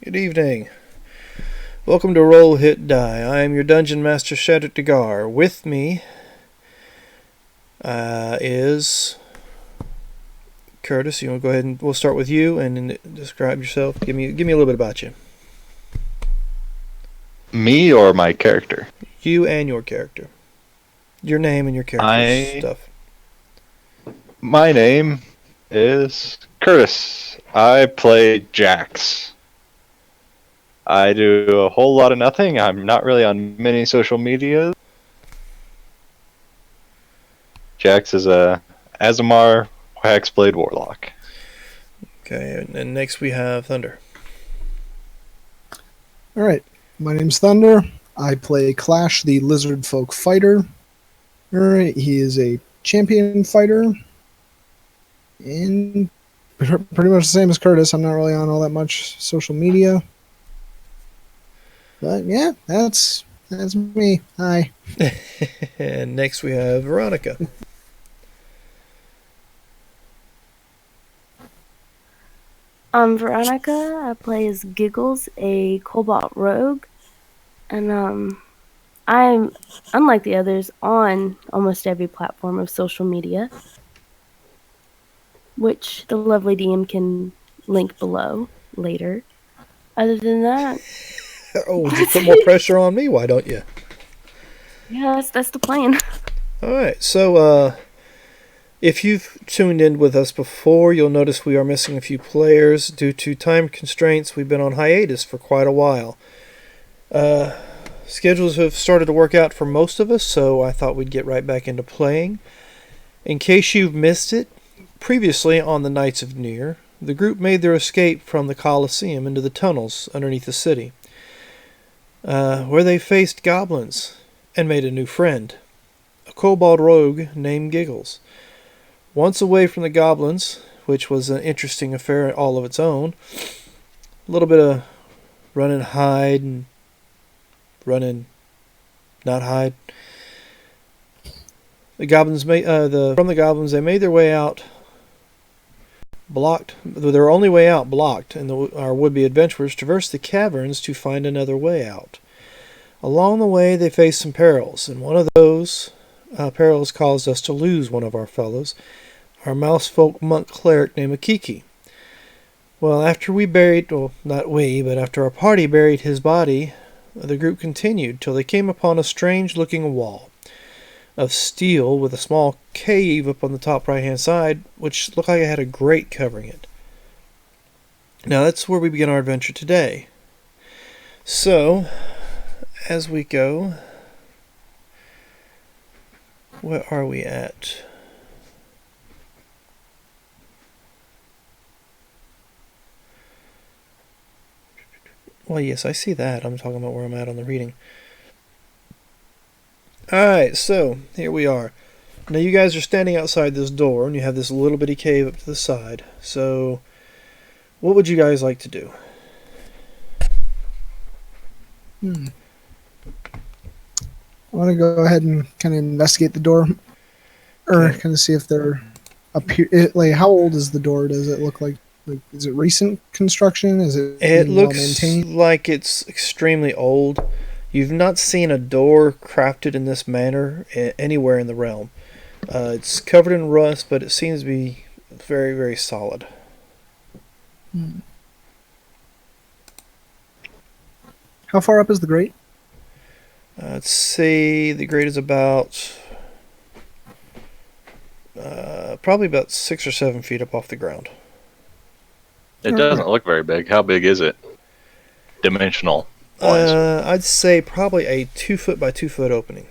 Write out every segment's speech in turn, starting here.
Good evening. Welcome to Roll Hit Die. I am your Dungeon Master Shadowt Dagar. With me is Curtis. You want to go ahead and we'll start with you and describe yourself. Give me a little bit about you. Me or my character? You and your character. Your name and your character's stuff. My name is Curtis. I play Jax. I do a whole lot of nothing. I'm not really on many social media. Jax is a Azamar Hexblade Warlock. Okay, and next we have Thunder. Alright, my name's Thunder. I play Clash, the Lizard Folk Fighter. Alright, he is a champion fighter. And pretty much the same as Curtis. I'm not really on all that much social media. But yeah, that's me. Hi. And next we have Veronica. I'm Veronica. I play as Giggles, a Cobalt Rogue. And I'm, unlike the others, on almost every platform of social media, which the lovely DM can link below later. Other than that... Oh, would you put more pressure on me? Why don't you? Yeah, that's the plan. Alright, so if you've tuned in with us before, you'll notice we are missing a few players. Due to time constraints, we've been on hiatus for quite a while. Schedules have started to work out for most of us, so I thought we'd get right back into playing. In case you've missed it, previously on the Knights of Near, the group made their escape from the Colosseum into the tunnels underneath the city, where they faced goblins and made a new friend, a kobold rogue named Giggles. Once away from the goblins, which was an interesting affair all of its own, a little bit of run and hide and run and not hide. The goblins from the goblins they made their way out blocked. Their only way out blocked, and our would-be adventurers traversed the caverns to find another way out. Along the way, they faced some perils, and one of those perils caused us to lose one of our fellows, our mousefolk monk cleric named Akiki. Well, after we buried, well, not we, but after our party buried his body, the group continued till they came upon a strange-looking wall of steel with a small cave up on the top right-hand side, which looked like it had a grate covering it. Now, that's where we begin our adventure today. So, as we go, where are we at? Well, yes, I see that. I'm talking about where I'm at on the reading. Alright, so here we are. Now you guys are standing outside this door, and you have this little bitty cave up to the side. So, what would you guys like to do? I want to go ahead and kind of investigate the door. Or kind of see if they're up here. Like, how old is the door? Does it look like is it recent construction? Is it looks well-maintained? like it's extremely old. You've not seen a door crafted in this manner anywhere in the realm. It's covered in rust, but it seems to be very, very solid. How far up is the grate? Let's see, the grate is about probably about 6 or 7 feet up off the ground. It doesn't look very big. How big is it? Dimensional wise. I'd say probably a 2 foot by 2 foot opening.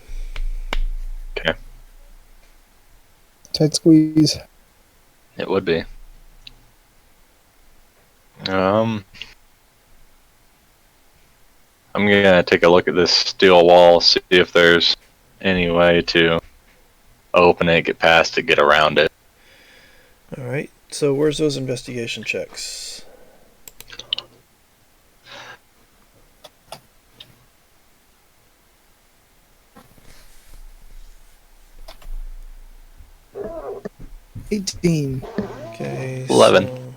Okay. Tight squeeze. It would be. I'm gonna take a look at this steel wall, see if there's any way to open it, get past it, get around it. Alright, so where's those investigation checks? $18. Okay, 11. So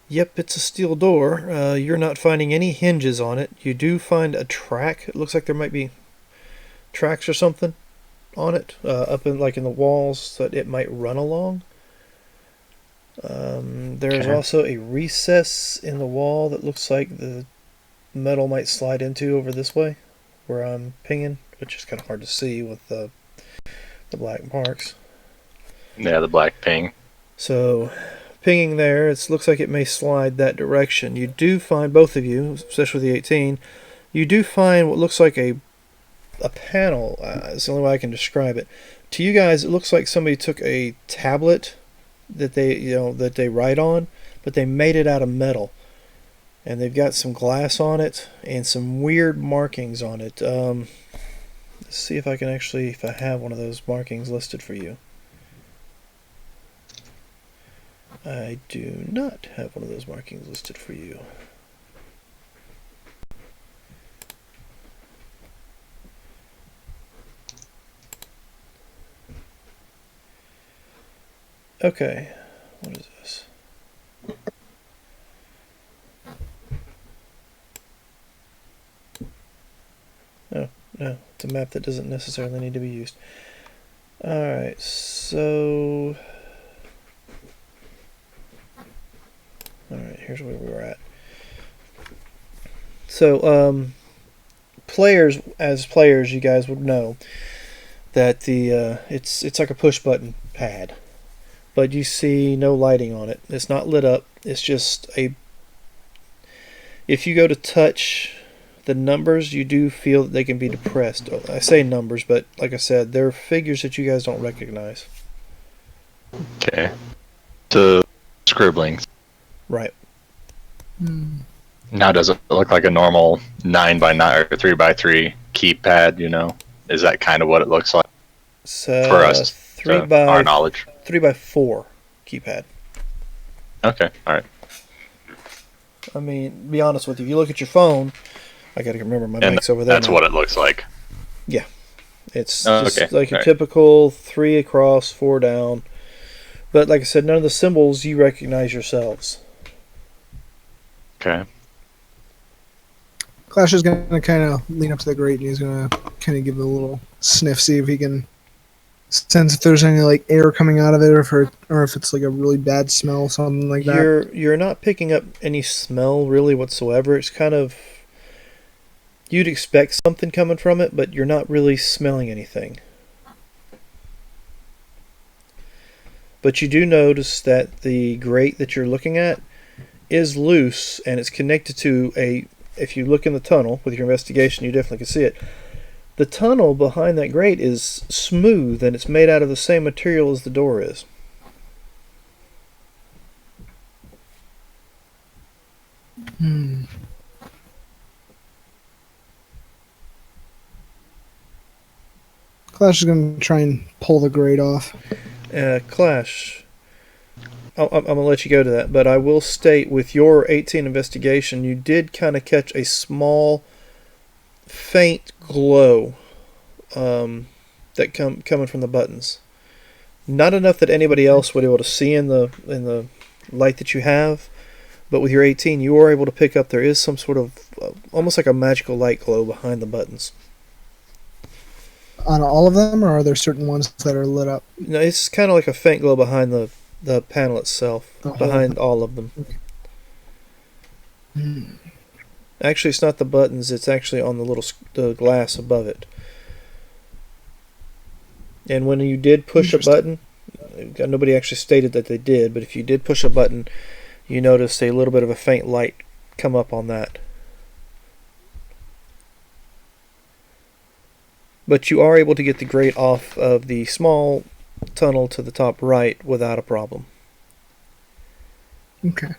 Yep, it's a steel door. You're not finding any hinges on it. You do find a track. It looks like there might be tracks or something on it, up in the walls that it might run along. There's Okay. also a recess in the wall that looks like the metal might slide into over this way, where I'm pinging, which is kind of hard to see with the black marks. Yeah, the black ping. So, pinging there, it looks like it may slide that direction. You do find, both of you, especially the 18, you do find what looks like a panel. It's the only way I can describe it. To you guys, it looks like somebody took a tablet that they write on, but they made it out of metal. And they've got some glass on it and some weird markings on it. Let's see if I have one of those markings listed for you. I do not have one of those markings listed for you. Okay, what is this? Oh, no, it's a map that doesn't necessarily need to be used. Alright, so... Alright, here's where we were at. So, players, you guys would know that it's like a push button pad, but you see no lighting on it. It's not lit up. It's just if you go to touch the numbers, you do feel that they can be depressed. I say numbers, but like I said, they're figures that you guys don't recognize. Okay. So, scribblings. Right. Now, does it look like a normal 9x9 or 3x3 keypad? Is that kind of what it looks like So, for us? Our knowledge. 3x4 keypad. Okay. All right. I mean, be honest with you. If you look at your phone, I got to remember my mic's over there. That's now. what it looks like. Yeah. It's just like a right. typical 3 across, 4 down. But like I said, none of the symbols you recognize yourselves. Okay. Clash is going to kind of lean up to the grate and he's going to kind of give it a little sniff, see if he can sense if there's any like air coming out of it, or if it's like a really bad smell, something like that. You're not picking up any smell really whatsoever. It's kind of, you'd expect something coming from it, but you're not really smelling anything. But you do notice that the grate that you're looking at is loose, and it's connected to if you look in the tunnel with your investigation, you definitely can see it. The tunnel behind that grate is smooth, and it's made out of the same material as the door is. Clash is going to try and pull the grate off. Clash, I'm going to let you go to that, but I will state with your 18 investigation, you did kind of catch a small, faint glow that coming from the buttons. Not enough that anybody else would be able to see in the light that you have, but with your 18, you are able to pick up there is some sort of almost like a magical light glow behind the buttons. On all of them, or are there certain ones that are lit up? No, it's kind of like a faint glow behind the panel itself, behind all of them. Okay. Actually, it's not the buttons. It's actually on the glass above it. And when you did push a button, nobody actually stated that they did, but if you did push a button, you noticed a little bit of a faint light come up on that. But you are able to get the grate off of the small tunnel to the top right without a problem. Okay.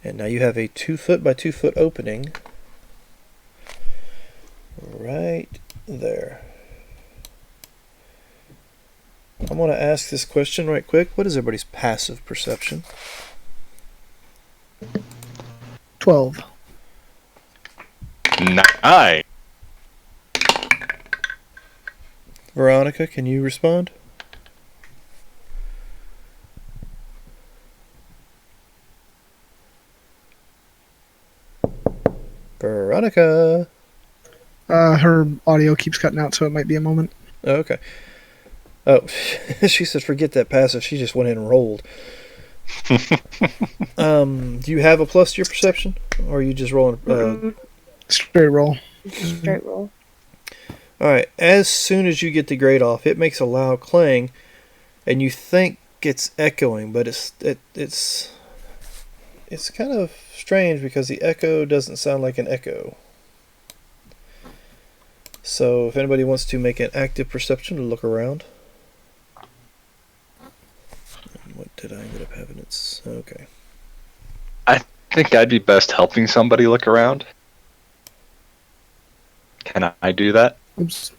And now you have a 2 foot by 2 foot opening right there. I'm going to ask this question right quick. What is everybody's passive perception? 12. 9. Veronica, can you respond? Veronica. Her audio keeps cutting out, so it might be a moment. Oh, okay. Oh, she said forget that passive. She just went in and rolled. Do you have a plus to your perception? Or are you just rolling? Straight roll. Straight roll. Alright, as soon as you get the grate off, it makes a loud clang, and you think it's echoing, but it's kind of strange because the echo doesn't sound like an echo. So if anybody wants to make an active perception to look around. What did I end up having? It's okay. I think I'd be best helping somebody look around. Can I do that? Oops.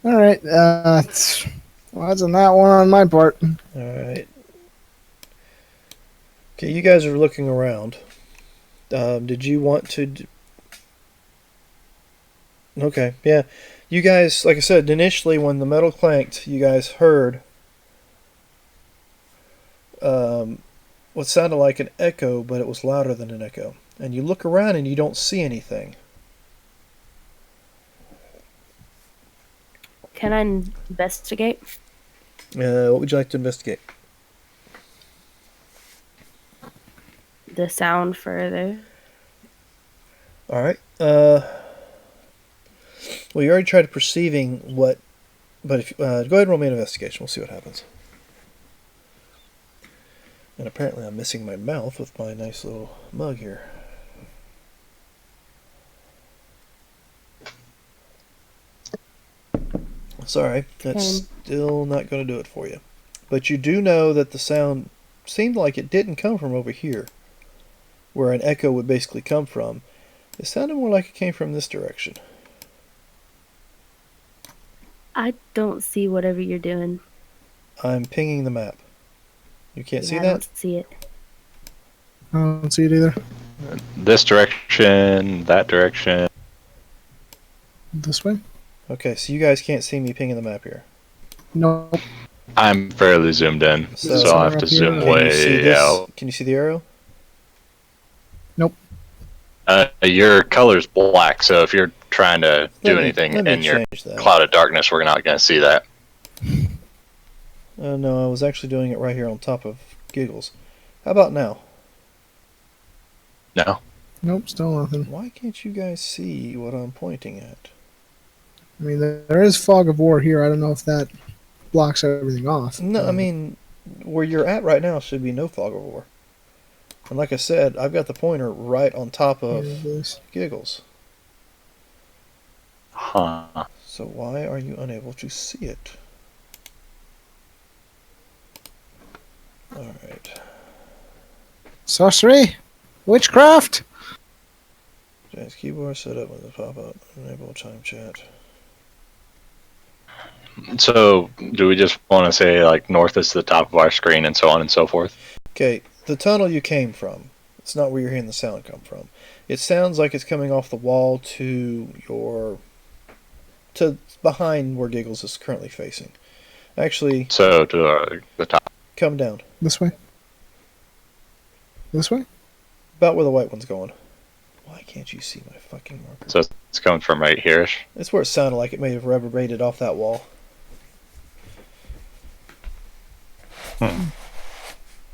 All right. Wasn't that one on my part? Alright. Okay, you guys are looking around. Did you want to... Okay, yeah. You guys, like I said, initially when the metal clanked, you guys heard what sounded like an echo, but it was louder than an echo. And you look around and you don't see anything. Can I investigate? What would you like to investigate? The sound further. Alright. Well, you already tried perceiving what... But if go ahead and roll me an investigation. We'll see what happens. And apparently I'm missing my mouth with my nice little mug here. Sorry, that's still not going to do it for you. But you do know that the sound seemed like it didn't come from over here, where an echo would basically come from. It sounded more like it came from this direction. I don't see whatever you're doing. I'm pinging the map. You can't see I that? don't see it. I don't see it either. This direction, that direction. This way? Okay, so you guys can't see me pinging the map here. Nope. I'm fairly zoomed in, So- so I'll have to zoom Can Can you see way this? out. Can you see the arrow? Your color's black, so if you're trying to do anything let me in your change that. cloud of darkness, we're not going to see that. No, I was actually doing it right here on top of Giggles. How about now? No. Nope, still nothing. Why can't you guys see what I'm pointing at? I mean, there is fog of war here. I don't know if that blocks everything off. No, I mean, where you're at right now should be no fog of war. And like I said, I've got the pointer right on top Here of it is. Giggles. Huh. So why are you unable to see it? Alright. Sorcery? Witchcraft? Jack's keyboard set up with a pop-up. Enable time chat. So, do we just want to say, like, north is the top of our screen and so on and so forth? Okay, the tunnel you came from. It's not where you're hearing the sound come from. It sounds like it's coming off the wall to behind where Giggles is currently facing. Actually, So, to the top. come down. This way? This way? About where the white one's going. Why can't you see my fucking marker? So, it's coming from right here-ish. It's where it sounded like it may have reverberated off that wall.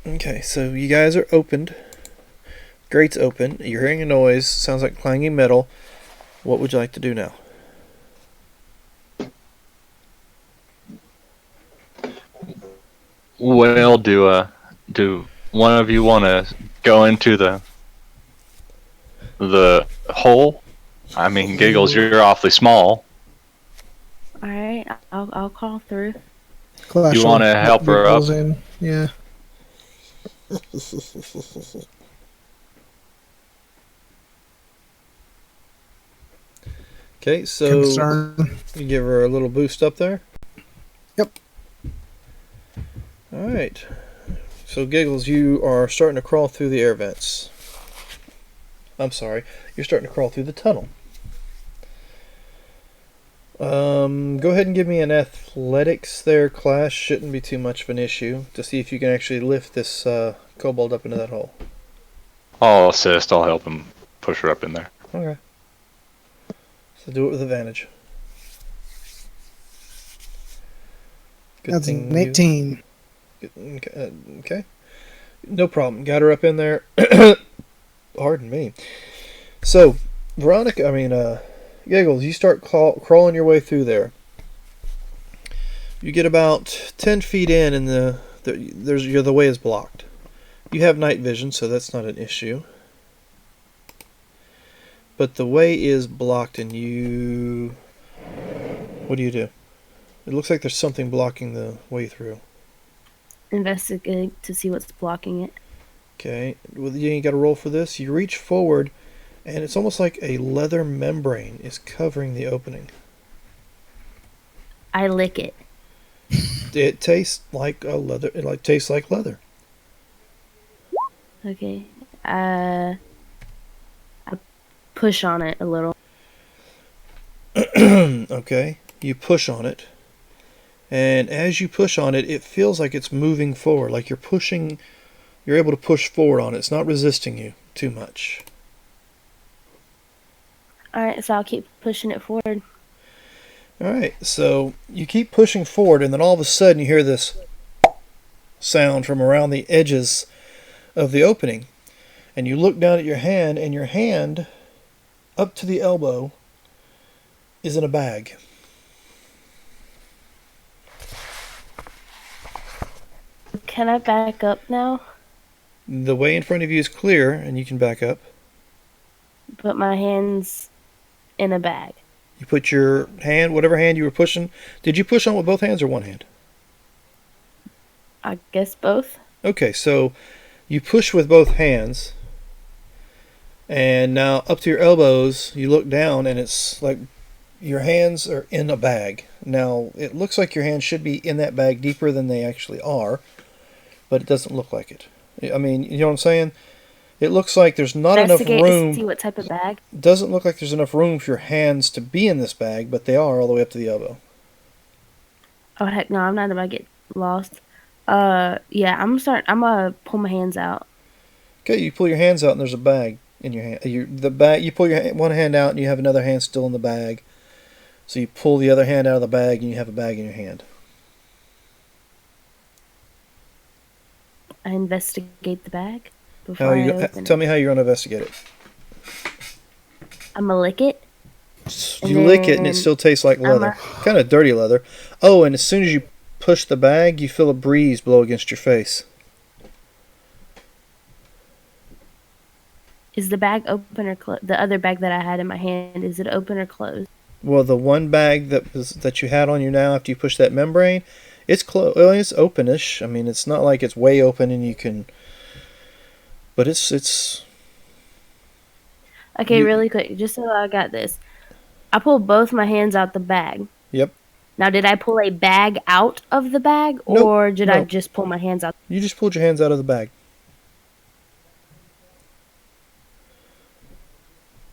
Okay, so you guys are opened. Grate's open. You're hearing a noise. Sounds like clanging metal. What would you like to do now? Well, do one of you want to go into the hole? I mean, Giggles, you're awfully small. Alright, I'll call through. Clash You wanna of help her up? Giggles in. Yeah. Okay, so Concern. you give her a little boost up there. Yep. Alright. So Giggles, you are starting to crawl through the air vents. I'm sorry, you're starting to crawl through the tunnel. Go ahead and give me an athletics there, class. Shouldn't be too much of an issue to see if you can actually lift this kobold up into that hole. I'll assist. I'll help him push her up in there. Okay. So do it with advantage. Good That's thing an 18. okay. No problem. Got her up in there. Pardon me. So, Veronica, Giggles, you start crawling your way through there. You get about 10 feet in, and the way is blocked. You have night vision, so that's not an issue. But the way is blocked, and you... What do you do? It looks like there's something blocking the way through. Investigate to see what's blocking it. Okay, well, you ain't got to roll for this. You reach forward, and it's almost like a leather membrane is covering the opening. I lick it. It tastes like a leather. It tastes like leather. Okay. I push on it a little. Okay, you push on it, and as you push on it, it feels like it's moving forward, like you're pushing. You're able to push forward on it. It's not resisting you too much. Alright, so I'll keep pushing it forward. Alright, so you keep pushing forward, and then all of a sudden you hear this sound from around the edges of the opening. And you look down at your hand, and your hand, up to the elbow, is in a bag. Can I back up now? The way in front of you is clear, and you can back up. Put my hands in a bag. You put your hand, whatever hand you were pushing. Did you push on with both hands or one hand? I guess both. Okay, so you push with both hands, and now up to your elbows, you look down, and it's like your hands are in a bag. Now, it looks like your hands should be in that bag deeper than they actually are, but it doesn't look like it. I mean, you know what I'm saying? It looks like there's not enough Investigate room. to see what type of bag. Doesn't look like there's enough room for your hands to be in this bag, but they are all the way up to the elbow. Oh heck no, I'm not about to get lost. Yeah, I'm gonna pull my hands out. Okay, you pull your hands out, and there's a bag in your hand. You pull your one hand out, and you have another hand still in the bag. So you pull the other hand out of the bag, and you have a bag in your hand. I investigate the bag before I open Tell it. me how you're going to investigate it. I'm gonna lick it. You lick it, and it still tastes like leather. Kind of dirty leather. Oh, and as soon as you push the bag, you feel a breeze blow against your face. Is the bag open or closed? The other bag that I had in my hand, is it open or closed? Well, the one bag that you had on you now after you push that membrane, it's closed. Well, it's openish. I mean, it's not like it's way open and you can. But it's. Okay, really quick, just so I got this. I pulled both my hands out the bag. Yep. Now, did I pull a bag out of the bag, Nope, or did I nope. just pull my hands out? You just pulled your hands out of the bag.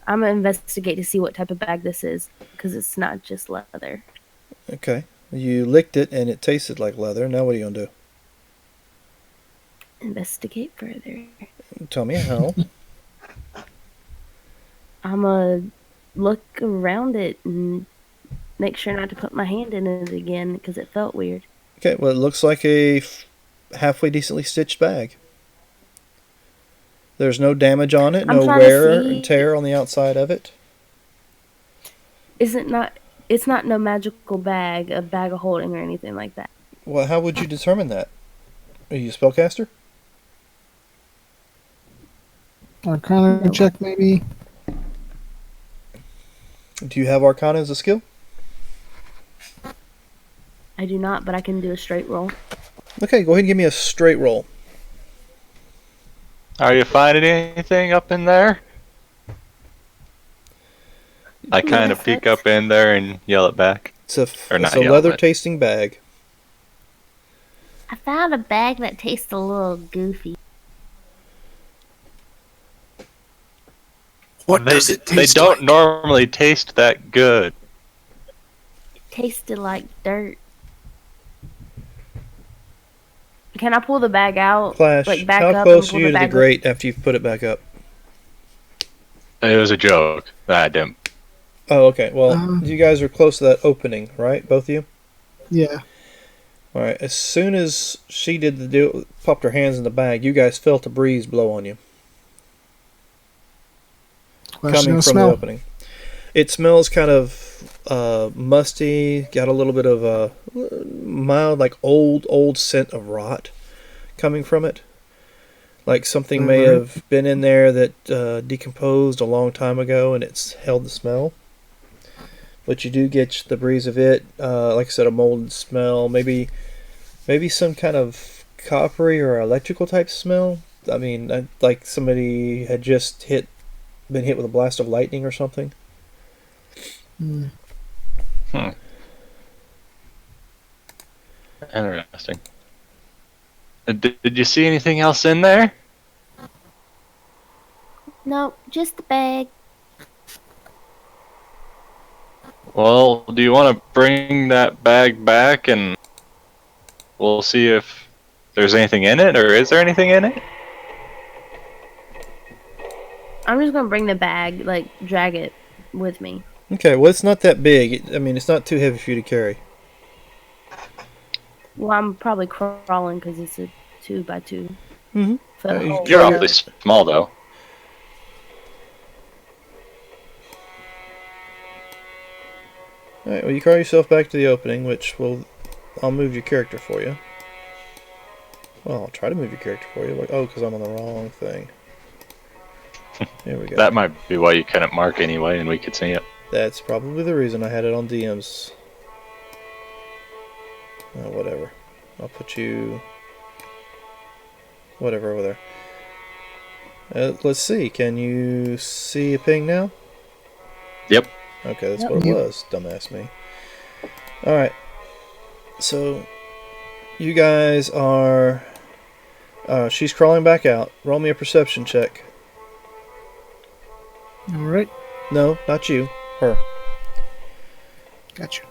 I'm gonna investigate to see what type of bag this is, because it's not just leather. Okay. You licked it and it tasted like leather. Now what are you gonna do? Investigate further. Tell me how. I'm gonna look around it and make sure not to put my hand in it again, because it felt weird. Okay. Well, it looks like a halfway decently stitched bag. There's no damage on it, no wear and tear on the outside of it. It's not no magical bag, a bag of holding or anything like that. Well, how would you determine that? Are you a spellcaster? Arcana check, maybe. Do you have Arcana as a skill? I do not, but I can do a straight roll. Okay, go ahead and give me a straight roll. Are you finding anything up in there? I kind of peek up in there and yell it back. It's a leather-tasting bag. I found a bag that tastes a little goofy. What does it taste They don't like? normally taste that good. It tasted like dirt. Can I pull the bag out? Flash, like back how up close and are pull you the to the bag grate after you've put it back up? It was a joke. I didn't. Oh, okay. Well, Uh-huh. you guys are close to that opening, right? Both of you? Yeah. All right. As soon as she did the deal, popped her hands in the bag, you guys felt a breeze blow on you Question coming of from smell. the opening. It smells kind of musty, got a little bit of a mild, like old scent of rot coming from it. Like something may Alright. have been in there that decomposed a long time ago and it's held the smell. But you do get the breeze of it, like I said, a molded smell, maybe some kind of coppery or electrical type smell. I mean, like somebody had just been hit with a blast of lightning or something. Hmm. Interesting. Did you see anything else in there? No, just the bag. Well, do you want to bring that bag back and we'll see if there's anything in it, or is there anything in it? I'm just gonna bring the bag, like drag it with me. Okay, well, it's not that big. I mean, it's not too heavy for you to carry. Well, I'm probably crawling because it's a 2x2 Mm-hmm. foot You hole. You're drag awfully small, though. All right, well, you crawl yourself back to the opening, I'll move your character for you. Well, I'll try to move your character for you. Like, oh, because I'm on the wrong thing. There we go. That might be why you couldn't mark anyway, and we could see it. That's probably the reason I had it on DM's. Whatever. I'll put you... whatever over there. Let's see. Can you see a ping now? Yep. Okay, that's Yep. what it Yep. was. Dumbass me. Alright. So, you guys are... she's crawling back out. Roll me a perception check. Alright. No, not you. Her. Gotcha.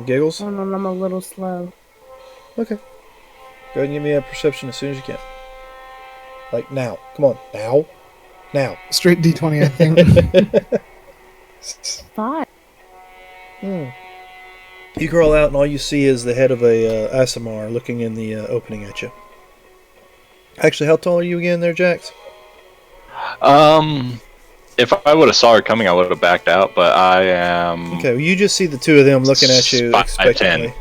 Giggles? Hold on, I'm a little slow. Okay. Go ahead and give me a perception as soon as you can. Like now. Come on. Now. Now. Straight D20, I think. 5. You crawl out and all you see is the head of a Asimar looking in the opening at you. Actually, how tall are you again there, Jax? If I would have saw her coming, I would have backed out, but I am... Okay, well, you just see the two of them looking at you 5'10". expectantly.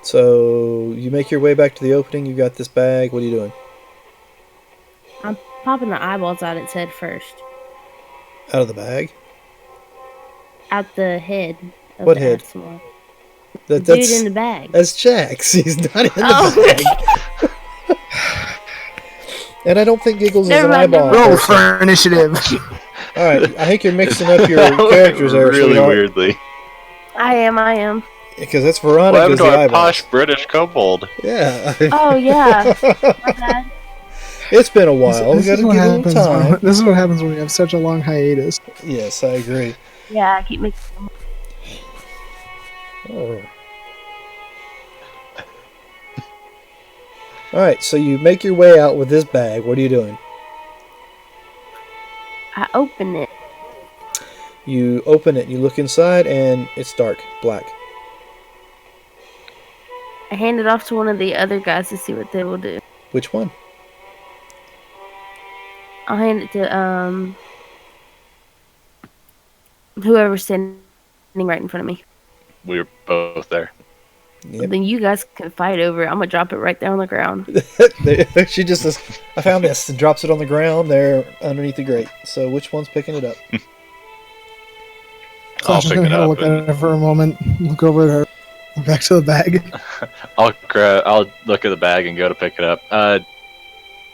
So, you make your way back to the opening, you got this bag, what are you doing? I'm popping the eyeballs out its head first. Out of the bag? Out the head of What the head? Asimar. That, Dude that's in the bag. That's Jax, he's not in the Oh. bag. And I don't think Giggles is Never an mind, eyeball. never mind. Roll for initiative. Alright, I think you're mixing up your That went characters there, really sweetheart. weirdly. I am. Because that's What Veronica's happened to the our eyeball. posh British kobold? Yeah. Oh, yeah. My bad. It's been a while. We gotta give it a little time. This is what happens when we have such a long hiatus. Yes, I agree. Yeah, I keep mixing. Oh. Alright, so you make your way out with this bag. What are you doing? I open it. You open it, you look inside, and it's dark, black. I hand it off to one of the other guys to see what they will do. Which one? I'll hand it to whoever's standing right in front of me. We were both there. Yep. Then you guys can fight over it. I'm gonna drop it right there on the ground. She just says, I found this, and drops it on the ground there underneath the grate. So which one's picking it up? I'll Sasha's pick gonna it kind of up. look at it for a moment, look over at her, back to the bag. I'll look at the bag and go to pick it up.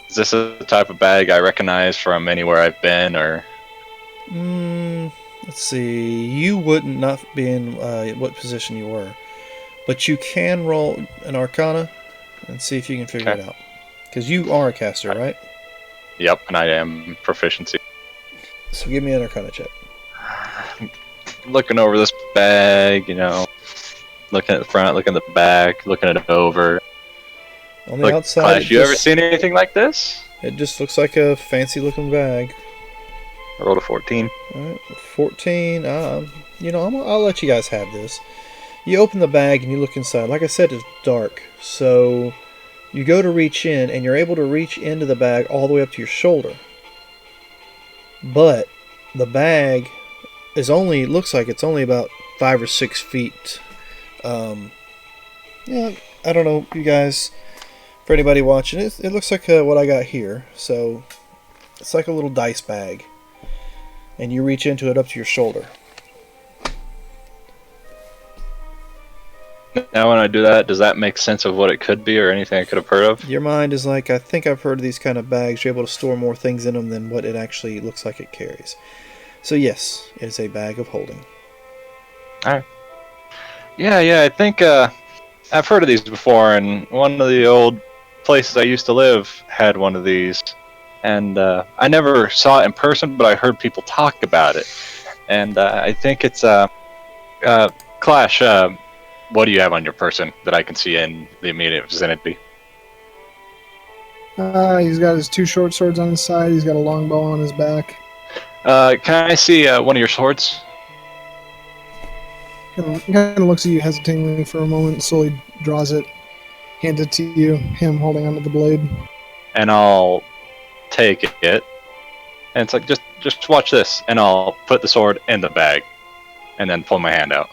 Is this a type of bag I recognize from anywhere I've been, or? Let's see. You wouldn't not be in what position you were. But you can roll an Arcana and see if you can figure it out. Because you are a caster, right? Yep, and I am proficiency. So give me an Arcana check. looking over this bag, you know, looking at the front, looking at the back, looking it over. On the Look, outside, Clash, you ever seen anything like this? it just looks like a fancy-looking bag. I rolled a 14. All right, 14. You know, I'll let you guys have this. You open the bag and you look inside. Like I said, it's dark, so you go to reach in, and you're able to reach into the bag all the way up to your shoulder. But the bag looks like it's only about 5 or 6 feet. Yeah, I don't know, you guys. For anybody watching, it looks like what I got here. So it's like a little dice bag, and you reach into it up to your shoulder. Now, when I do that, does that make sense of what it could be or anything I could have heard of? Your mind is like, I think I've heard of these kind of bags. You're able to store more things in them than what it actually looks like it carries. So yes, it is a bag of holding. Alright. Yeah, I think I've heard of these before, and one of the old places I used to live had one of these. And I never saw it in person, but I heard people talk about it. And I think it's Clash, what do you have on your person that I can see in the immediate vicinity? He's got his 2 short swords on his side. He's got a long bow on his back. Can I see one of your swords? Kind of looks at you hesitatingly for a moment, slowly draws it, hands it to you, him holding onto the blade. And I'll take it. And it's like, just watch this. And I'll put the sword in the bag. And then pull my hand out.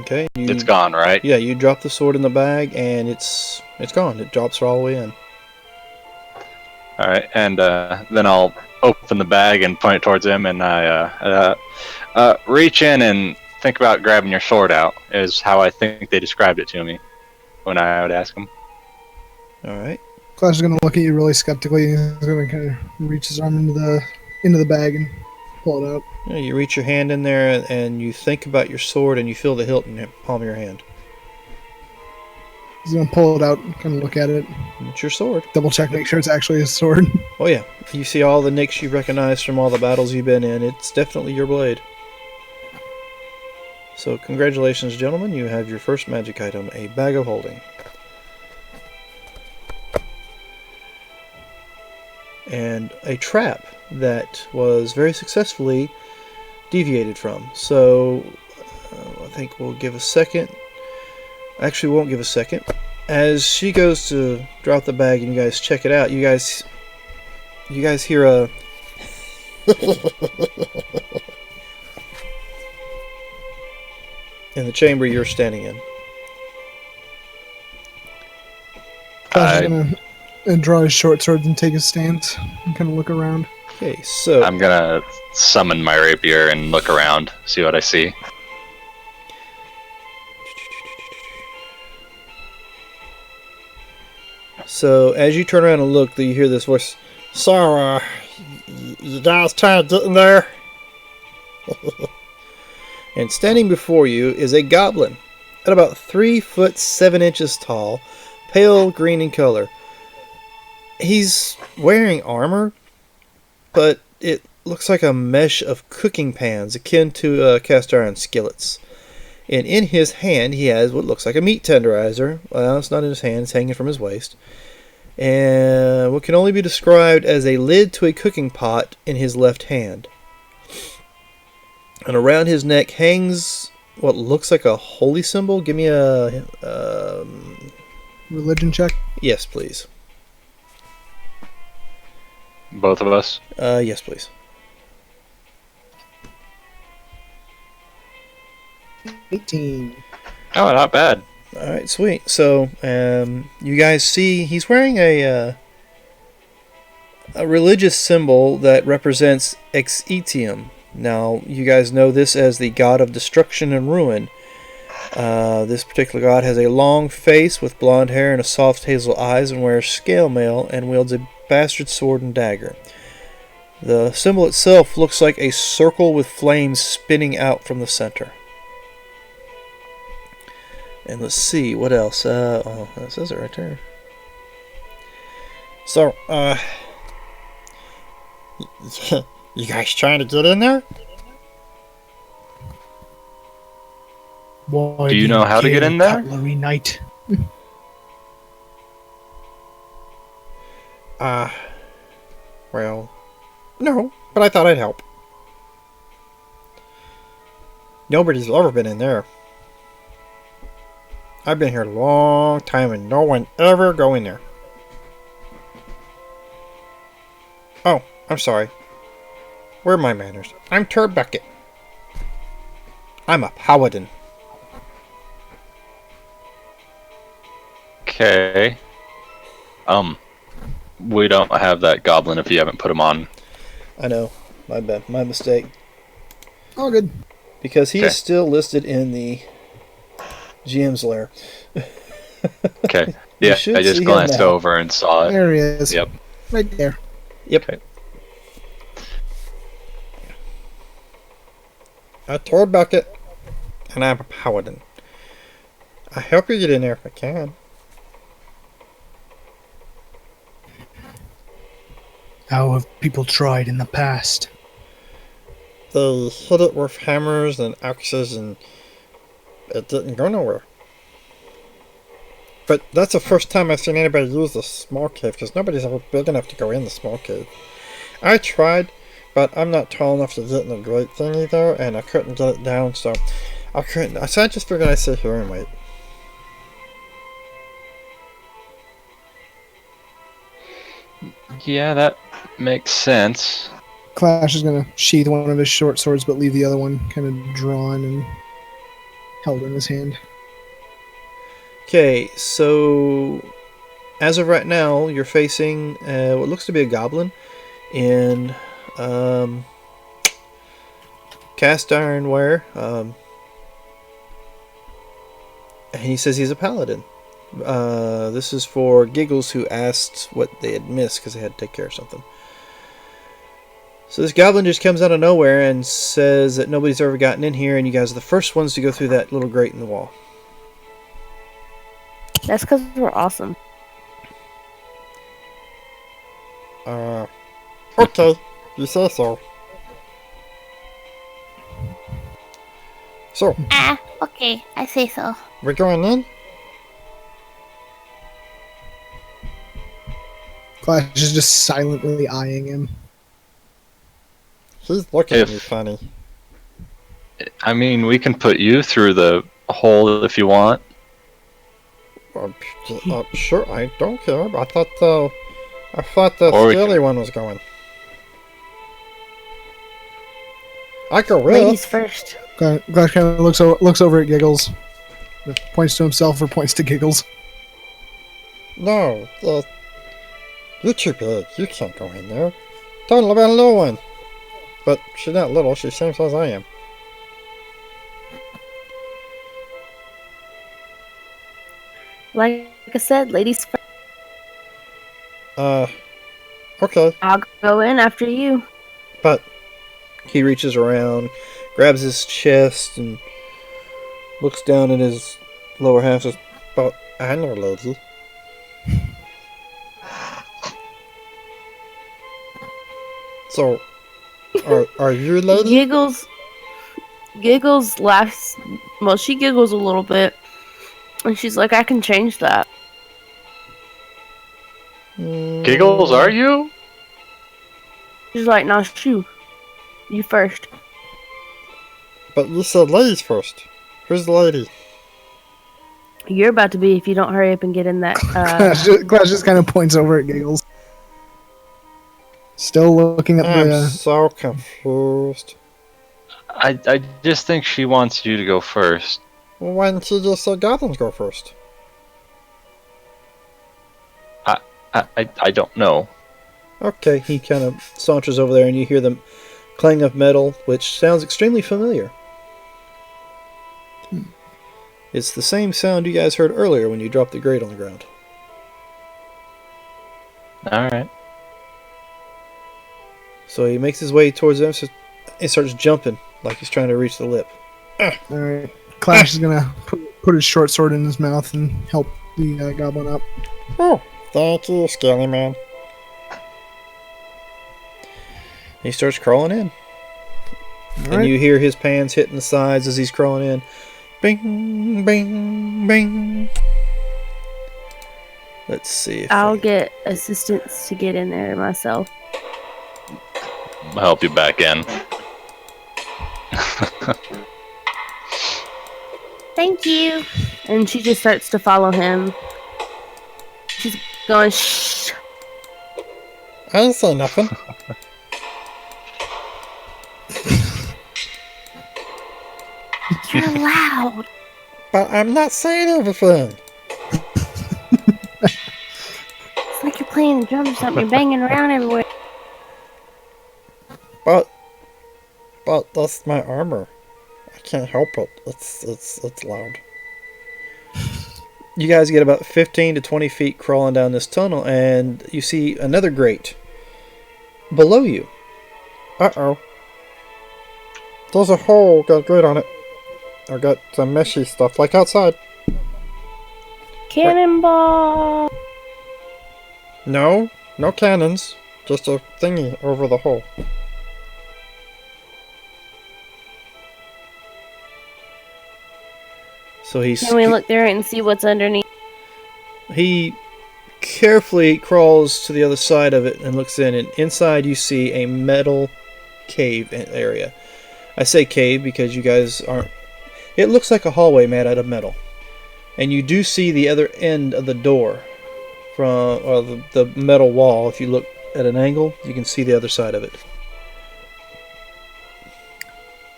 Okay. It's gone, right? Yeah, you drop the sword in the bag, and it's gone. It drops all the way in. Alright, and then I'll open the bag and point it towards him, and I reach in and think about grabbing your sword out, is how I think they described it to me when I would ask them. Alright. Clash is going to look at you really skeptically. He's going to kind of reach his arm into the bag and pull it out. Yeah, you reach your hand in there, and you think about your sword, and you feel the hilt in the palm of your hand. He's going to pull it out and kind of look at it. It's your sword. Double check, make sure it's actually his sword. Oh yeah, you see all the nicks you recognize from all the battles you've been in. It's definitely your blade. So congratulations, gentlemen. You have your first magic item, a bag of holding. And a trap that was very successfully deviated from. So I think we'll give a second. Actually, we won't give a second. As she goes to drop the bag and you guys check it out, you guys hear a in the chamber you're standing in. Clash is going to draw his short sword and take his stance and kind of look around. Okay, so I'm gonna summon my rapier and look around, see what I see. So as you turn around and look, you hear this voice. So, you guys trying to get in there? And standing before you is a goblin, at about 3'7" tall, pale green in color. He's wearing armor, but it looks like a mesh of cooking pans, akin to cast iron skillets. And in his hand, he has what looks like a meat tenderizer. Well, it's not in his hand; it's hanging from his waist. And what can only be described as a lid to a cooking pot in his left hand. And around his neck hangs what looks like a holy symbol. Give me a Religion check. yes, please. Both of us? Yes, please. 18. Oh, not bad. All right, sweet. So, you guys see he's wearing a religious symbol that represents Exetium. Now, you guys know this as the god of destruction and ruin. This particular god has a long face with blonde hair and a soft hazel eyes, and wears scale mail and wields a bastard sword and dagger. The symbol itself looks like a circle with flames spinning out from the center. And let's see, what else? Oh, that says it right there. So, you guys trying to get in there? Why Do you know how to get in there? Cutlery knight. Well, no, but I thought I'd help. Nobody's ever been in there. I've been here a long time and no one ever go in there. Oh, I'm sorry. Where are my manners? I'm Turbucket. I'm a paladin. Okay. We don't have that goblin if you haven't put him on. I know. My bad. My mistake. All good. Because he Okay. is still listed in the GM's lair. Okay. You Yeah, should I just see him glanced now. over and saw it. There he is. Yep. Right there. Yep. Okay. A Turbucket. And I'm a paladin. I help you get in there if I can. How have people tried in the past? They hit it with hammers and axes and it didn't go nowhere. But that's the first time I've seen anybody use the small cave because nobody's ever big enough to go in the small cave. I tried, but I'm not tall enough to get in the great thing either, and I couldn't get it down, so I couldn't. So I just figured I'd sit here and wait. Yeah, that makes sense. Clash is gonna sheath one of his short swords, but leave the other one kind of drawn and held in his hand. Okay, so as of right now, you're facing what looks to be a goblin in cast ironware, and he says he's a paladin. This is for Giggles, who asked what they had missed because they had to take care of something. So this goblin just comes out of nowhere and says that nobody's ever gotten in here, and you guys are the first ones to go through that little grate in the wall. That's because we're awesome. Okay, you say so. So, Okay, I say so. we're going in? Clash is just silently eyeing him. He's looking at me If- funny. I mean, we can put you through the hole if you want. Sure, I don't care. I thought the Or we scaly can- one was going. I go with. Ladies first. Clash kind of looks over at Giggles, points to himself or points to Giggles. No, you're too big. You can't go in there. Talking about a little one. But she's not little. She's the same size I am. Like I said, ladies first. Okay. I'll go in after you. But he reaches around, grabs his chest, and looks down at his lower half and says, but I know, lady. So, are you lady? Giggles laughs. Well, she giggles a little bit. And she's like, I can change that. Giggles, are you? She's like, nah, shoo. You first. But you said ladies first. Who's the lady? You're about to be if you don't hurry up and get in that. Clash just kind of points over at Giggles. Still looking at I'm the. so confused. I just think she wants you to go first. Well, why didn't you just say goblins go first? I don't know. Okay, he kind of saunters over there, and you hear the clang of metal, which sounds extremely familiar. It's the same sound you guys heard earlier when you dropped the grate on the ground. Alright. So he makes his way towards them, so he starts jumping like he's trying to reach the lip. Alright. Clash is gonna put his short sword in his mouth and help the goblin up. Oh, thank you, Scaly Man. He starts crawling in. And you hear his pants hitting the sides as he's crawling in. Bing, bing, bing. Let's see if I'll get assistance to get in there myself. I'll help you back in. Thank you. And she just starts to follow him. She's going, shh. I didn't say nothing. You're loud. But I'm not saying everything. It's like you're playing the drums or something. You're banging around everywhere. But that's my armor. I can't help it. It's loud. You guys get about 15 to 20 feet crawling down this tunnel, and you see another grate below you. Uh-oh. There's a hole got grate on it. I got some meshy stuff, like outside. Cannonball! No cannons. Just a thingy over the hole. So Can we look there and see what's underneath? He carefully crawls to the other side of it and looks in, and inside you see a metal cave area. I say cave because you guys aren't... It looks like a hallway made out of metal. And you do see the other end of the door from the metal wall. If you look at an angle, you can see the other side of it.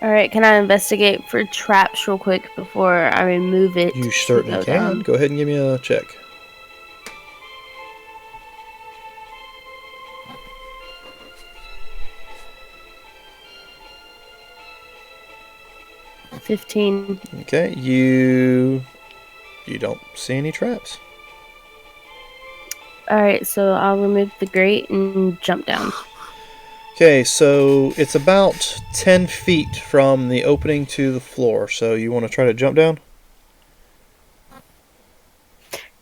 Alright, can I investigate for traps real quick before I remove it? You certainly can. Go ahead and give me a check. $15. Okay, you don't see any traps. Alright, so I'll remove the grate and jump down. Okay, so it's about 10 feet from the opening to the floor. So you want to try to jump down?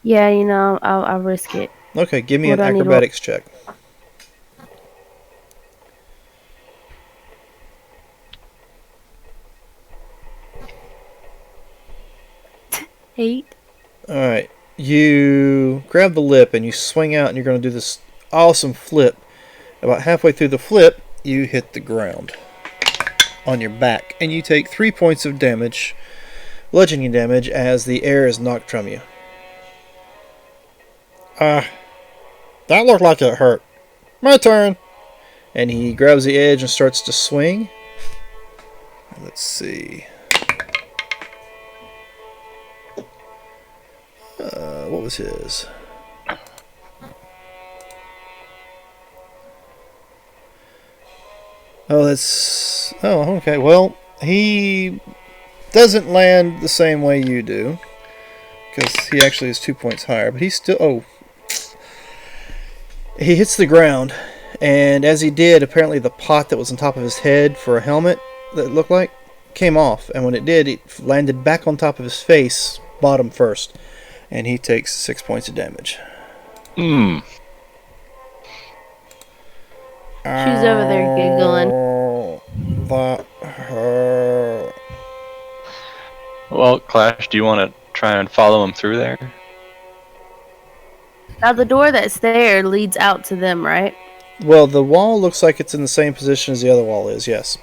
Yeah, I'll risk it. Okay, give me an acrobatics check. Eight. Alright, you grab the lip and you swing out and you're going to do this awesome flip. About halfway through the flip, you hit the ground on your back, and you take 3 points of damage, bludgeoning damage, as the air is knocked from you. That looked like it hurt. My turn. And he grabs the edge and starts to swing. Let's see. What was his? Oh, okay. Well, he doesn't land the same way you do, because he actually is 2 points higher, but he's still... Oh. He hits the ground, and as he did, apparently the pot that was on top of his head for a helmet, that it looked like, came off, and when it did, it landed back on top of his face, bottom first, and he takes 6 points of damage. She's over there giggling. That hurt. Well, Clash, do you want to try and follow him through there? Now the door that's there leads out to them, right? Well, the wall looks like it's in the same position as the other wall is, yes.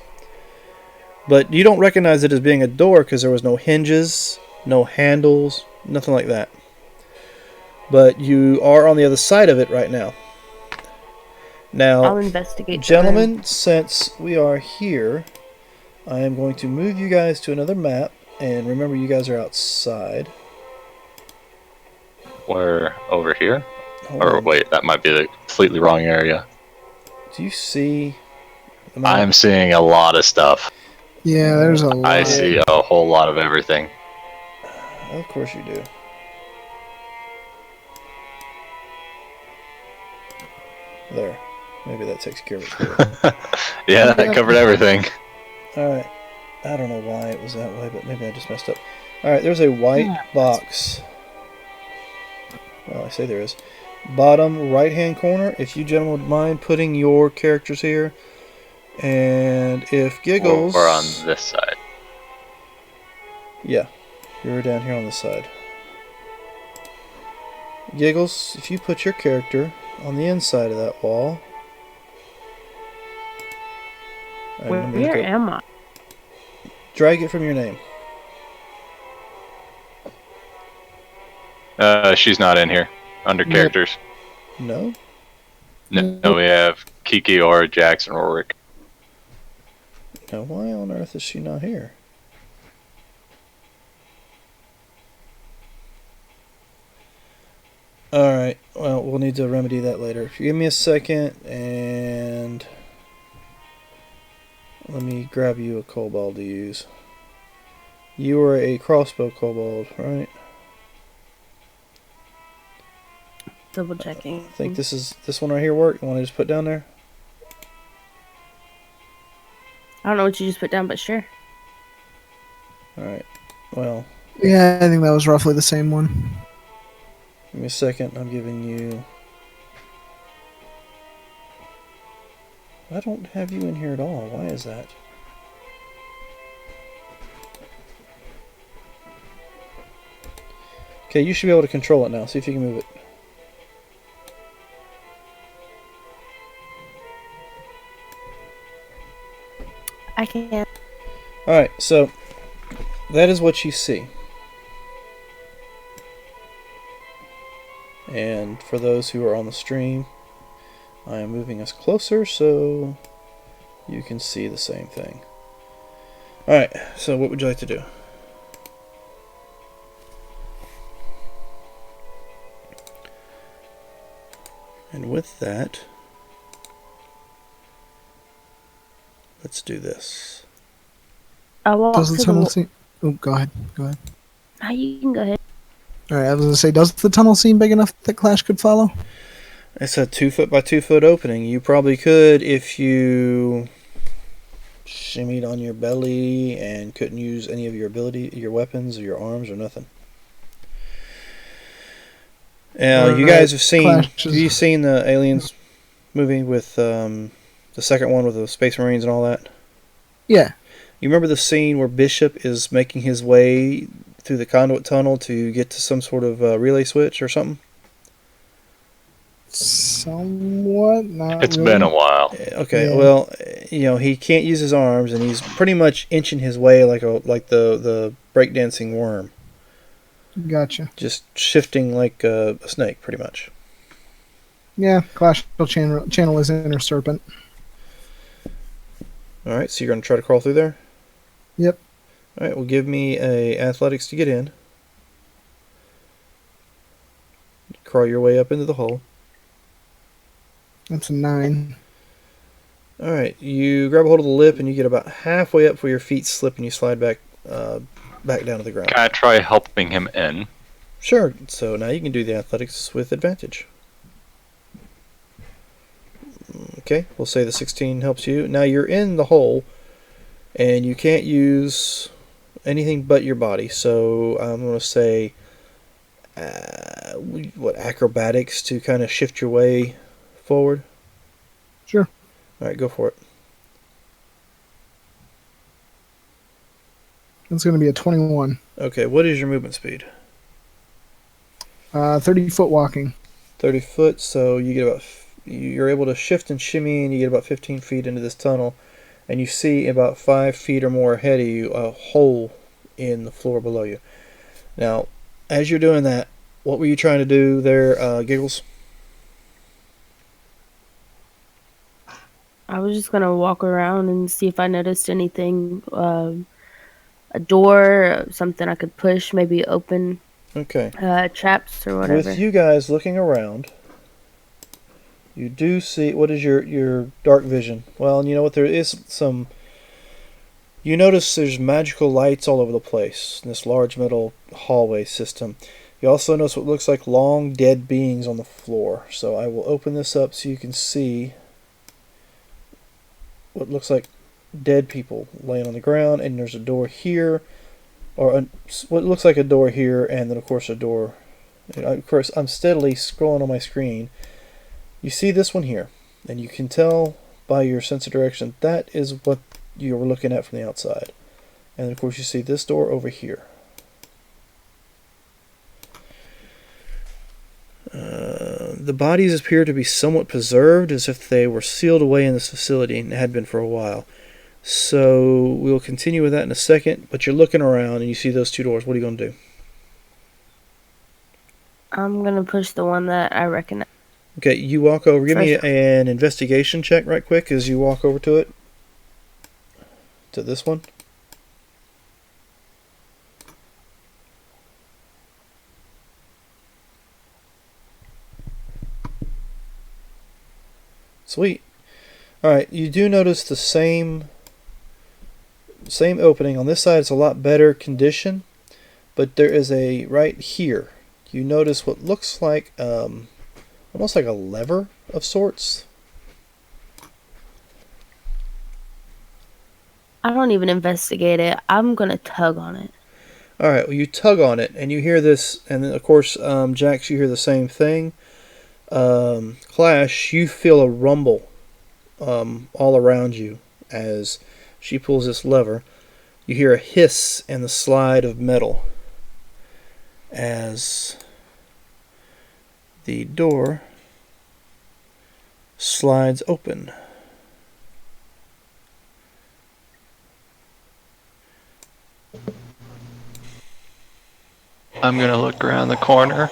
But you don't recognize it as being a door because there was no hinges, no handles, nothing like that. But you are on the other side of it right now. Now, I'll investigate. Gentlemen, since we are here, I am going to move you guys to another map. And remember, you guys are outside. We're over here? Hold Or on. wait, that might be the completely wrong area. Do you see the map? I'm seeing a lot of stuff. Yeah, there's a lot. I see a whole lot of everything. Of course you do. There. Maybe that takes care of it for you. Yeah, that covered everything. Alright. I don't know why it was that way, but maybe I just messed up. Alright, there's a white box. Well, I say there is. Bottom right-hand corner. If you gentlemen would mind putting your characters here. And if Giggles... Or on this side. Yeah, you're down here on this side. Giggles, if you put your character on the inside of that wall... Where am I? Drag it from your name. She's not in here. Under Nope. characters. No? No, we have Kiki, Aura, Jackson, Rorik. Now, why on earth is she not here? Alright, well, we'll need to remedy that later. If you give me a second, and... let me grab you a kobold to use. You are a crossbow kobold, right? Double checking. I think this one right here work. You want to just put down there? I don't know what you just put down, but sure. Alright, well, Yeah, I think that was roughly the same one. give me a second. I'm giving you... I don't have you in here at all. Why is that? Okay, you should be able to control it now. See if you can move it. I can't. Alright, so that is what you see. And for those who are on the stream, I am moving us closer so you can see the same thing. Alright, so what would you like to do? And with that, let's do this. I walk Does the to tunnel the... seem... Oh, go ahead. Go ahead. Oh, you can go ahead. Alright, I was going to say, does the tunnel seem big enough that Clash could follow? It's a 2 foot by 2 foot opening. You probably could if you shimmied on your belly and couldn't use any of your your weapons or your arms or nothing. You guys have seen the Aliens movie with the second one with the Space Marines and all that? Yeah. You remember the scene where Bishop is making his way through the conduit tunnel to get to some sort of relay switch or something? Somewhat. Not It's really. been a while. Okay, Yeah. well, he can't use his arms, and he's pretty much inching his way like the breakdancing worm, Gotcha. just shifting like a snake, pretty much. Yeah, Clash will channel his inner serpent. All right, so you're gonna try to crawl through there. Yep. All right, well, give me a athletics to get in. Crawl your way up into the hole. That's a 9. All right, you grab a hold of the lip, and you get about halfway up where your feet slip, and you slide back down to the ground. Can I try helping him in? Sure. So now you can do the athletics with advantage. Okay, we'll say the 16 helps you. Now you're in the hole, and you can't use anything but your body. So I'm going to say, acrobatics to kind of shift your way forward? Sure. All right, go for it. That's going to be a 21. Okay, what is your movement speed? 30 foot walking. 30 foot, so you're able to shift and shimmy, and you get about 15 feet into this tunnel, and you see about 5 feet or more ahead of you a hole in the floor below you. Now, as you're doing that, what were you trying to do there, Giggles? I was just gonna walk around and see if I noticed anything, a door, something I could push, maybe open, Okay. traps or whatever. With you guys looking around, you do see, what is your dark vision? Well, you know what, there is some, you notice there's magical lights all over the place in this large metal hallway system. You also notice what looks like long dead beings on the floor. So I will open this up so you can see what looks like dead people laying on the ground, and there's a door here, or what looks like a door here, and then of course a door. And of course, I'm steadily scrolling on my screen. You see this one here, and you can tell by your sense of direction, that is what you were looking at from the outside. And of course you see this door over here. The bodies appear to be somewhat preserved, as if they were sealed away in this facility and had been for a while. So we'll continue with that in a second, but you're looking around and you see those two doors. What are you going to do? I'm gonna push the one that I recognize. Okay, you walk over. Give me First- an investigation check right quick as you walk over to it. To this one. Sweet. Alright, you do notice the same opening. On this side it's a lot better condition, but there is a right here. You notice what looks like almost like a lever of sorts. I don't even investigate it. I'm gonna tug on it. Alright, well you tug on it and you hear this, and then of course, Jax, you hear the same thing. Clash, you feel a rumble all around you as she pulls this lever. You hear a hiss and the slide of metal as the door slides open. I'm going to look around the corner.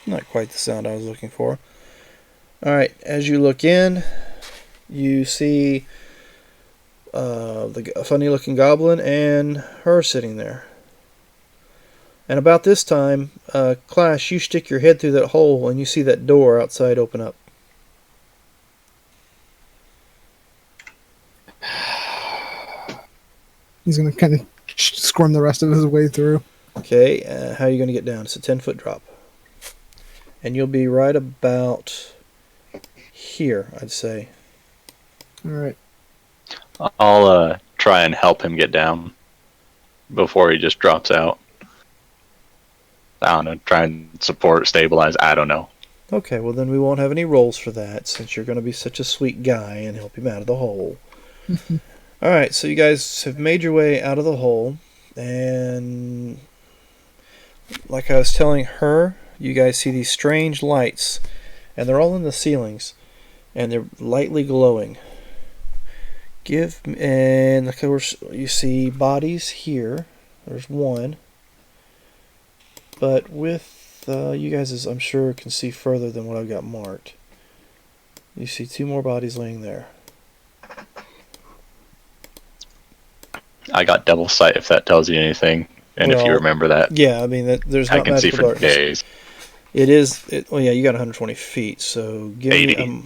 Not quite the sound I was looking for. Alright, as you look in, you see the funny looking goblin and her sitting there. And about this time, Clash, you stick your head through that hole and you see that door outside open up. He's gonna kind of squirm the rest of his way through. Okay, how are you going to get down? It's a 10-foot drop. And you'll be right about here, I'd say. All right. I'll try and help him get down before he just drops out. I don't know, try and support, stabilize, I don't know. Okay, well then we won't have any rolls for that, since you're going to be such a sweet guy and help him out of the hole. Alright, so you guys have made your way out of the hole, and like I was telling her, you guys see these strange lights, and they're all in the ceilings, and they're lightly glowing. And of course you see bodies here. There's one, but with you guys, as I'm sure, can see further than what I've got marked. You see two more bodies laying there. I got double sight if that tells you anything, and if you Well, remember that. Yeah, I mean, there's not I can see magical for darkness. days. Well, yeah, you got 120 feet, so give 80. me.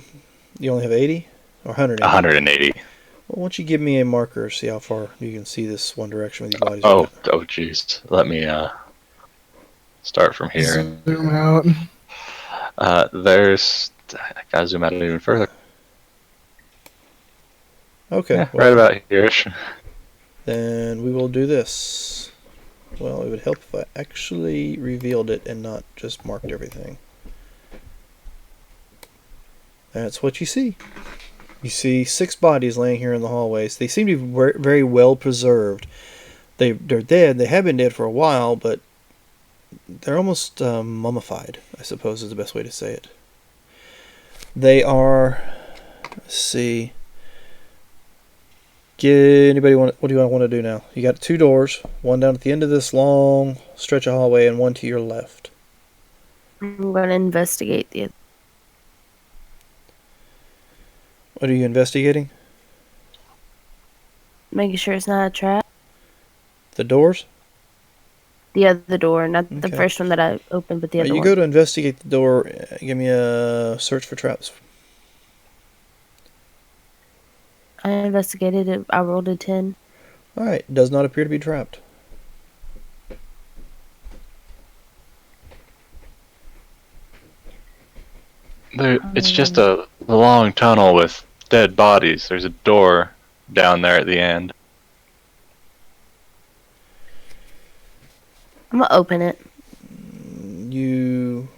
You only have 80 or 180. 180. Well, why don't you give me a marker, see how far you can see this one direction with your bodies. Oh, jeez. Let me start from here. Zoom out. There's. I gotta zoom out even further. Okay, Yeah, well, right about here-ish. then we will do this. Well, it would help if I actually revealed it and not just marked everything. That's what you see. You see 6 bodies laying here in the hallways. They seem to be very well preserved. They're dead. They have been dead for a while, but they're almost mummified, I suppose is the best way to say it. They are, let's see. What do I want to do now? You got 2 doors, one down at the end of this long stretch of hallway and one to your left. I'm gonna investigate the. What are you investigating? Making sure it's not a trap. The doors? The other door, not the Okay. first one that I opened, but the other You one. go to investigate the door. Give me a search for traps. I investigated it. I rolled a 10. Alright, does not appear to be trapped. It's just a long tunnel with dead bodies. There's a door down there at the end. I'm gonna open it. You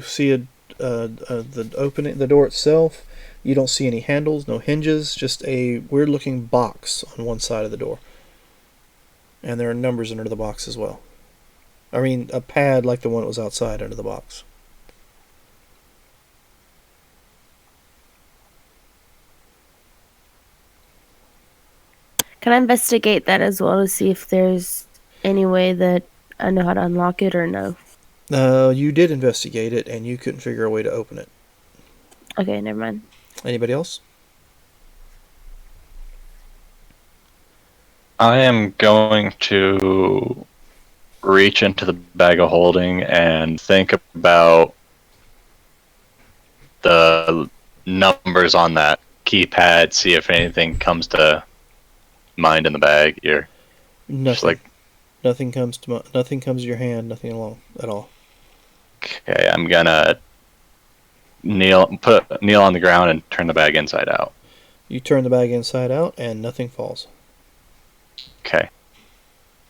you see the opening, the door itself. You don't see any handles, no hinges, just a weird-looking box on one side of the door. And there are numbers under the box as well. I mean, a pad like the one that was outside under the box. Can I investigate that as well to see if there's any way that I know how to unlock it or no? You did investigate it, and you couldn't figure a way to open it. Okay, never mind. Anybody else? I am going to reach into the bag of holding and think about the numbers on that keypad, see if anything comes to mind in the bag here. Nothing. Nothing comes to your hand. Nothing at all. Okay, I'm gonna kneel on the ground and turn the bag inside out. You turn the bag inside out, and nothing falls. Okay,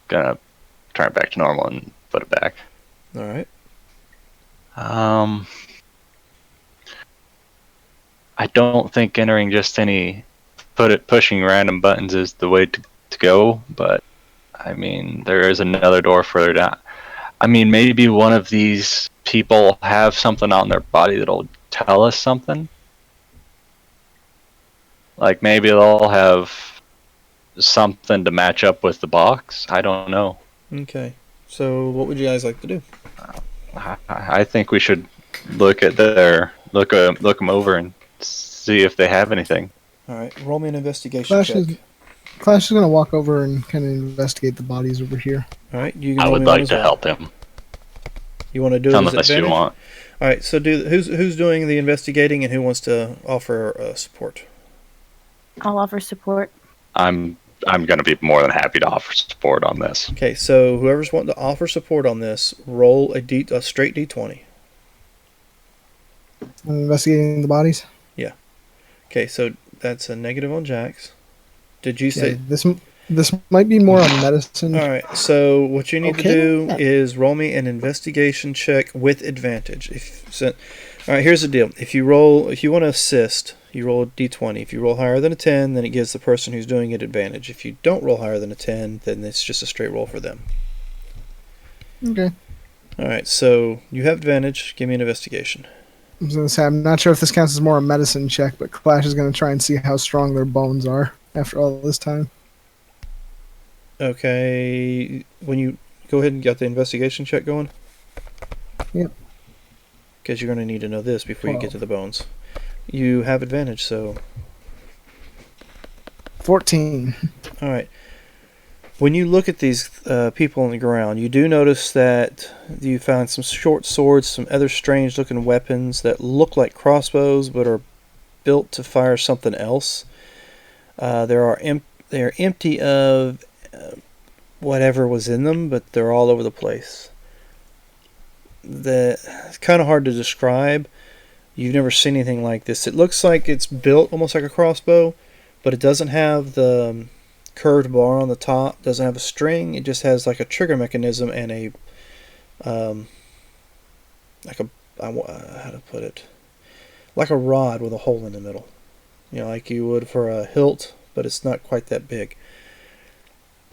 gonna turn it back to normal and put it back. All right. I don't think entering just pushing random buttons is the way to go, but I mean, there is another door further down. I mean, maybe one of these people have something on their body that'll tell us something. Like maybe they'll have something to match up with the box. I don't know. Okay. So, what would you guys like to do? I think we should look them over and see if they have anything. All right. Roll me an investigation check. Clash is going to walk over and kind of investigate the bodies over here. All right. You can I roll would me one like as to well. help him. You want to do it as Unless you advantage? want. All right. So, who's doing the investigating, and who wants to offer support? I'll offer support. I'm going to be more than happy to offer support on this. Okay. So, whoever's wanting to offer support on this, roll a straight d20. Investigating the bodies. Yeah. Okay. So that's a negative on Jax. Did you say this might be more on medicine? All right. So what you need to do is roll me an investigation check with advantage. All right. Here's the deal. If you want to assist, you roll a d20. If you roll higher than a 10, then it gives the person who's doing it advantage. If you don't roll higher than a 10, then it's just a straight roll for them. Okay. All right. So you have advantage. Give me an investigation. I was going to say, I'm not sure if this counts as more a medicine check, but Clash is going to try and see how strong their bones are after all this time. Okay. When you go ahead and get the investigation check going. Yep. Because you're going to need to know this before you get to the bones. You have advantage, so 14. All right. When you look at these people on the ground, you do notice that you found some short swords, some other strange-looking weapons that look like crossbows but are built to fire something else. They are empty of whatever was in them, but they're all over the place. It's kind of hard to describe. You've never seen anything like this. It looks like it's built almost like a crossbow, but it doesn't have the curved bar on the top, doesn't have a string. It just has like a trigger mechanism and a how to put it, like a rod with a hole in the middle, like you would for a hilt, but it's not quite that big.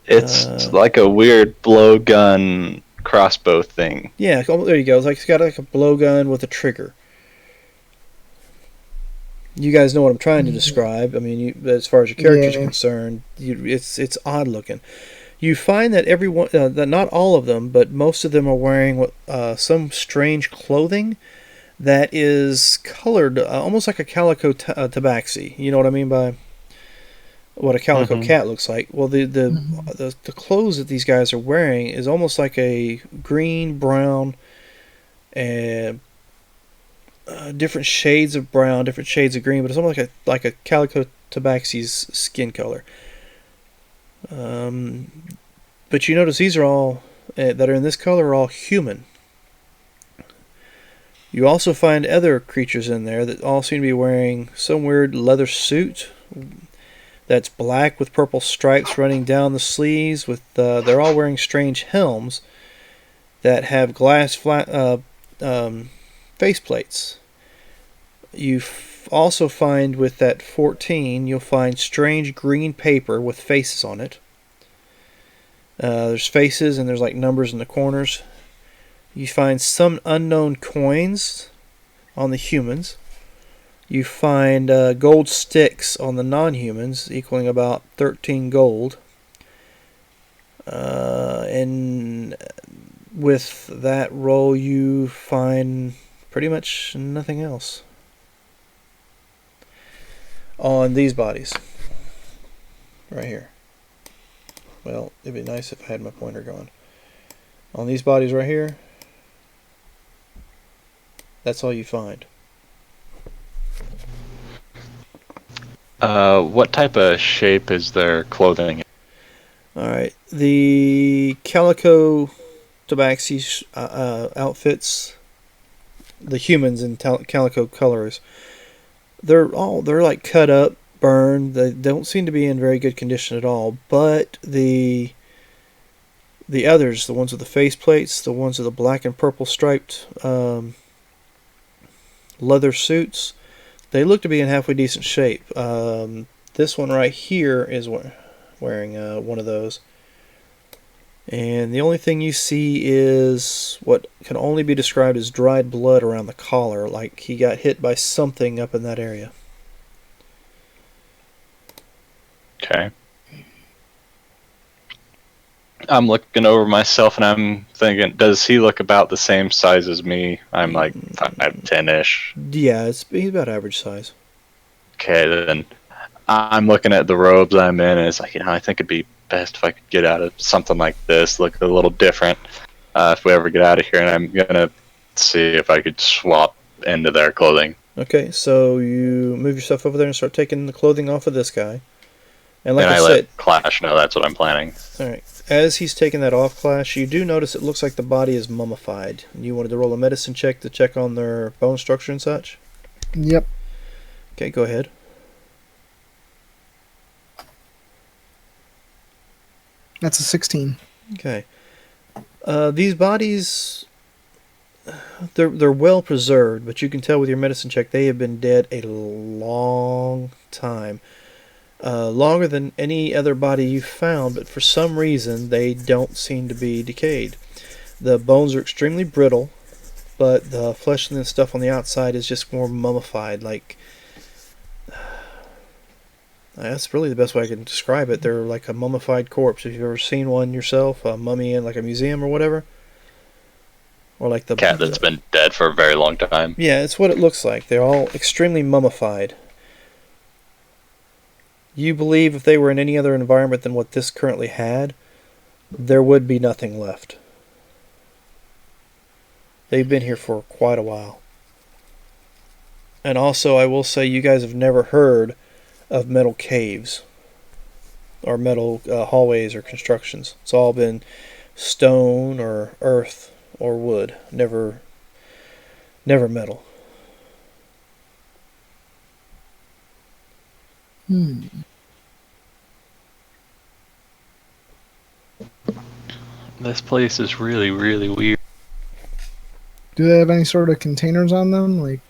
It's like a weird blowgun crossbow thing. Yeah, there you go. It's got like a blowgun with a trigger. You guys know what I'm trying to describe. I mean, as far as your character's concerned, it's odd looking. You find that everyone, that not all of them, but most of them are wearing some strange clothing that is colored almost like a calico tabaxi. You know what I mean by what a calico cat looks like? Well, the clothes that these guys are wearing is almost like a green, brown, and different shades of brown, different shades of green, but it's almost like a calico tabaxi's skin color. But you notice these are all that are in this color are all human. You also find other creatures in there that all seem to be wearing some weird leather suit that's black with purple stripes running down the sleeves. They're all wearing strange helms that have glass faceplates. You also find with that 14, you'll find strange green paper with faces on it. There's faces and there's like numbers in the corners. You find some unknown coins on the humans. You find gold sticks on the non-humans, equaling about 13 gold. And with that roll, you find pretty much nothing else on these bodies. Right here. Well, it'd be nice if I had my pointer going. On these bodies right here, that's all you find. What type of shape is their clothing? Alright, the calico tabaxi outfits, the humans in calico colors, they're like cut up, burned. They don't seem to be in very good condition at all. But the others, the ones with the face plates, the ones with the black and purple striped leather suits, they look to be in halfway decent shape. This one right here is wearing one of those. And the only thing you see is what can only be described as dried blood around the collar, like he got hit by something up in that area. Okay. I'm looking over myself and I'm thinking, does he look about the same size as me? I'm like 5'10"-ish. Yeah, he's about average size. Okay, then I'm looking at the robes I'm in, and it's like, I think it'd be best if I could get out of something like this, look a little different, if we ever get out of here, and I'm gonna see if I could swap into their clothing. Okay, so you move yourself over there and start taking the clothing off of this guy. And like and I I said, let Clash know that's what I'm planning. alright, as he's taking that off, Clash, you do notice it looks like the body is mummified. You wanted to roll a medicine check to check on their bone structure and such? Yep. Okay, go ahead. That's a 16. Okay. These bodies, they're well preserved, but you can tell with your medicine check they have been dead a long time. Longer than any other body you've found, but for some reason they don't seem to be decayed. The bones are extremely brittle, but the flesh and the stuff on the outside is just more mummified. Like, that's really the best way I can describe it. They're like a mummified corpse. If you've ever seen one yourself, a mummy in like a museum or whatever, or like the Cat that's been dead for a very long time. Yeah, it's what it looks like. They're all extremely mummified. You believe if they were in any other environment than what this currently had, there would be nothing left. They've been here for quite a while. And also, I will say, you guys have never heard of metal caves or metal hallways or constructions. It's all been stone or earth or wood. Never metal. This place is really, really weird. Do they have any sort of containers on them? Like,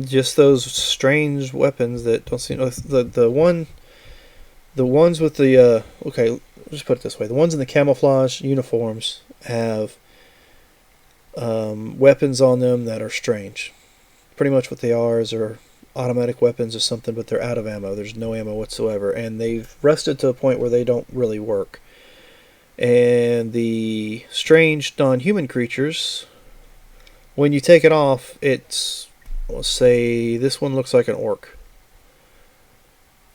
just those strange weapons that don't seem. The ones with the okay, let's just put it this way: the ones in the camouflage uniforms have weapons on them that are strange. Pretty much what they are is they're automatic weapons or something, but they're out of ammo. There's no ammo whatsoever, and they've rusted to a point where they don't really work. And the strange non-human creatures, when you take it off, it's, let's say, this one looks like an orc.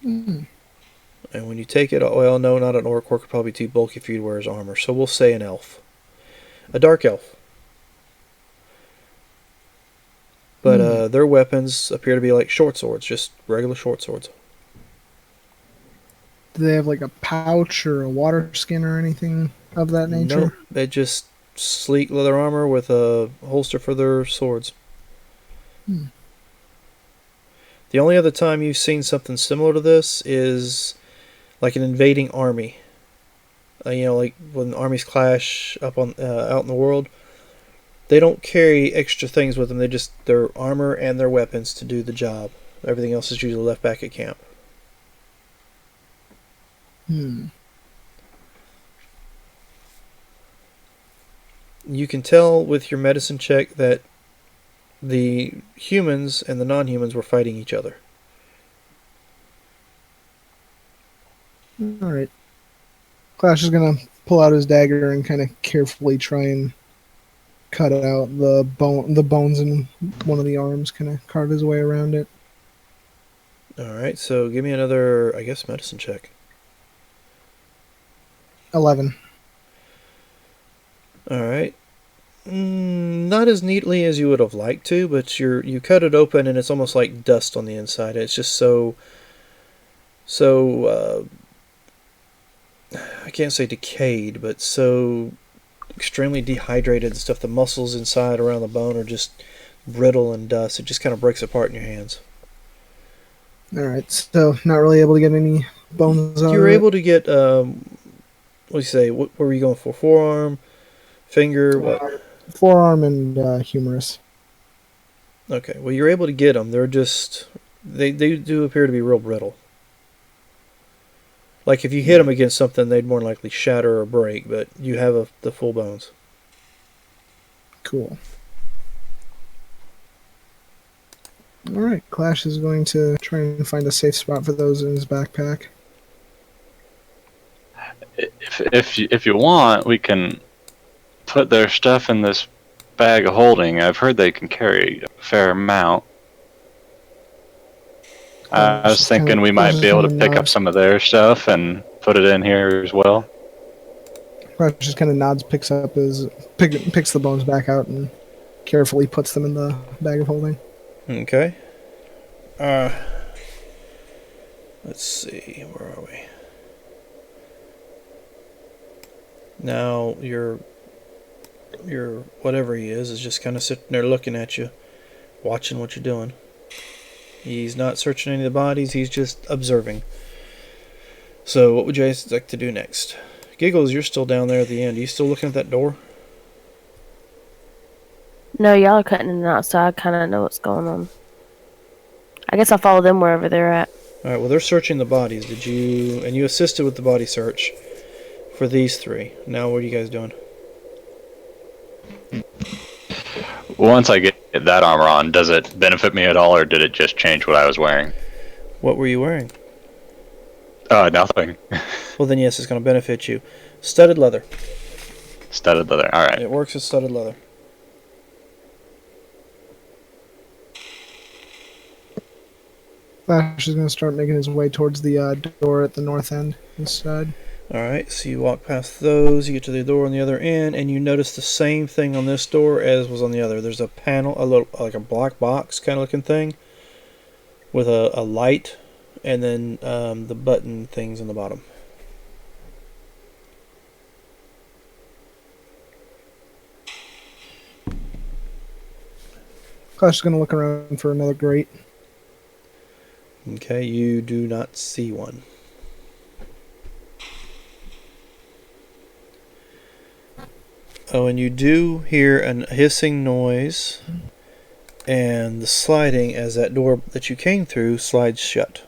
And when you take it, well, no, not an orc. Orc would probably be too bulky for you to wear his armor. So we'll say an elf. A dark elf. But their weapons appear to be like short swords, just regular short swords. do they have like a pouch or a water skin or anything of that nature? Nope, they just sleek leather armor with a holster for their swords. The only other time you've seen something similar to this is like an invading army. Like when armies clash up on out in the world. They don't carry extra things with them. They just their armor and their weapons to do the job. Everything else is usually left back at camp. You can tell with your medicine check that the humans and the non-humans were fighting each other. All right. Clash is gonna pull out his dagger and kind of carefully try and cut out the bones in one of the arms. Kind of carve his way around it. All right, so give me another, I guess, medicine check. 11. All right. Not as neatly as you would have liked to, but you cut it open and it's almost like dust on the inside. It's just so I can't say decayed, but so extremely dehydrated and stuff. The muscles inside around the bone are just brittle and dust. It just kind of breaks apart in your hands. All right, so not really able to get any bones out You were of it. able to get what do you say? What were you going for? Forearm, finger, what? Forearm and humerus. Okay, well you're able to get them. They're just they do appear to be real brittle. Like if you hit them against something, they'd more likely shatter or break. But you have the full bones. Cool. All right, Clash is going to try and find a safe spot for those in his backpack. If you want, we can put their stuff in this bag of holding. I've heard they can carry a fair amount. I was thinking we might be able to pick up some of their stuff and put it in here as well. Clash just kind of nods, picks the bones back out, and carefully puts them in the bag of holding. Okay. Let's see. Where are we? Now your whatever he is just kind of sitting there looking at you, watching what you're doing. He's not searching any of the bodies. He's just observing. So what would you guys like to do next? Giggles, you're still down there at the end. Are you still looking at that door? No, y'all are cutting in and out, so I kind of know what's going on. I guess I'll follow them wherever they're at. All right. Well, they're searching the bodies. And you assisted with the body search for these three. Now, what are you guys doing? Once I get that armor on, does it benefit me at all, or did it just change what I was wearing? What were you wearing? Nothing. Well, then yes, it's going to benefit you. Studded leather. Studded leather. All right. It works with studded leather. Flash is going to start making his way towards the door at the north end instead. Alright, so you walk past those, you get to the door on the other end, and you notice the same thing on this door as was on the other. There's a panel, like a black box kind of looking thing, with a light, and then the button things on the bottom. Clash is going to look around for another grate. Okay, you do not see one. Oh, and you do hear a hissing noise and the sliding as that door that you came through slides shut.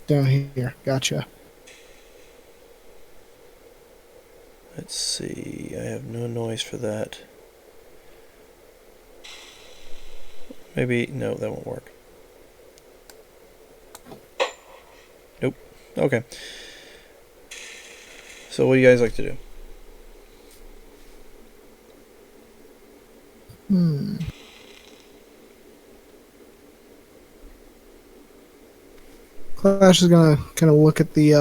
Down here. Gotcha. Let's see, I have no noise for that. Maybe, no, that won't work. Nope. Okay. So what do you guys like to do? Clash is gonna kind of look at the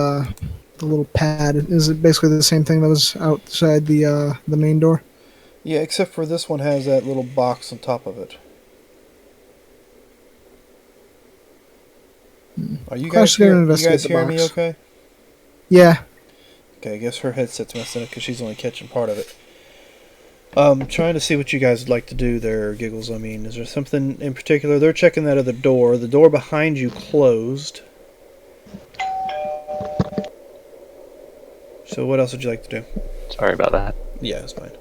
little pad. Is it basically the same thing that was outside the main door? Yeah, except for this one has that little box on top of it. Are you guys, Clash is gonna you investigate guys the hearing me box. okay? Yeah. Okay, I guess her headset's messing up because she's only catching part of it. Trying to see what you guys would like to do there, Giggles. I mean, is there something in particular? They're checking that other door. The door behind you closed. So what else would you like to do? Sorry about that. Yeah, that's fine.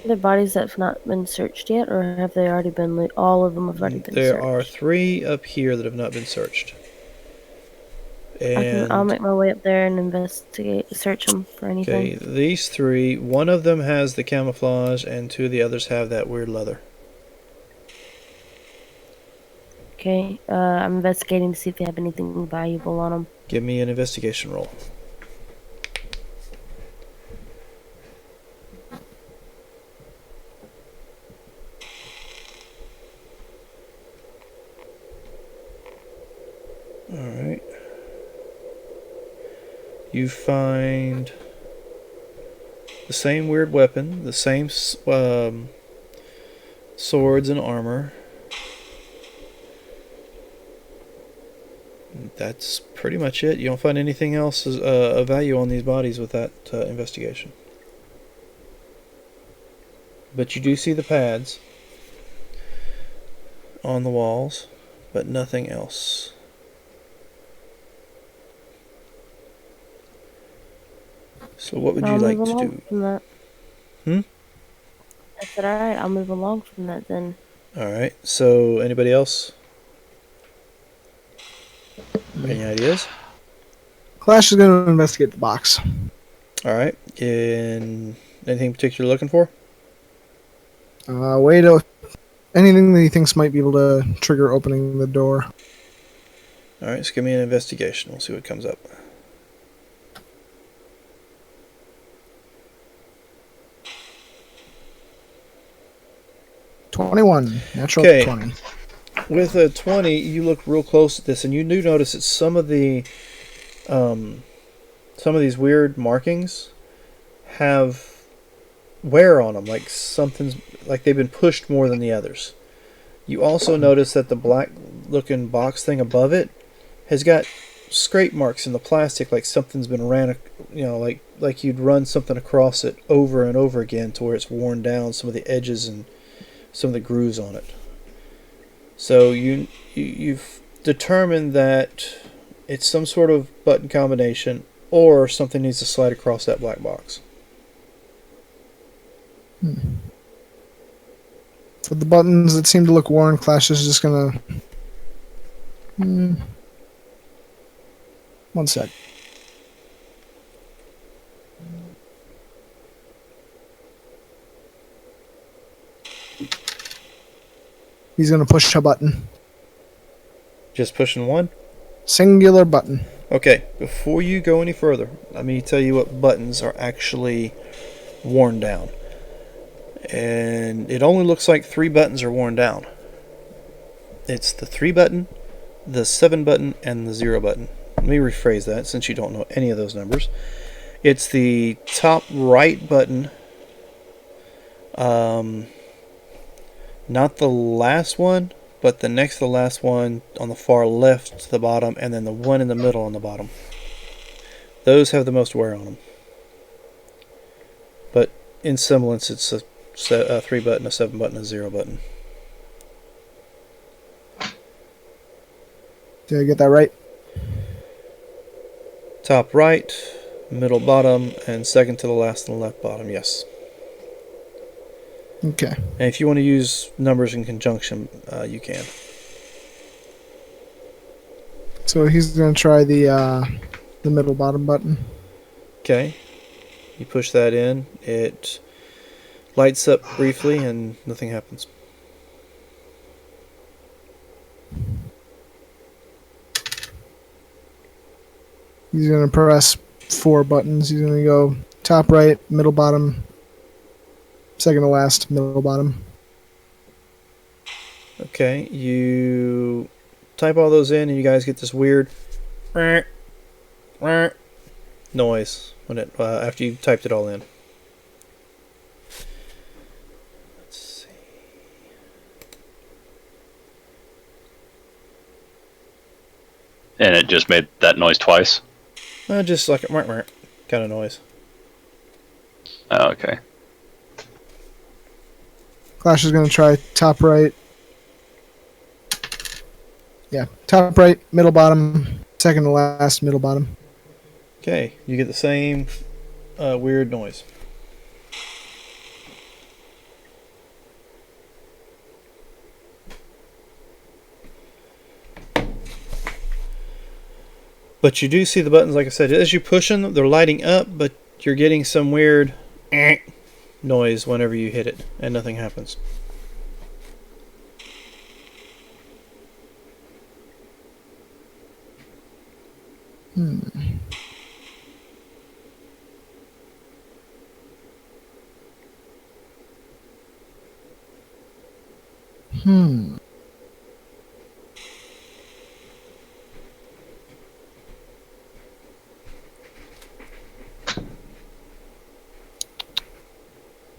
Are there bodies that have not been searched yet, or have they already been? All of them have already been There searched. are 3 up here that have not been searched. I'll And make my way up there and investigate, search them for anything. okay, these 3, one of them has the camouflage, and 2 of the others have that weird leather. Okay, I'm investigating to see if they have anything valuable on them. Give me an investigation roll. Alright. You find the same weird weapon, the same swords and armor. That's pretty much it. You don't find anything else of value on these bodies with that investigation. But you do see the pads on the walls, but nothing else. So what would you I'll like move to along do? from that. Hmm? I said, alright, I'll move along from that then. Alright, so anybody else? Any ideas? Clash is going to investigate the box. Alright, in anything particular you're looking for? Way to anything that he thinks might be able to trigger opening the door. Alright, so give me an investigation. We'll see what comes up. $21. Natural Okay. 20. With a 20, you look real close at this, and you do notice that some of these weird markings have wear on them, like something's like they've been pushed more than the others. You also notice that the black-looking box thing above it has got scrape marks in the plastic, like something's been like you'd run something across it over and over again to where it's worn down some of the edges and some of the grooves on it. So you've determined that it's some sort of button combination, or something needs to slide across that black box. For the buttons that seem to look worn, Clash is just gonna. One sec. He's gonna push a button. Just pushing one? Singular button. Okay, before you go any further, let me tell you what buttons are actually worn down. And it only looks like 3 buttons are worn down. It's the 3 button, the 7 button, and the 0 button. Let me rephrase that since you don't know any of those numbers. It's the top right button, not the last one, but the next to the last one on the far left to the bottom, and then the one in the middle on the bottom. Those have the most wear on them. But in semblance, it's a 3 button, a 7 button, a 0 button. Did I get that right? Top right, middle bottom, and second to the last on the left bottom, yes. Okay. And if you want to use numbers in conjunction, you can. So he's gonna try the middle bottom button. Okay. You push that in, it lights up briefly, and nothing happens. He's gonna press 4 buttons. He's gonna go top right, middle bottom, second to last, middle bottom. Okay, you type all those in, and you guys get this weird noise when it after you typed it all in. Let's see. And it just made that noise twice. Just like a kind of noise. Oh, okay. Clash is gonna try top right. Yeah, top right, middle bottom, second to last, middle bottom. Okay, you get the same weird noise. But you do see the buttons, like I said, as you push them, they're lighting up, but you're getting some weird noise whenever you hit it, and nothing happens.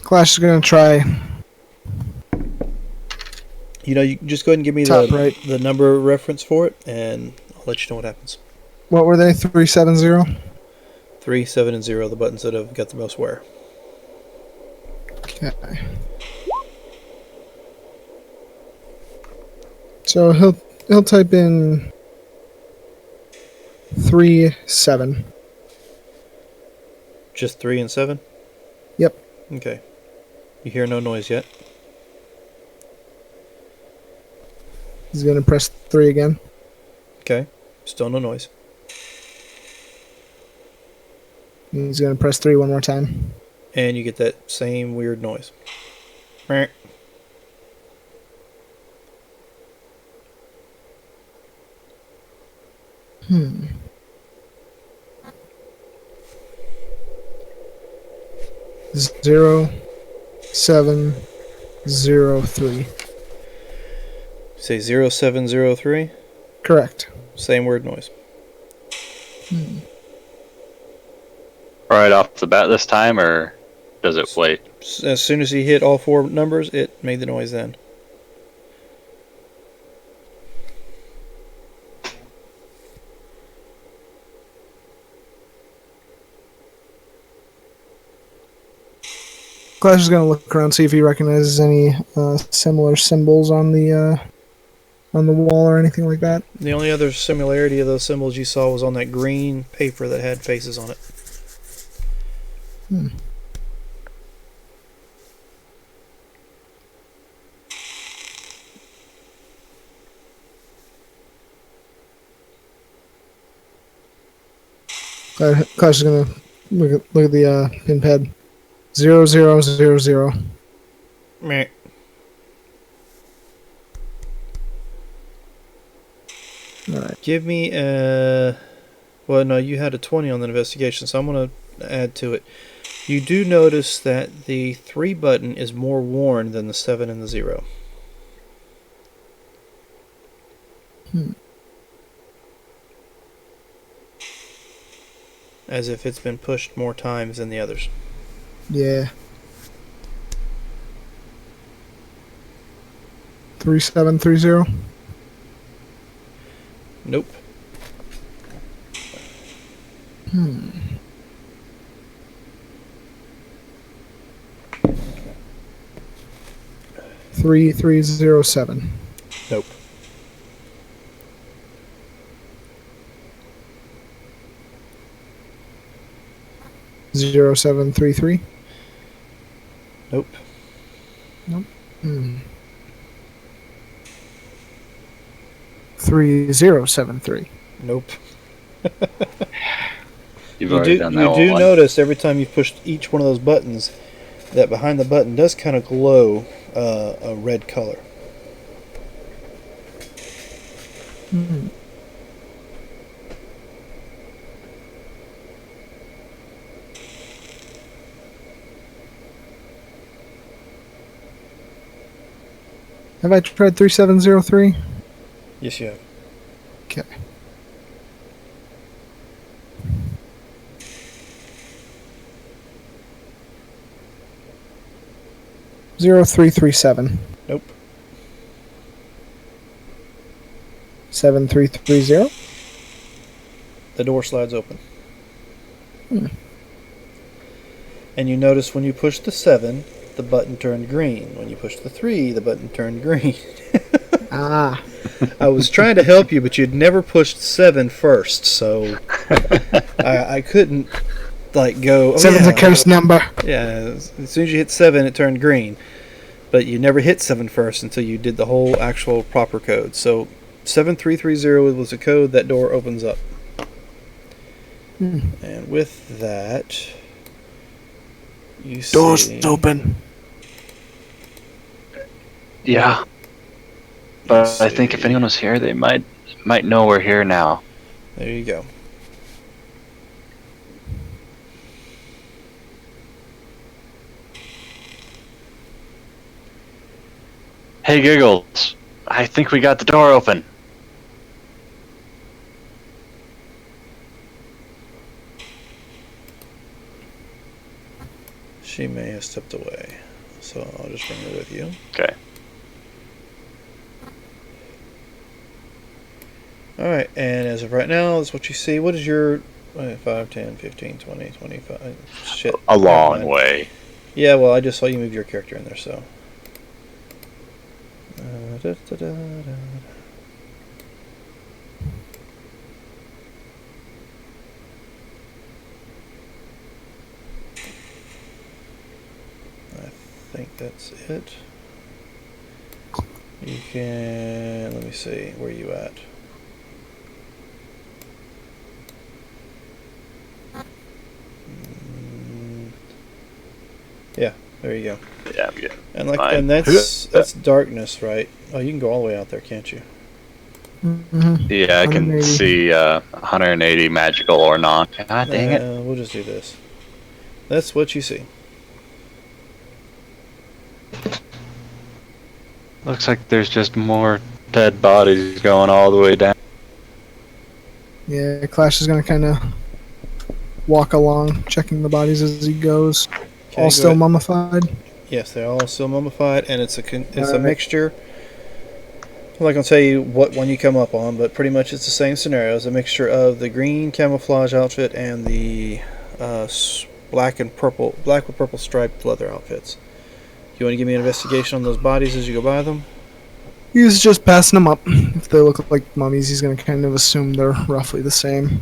Clash is gonna try. You know, you can just go ahead and give me Top right. the number reference for it, and I'll let you know what happens. What were they? 370. 3, 7, and 0, the buttons that have got the most wear. Okay. So he'll type in 3, 7. Just 3 and 7? Yep. Okay. You hear no noise yet? He's gonna press 3 again. Okay. Still no noise. He's gonna press 3 one more time. And you get that same weird noise. Meh. 0, 7, 0, 3. Say 0703. Correct. Same word noise. Right off the bat this time, or does it wait? As soon as he hit all 4 numbers, it made the noise then. Clash is gonna look around, see if he recognizes any similar symbols on the wall or anything like that. The only other similarity of those symbols you saw was on that green paper that had faces on it. Clash is gonna look at the pin pad. 0, 0, 0, 0. Meh. Alright. Give me a... Well, no, you had a 20 on the investigation, so I'm going to add to it. You do notice that the 3 button is more worn than the 7 and the 0. As if it's been pushed more times than the others. Yeah. 3730. Nope. 3307. Nope. Zero 733. Nope. Nope. 3073. Nope. You've already done that You one. do notice every time you push each one of those buttons that behind the button does kind of glow a red color. Have I tried 3703? Yes, you have. Okay. Zero 337. Nope. 7330. The door slides open. And you notice when you push the 7, the button turned green. When you push the 3, the button turned green. Ah. I was trying to help you, but you'd never pushed 7 first, so I couldn't go. Seven's a cursed number. Yeah, as soon as you hit 7, it turned green. But you never hit 7 first until you did the whole actual proper code. So 7330 was the code. That door opens up. And with that, you Doors see... open. Yeah. But I think if anyone was here, they might know we're here now. There you go. Hey, Giggles. I think we got the door open. She may have stepped away, so I'll just bring her with you. Okay. Alright, and as of right now, that's what you see. What is your 5, 10, 15, 20, 25? Shit. A never long mind. way. Yeah, well, I just saw you move your character in there, so. Da, da, da, da. I think that's it. You can, let me see, where are you at? Yeah, there you go. Yeah, I'm good. And like, Fine. and that's darkness, right? Oh, you can go all the way out there, can't you? Mm-hmm. Yeah, I can 180. see 180 magical or not. God dang it. We'll just do this. That's what you see. Looks like there's just more dead bodies going all the way down. Yeah, Clash is gonna kind of walk along, checking the bodies as he goes. Okay, All go still ahead. mummified. Yes, they're all still mummified, and it's a Alright. mixture. I'm not gonna tell you what one you come up on, but pretty much it's the same scenario. It's a mixture of the green camouflage outfit and the black with purple striped leather outfits. You want to give me an investigation on those bodies as you go by them? He's just passing them up. If they look like mummies, he's gonna kind of assume they're roughly the same.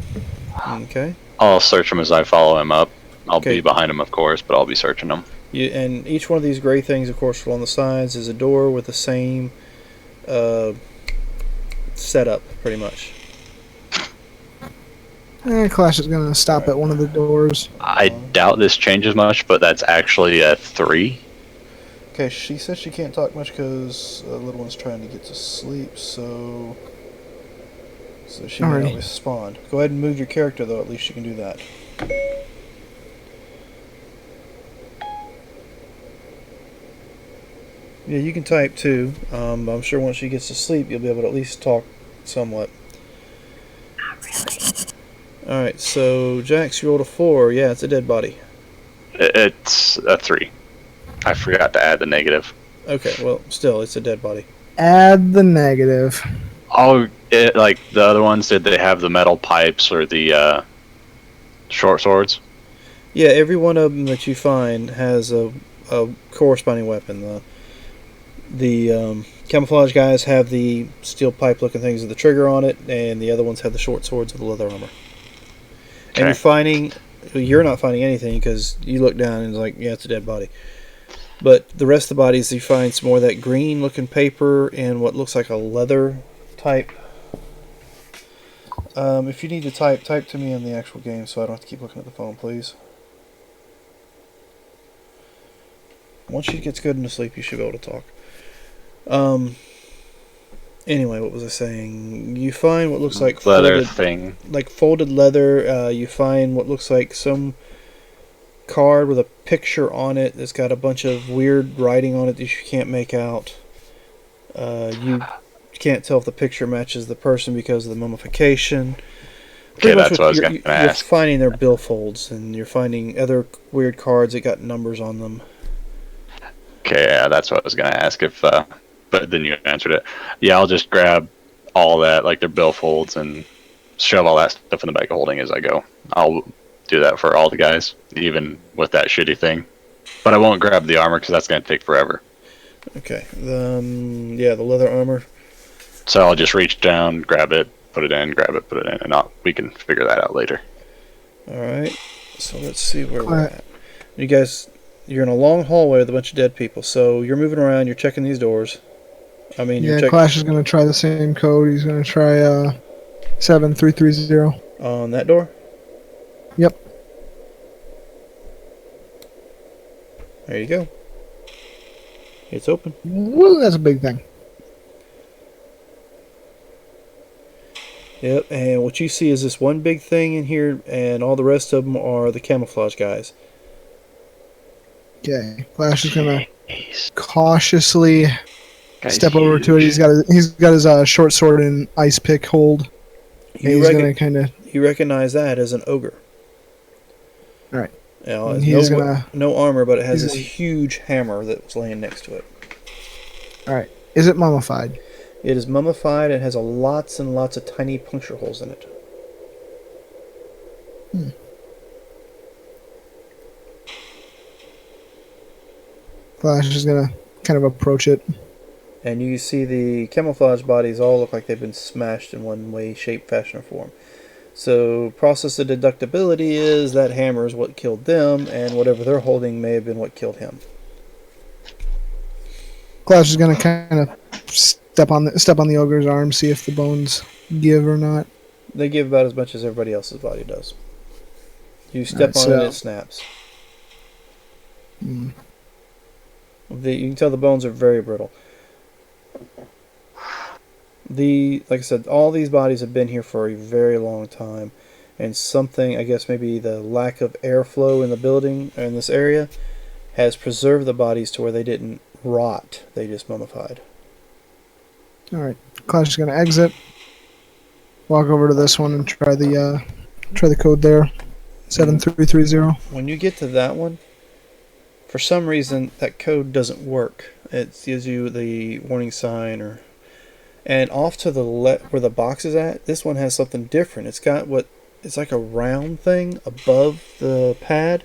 Okay. I'll search him as I follow him up. I'll Okay. be behind him, of course, but I'll be searching him. And each one of these gray things, of course, along the sides is a door with the same setup, pretty much. Clash is gonna stop at one of the doors. I doubt this changes much, but that's actually a 3. Okay, she says she can't talk much because the little one's trying to get to sleep, so she may not Alrighty. respond. Go ahead and move your character, though. At least you can do that. Yeah, you can type too. I'm sure once she gets to sleep, you'll be able to at least talk somewhat. Not really. Alright, so Jax, you rolled a 4. Yeah, it's a dead body. It's a 3. I forgot to add the negative. Okay, well, still, it's a dead body. Add the negative. Oh, like the other ones, did they have the metal pipes or the short swords? Yeah, every one of them that you find has a corresponding weapon. The camouflage guys have the steel pipe looking things with the trigger on it, and the other ones have the short swords with the leather armor. And you're not finding anything because you look down and it's like, yeah, it's a dead body. But the rest of the bodies, you find some more of that green looking paper and what looks like a leather type. If you need to type to me in the actual game so I don't have to keep looking at the phone, please. Once she gets good into sleep, you should be able to talk. Anyway, what was I saying? You find what looks like leather thing. like folded leather. You find what looks like some card with a picture on it that's got a bunch of weird writing on it that you can't make out. You can't tell if the picture matches the person because of the mummification. Okay, that's what I was going to ask. You're finding their billfolds, and you're finding other weird cards that got numbers on them. Okay, yeah, that's what I was going to ask if, but then you answered it. Yeah, I'll just grab all that, like their billfolds, and shove all that stuff in the bag of holding as I go. I'll do that for all the guys, even with that shitty thing. But I won't grab the armor because that's going to take forever. Okay. Yeah, the leather armor. So I'll just reach down, grab it, put it in, grab it, put it in, and we can figure that out later. All right. So let's see where we're at. You guys, you're in a long hallway with a bunch of dead people. So you're moving around. You're checking these doors. Yeah, Clash is going to try the same code. He's going to try 7330. On that door? Yep. There you go. It's open. Woo, that's a big thing. Yep, and what you see is this one big thing in here, and all the rest of them are the camouflage guys. Okay. Flash is gonna Jeez. cautiously Guy's step over to it. huge. He's got his short sword and ice pick hold. And You, he's gonna kind of. you recognize that as an ogre. All right. You know, And it's he's no, gonna. no armor, but it has he's this huge hammer that was laying next to it. All right. Is it mummified? It is mummified and has lots and lots of tiny puncture holes in it. Flash is gonna kind of approach it. And you see the camouflage bodies all look like they've been smashed in one way, shape, fashion, or form. So, process of deductibility is that hammer is what killed them, and whatever they're holding may have been what killed him. Flash is gonna kind of step on the ogre's arm, see if the bones give or not. They give about as much as everybody else's body does. You step Alright, on so- it, it snaps. Hmm. You can tell the bones are very brittle. Like I said, all these bodies have been here for a very long time, and something, I guess maybe the lack of airflow in the building, in this area, has preserved the bodies to where they didn't rot, they just mummified. All right. Flash is gonna exit. Walk over to this one and try the code there. 7330. When you get to that one, for some reason that code doesn't work. It gives you the warning sign, and off to the left where the box is at, this one has something different. It's got it's like a round thing above the pad.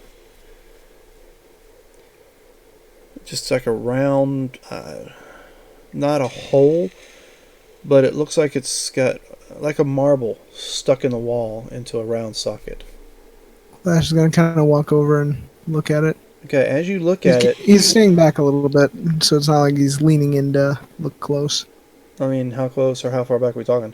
Just like a round, not a hole, but it looks like it's got like a marble stuck in the wall into a round socket. Flash is gonna kind of walk over and look at it. Okay, as you look at it, He's staying back a little bit, so it's not like he's leaning in to look close. I mean, how close or how far back are we talking?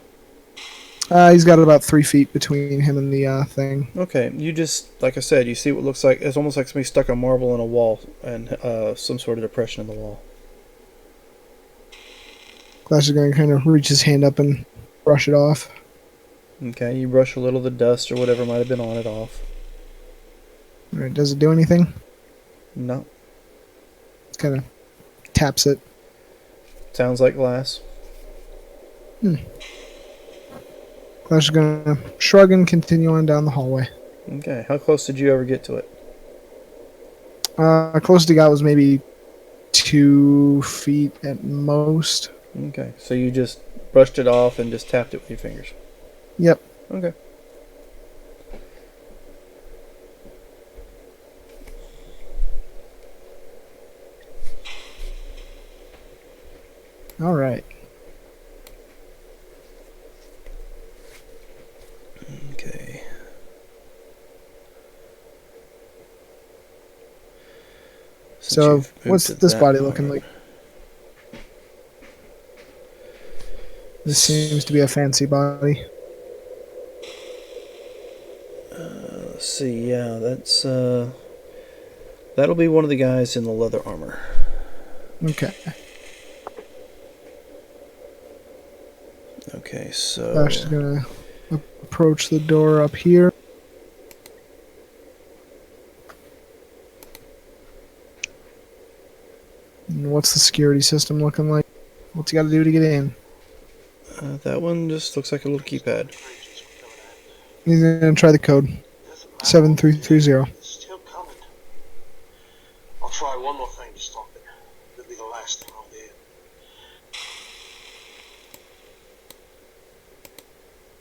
He's got about 3 feet between him and the thing. Okay, you just, like I said, you see what looks like, it's almost like somebody stuck a marble in a wall and some sort of depression in the wall. Flash is gonna kind of reach his hand up and brush it off. Okay, you brush a little of the dust or whatever might have been on it off. All right, does it do anything? No. Kind of taps it. Sounds like glass. Flash is gonna shrug and continue on down the hallway. Okay, how close did you ever get to it? Closest he got was maybe 2 feet at most. Okay, so you just brushed it off and just tapped it with your fingers. Yep. Okay. All right. Okay. Since So you've moved what's to this that body part, looking like? This seems to be a fancy body. Let's see, yeah, that's that'll be one of the guys in the leather armor. Okay. Okay, so Flash is gonna approach the door up here. And what's the security system looking like? What's he got to do to get in? that one just looks like a little keypad. He's gonna try the code. 7330. It's still coming. I'll try one more thing to stop it. It'll be the last thing I'll do.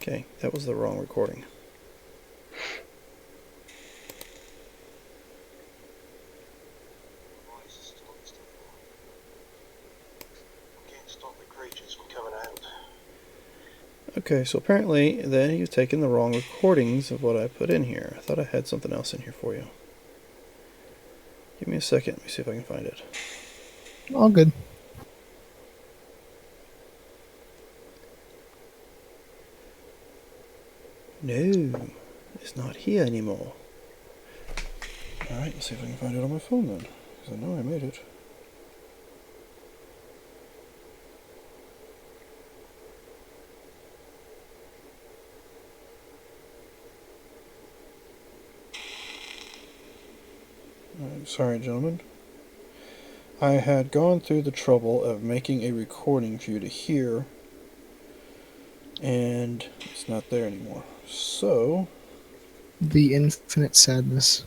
Okay, that was the wrong recording. Voice is still on. I can't stop the creatures from coming out. Okay, so apparently then you've taken the wrong recordings of what I put in here. I thought I had something else in here for you. Give me a second, let me see if I can find it. All good. No, is not here anymore. Alright, let's see if I can find it on my phone then. Because I know I made it. Alright, sorry, gentlemen. I had gone through the trouble of making a recording for you to hear, and it's not there anymore. So, The infinite sadness.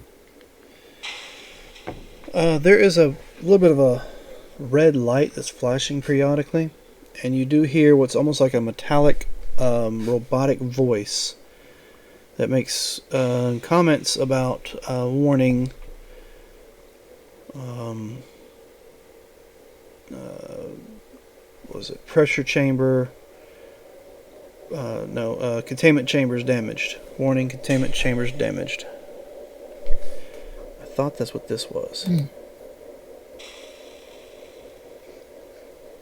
there is a little bit of a red light that's flashing periodically, and you do hear what's almost like a metallic, robotic voice that makes comments about warning. What was it? Pressure chamber. Containment chambers damaged. Warning, containment chambers damaged. I thought that's what this was. The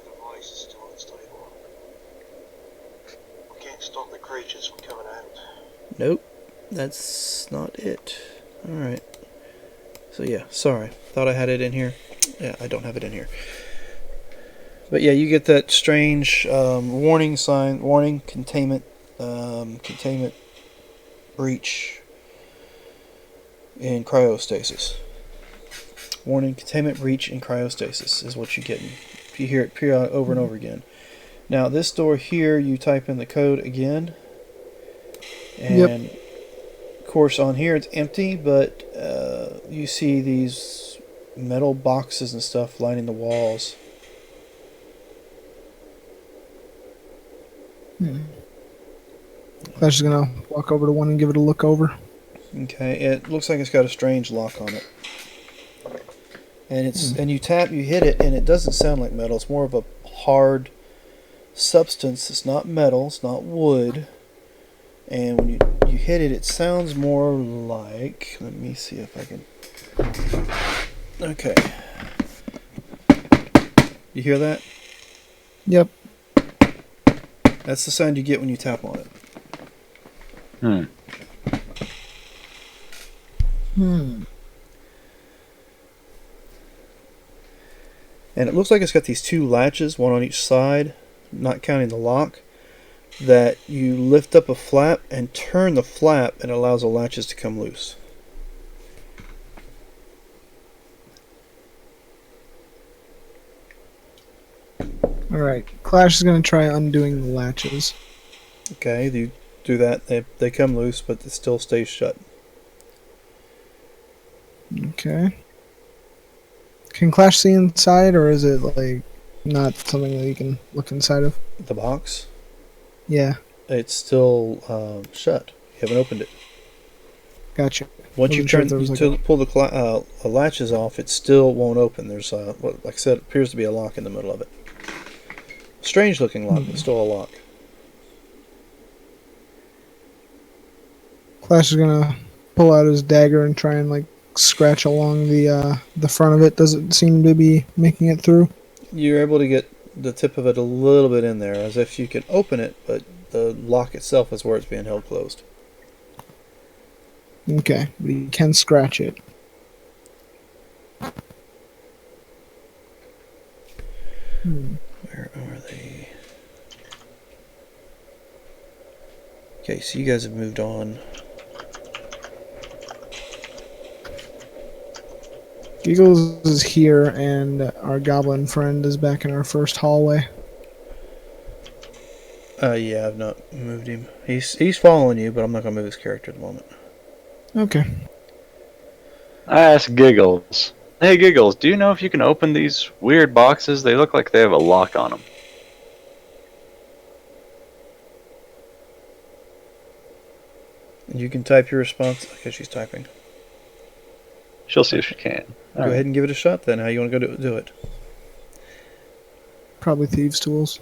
device is still unstable. We can't stop the creatures from coming out. Nope, that's not it. Alright. So yeah, sorry. Thought I had it in here. Yeah, I don't have it in here. But yeah, you get that strange warning sign. Warning, containment breach in cryostasis. Warning, containment breach in cryostasis is what you're getting. You hear it over and over again. Now, this door here, you type in the code again. And, of course, on here it's empty, but you see these metal boxes and stuff lining the walls. Clash is gonna walk over to one and give it a look over. Okay, it looks like it's got a strange lock on it. And and you hit it, and it doesn't sound like metal. It's more of a hard substance. It's not metal. It's not wood. And when you hit it, it sounds more like. Let me see if I can. Okay. You hear that? Yep. That's the sound you get when you tap on it. And it looks like it's got these two latches, one on each side, not counting the lock, that you lift up a flap and turn the flap, and it allows the latches to come loose. Alright. Clash is gonna try undoing the latches. Okay, you do that, they come loose, but it still stays shut. Okay. Can Clash see inside, or is it like not something that you can look inside of? The box, Yeah, it's still shut. You haven't opened it. gotcha. Once you Wasn't sure turn if there was like to pull the latches off, it still won't open. There's what, like I said, appears to be a lock in the middle of it. Strange looking lock, but still a lock. Clash is gonna pull out his dagger and try and like scratch along the front of it. Does it seem to be making it through? You're able to get the tip of it a little bit in there, as if you can open it, but the lock itself is where it's being held closed. Okay, but you can scratch it. Where are they? Okay, so you guys have moved on. Giggles is here, and our goblin friend is back in our first hallway. Yeah, I've not moved him. He's following you, but I'm not gonna move his character at the moment. Okay. I asked Giggles. Hey, Giggles, do you know if you can open these weird boxes? They look like they have a lock on them. And you can type your response. Okay, she's typing. She'll see if she can. Go ahead and give it a shot then. How you want to go do it? Probably thieves' tools.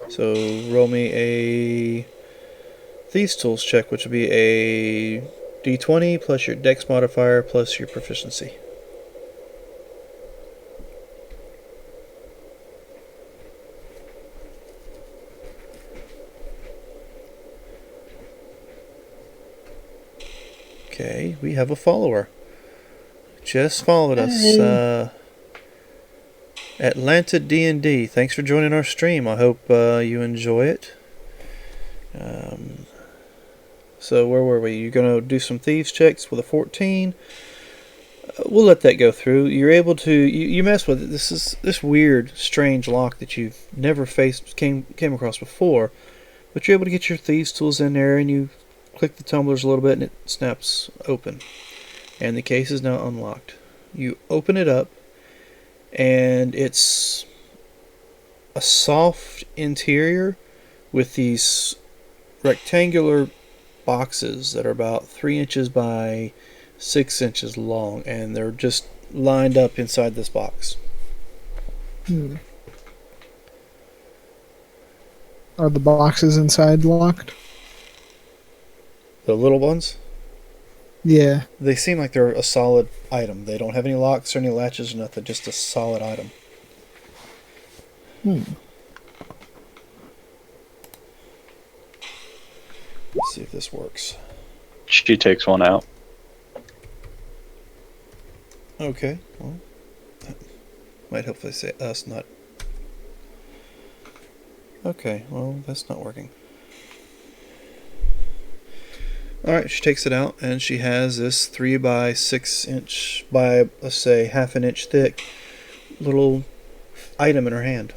So roll me a Thieves Tools check, which would be a D20 plus your Dex modifier plus your proficiency. Okay, we have a follower. Just followed us. Hey. Atlanta D&D. Thanks for joining our stream. I hope you enjoy it. So where were we? You're going to do some thieves checks with a 14. We'll let that go through. You're able to you mess with it. This is this weird, strange lock that you've never came across before, but you're able to get your thieves tools in there, and you click the tumblers a little bit, and it snaps open, and the case is now unlocked. You open it up, and it's a soft interior with these rectangular boxes that are about 3 inches by 6 inches long, and they're just lined up inside this box. Are the boxes inside locked? The little ones, Yeah. they seem like they're a solid item. They don't have any locks or any latches or nothing, just a solid item. Let's see if this works. She takes one out. Okay, well, that might hopefully say us, not... Okay, well, that's not working. Alright, she takes it out, and she has this 3 by 6 inch by, let's say, half an inch thick little item in her hand.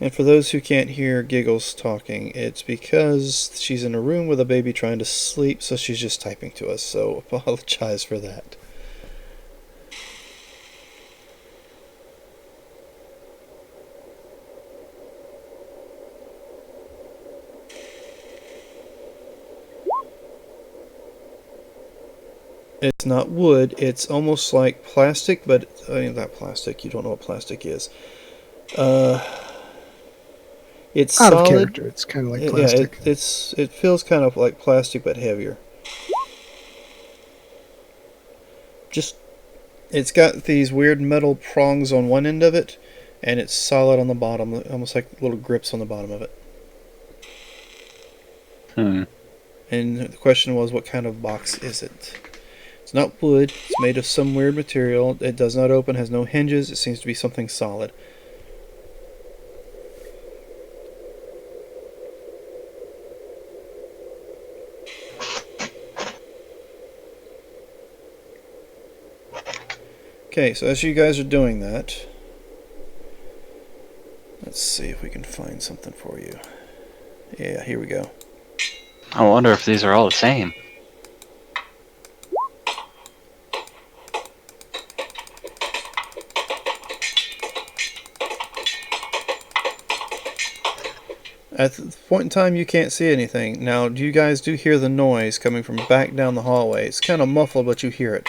And for those who can't hear Giggles talking, it's because she's in a room with a baby trying to sleep, so she's just typing to us, so apologize for that. It's not wood, it's almost like plastic, but I mean, not plastic, you don't know what plastic is. It's Out of solid. character. It's kind of like plastic. Yeah, it feels kind of like plastic but heavier. Just, it's got these weird metal prongs on one end of it, and it's solid on the bottom, almost like little grips on the bottom of it. And the question was, what kind of box is it? It's not wood. It's made of some weird material. It does not open, has no hinges. It seems to be something solid. Okay, so as you guys are doing that, let's see if we can find something for you. Yeah, here we go. I wonder if these are all the same. At the point in time, you can't see anything. Now, you guys do hear the noise coming from back down the hallway. It's kind of muffled, but you hear it.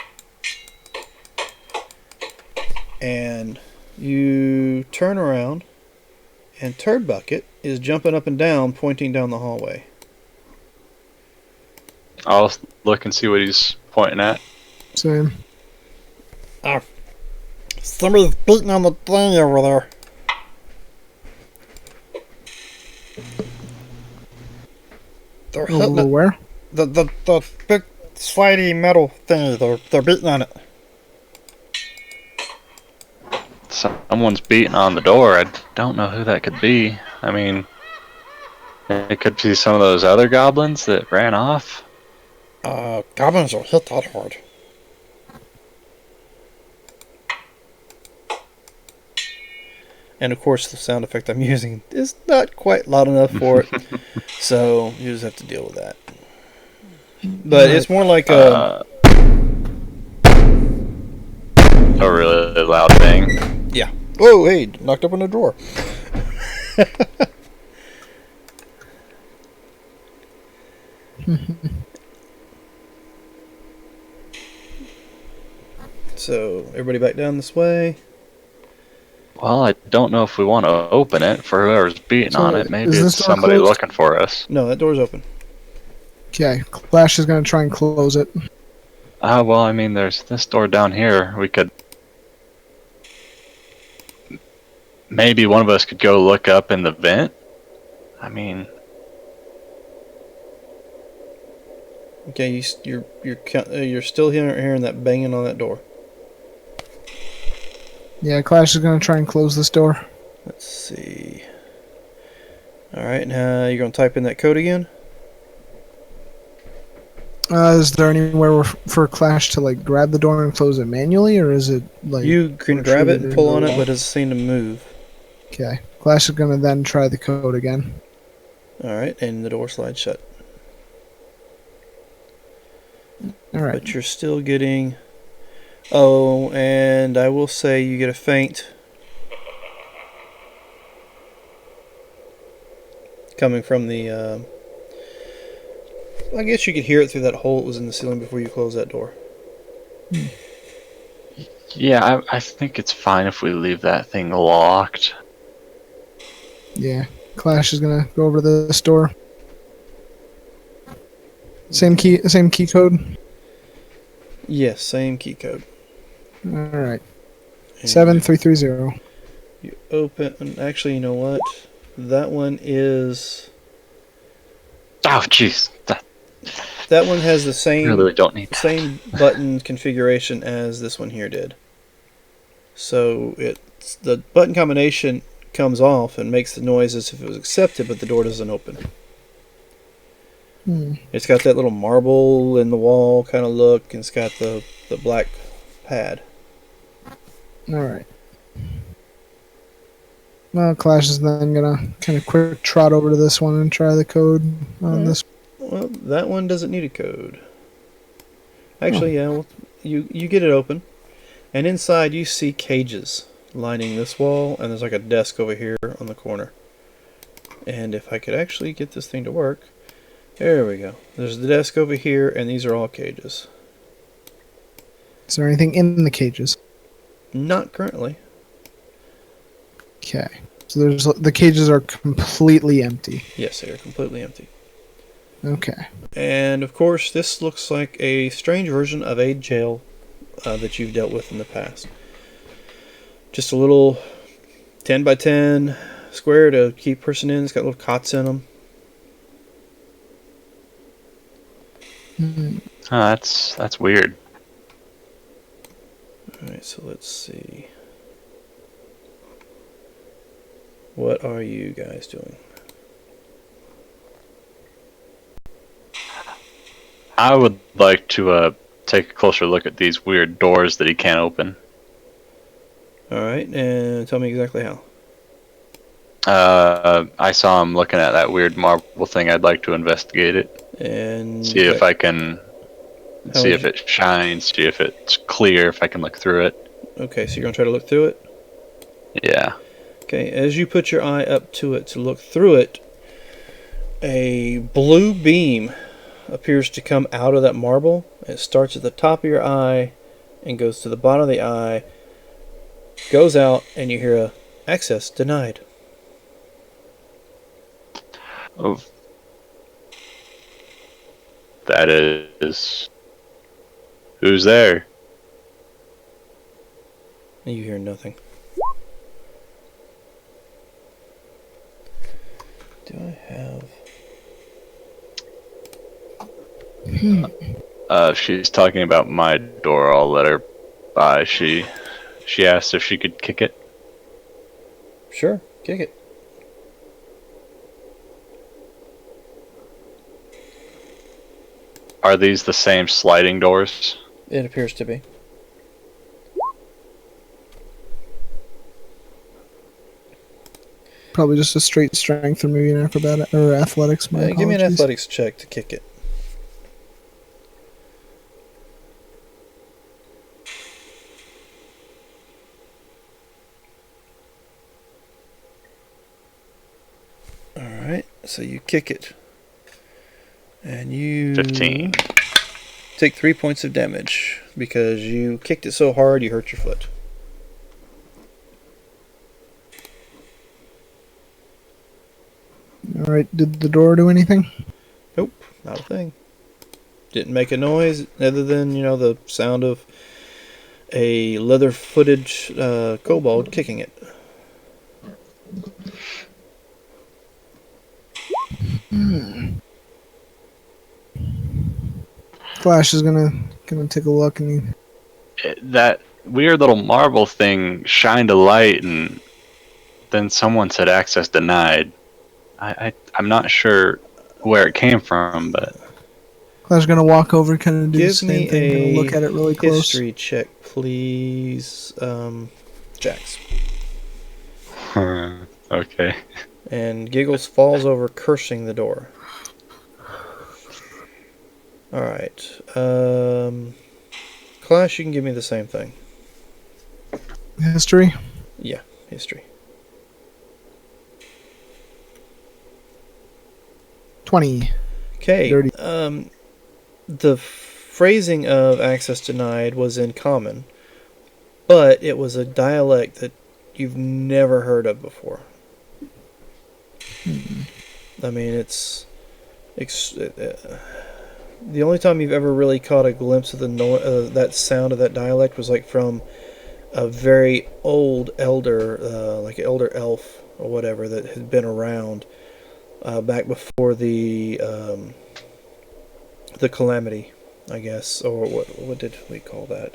And you turn around, and Turd Bucket is jumping up and down, pointing down the hallway. I'll look and see what he's pointing at. Same. Somebody's beating on the thing over there. They're hitting it. Where? The big slidey metal thingy. They're beating on it. Someone's beating on the door. I don't know who that could be. I mean, it could be some of those other goblins that ran off. Goblins will hit that hard. And of course, the sound effect I'm using is not quite loud enough for it, so you just have to deal with that. But it's more like a really loud thing. Yeah. Oh, hey, knocked up on the drawer. So, everybody back down this way. Well, I don't know if we want to open it for whoever's beating on it. Maybe it's somebody closed? looking for us. No, that door's open. Okay, Clash is going to try and close it. Well, I mean, there's this door down here. We could maybe one of us could go look up in the vent. I mean, Okay, you're still hearing that banging on that door. Yeah, Clash is gonna try and close this door. Let's see. All right, now you're gonna type in that code again. Is there anywhere for Clash to like grab the door and close it manually, or is it like You can grab it and retreated pull into on the it, wall? but it doesn't seem to move. Okay, Clash is gonna then try the code again. All right, and the door slides shut. All right. But you're still getting. Oh, and I will say you get a faint coming from the. I guess you could hear it through that hole that was in the ceiling before you close that door. yeah, I think it's fine if we leave that thing locked. Yeah, Clash is gonna go over to this door. Same key code. Yes, same key code. All right, And 7330. You open. Actually, you know what? That one is. Oh, jeez. That one has the We same really don't need that. same button configuration as this one here did. So it's the button combination comes off and makes the noise as if it was accepted, but the door doesn't open. It's got that little marble in the wall kind of look, and it's got the black pad. All right. Well, Clash is then gonna kind of quick trot over to this one and try the code on this. Well, that one doesn't need a code. Actually, yeah, well, you get it open, and inside you see cages lining this wall, and there's like a desk over here on the corner. And if I could actually get this thing to work, there we go. There's the desk over here, and these are all cages. Is there anything in the cages? Not currently. Okay. So the cages are completely empty. Yes, they are completely empty. Okay. And of course, this looks like a strange version of a jail that you've dealt with in the past. Just a little 10 by 10 square to keep a person in. It's got little cots in them. Oh, that's weird. Alright, so let's see. What are you guys doing? I would like to take a closer look at these weird doors that he can't open. Alright, and tell me exactly how. I saw him looking at that weird marble thing. I'd like to investigate it. And See if I can How see would if it shines, see if it's clear, if I can look through it. Okay, so you're going to try to look through it? Yeah. Okay, as you put your eye up to it to look through it, a blue beam appears to come out of that marble. It starts at the top of your eye and goes to the bottom of the eye, goes out, and you hear a access denied. Oh. That is... Who's there? And you hear nothing. Do I have... She's talking about my door. I'll let her by. She asked if she could kick it. Sure, kick it. Are these the same sliding doors? It appears to be. Probably just a straight strength or maybe an acrobatic or athletics. My Give me an apologies. athletics check to kick it. Alright, so you kick it. And you 15. take 3 points of damage because you kicked it so hard you hurt your foot. All right. Did the door do anything? Nope, not a thing. Didn't make a noise other than, the sound of a leather-footed kobold kicking it. Flash is gonna take a look, and That weird little marble thing shined a light, and then someone said access denied. I'm not sure where it came from, but Flash is gonna walk over, kind of do the Give same me thing, kind of look a at it really close. history check, please, Jax. okay. And Giggles falls over, cursing the door. Alright. Clash, you can give me the same thing. History. Yeah, history. 20. Okay. Dirty. The phrasing of access denied was in common, but it was a dialect that you've never heard of before. I mean, it's the only time you've ever really caught a glimpse of that sound of that dialect was like from a very old elder, like an elder elf or whatever that had been around back before the calamity, I guess, or what did we call that?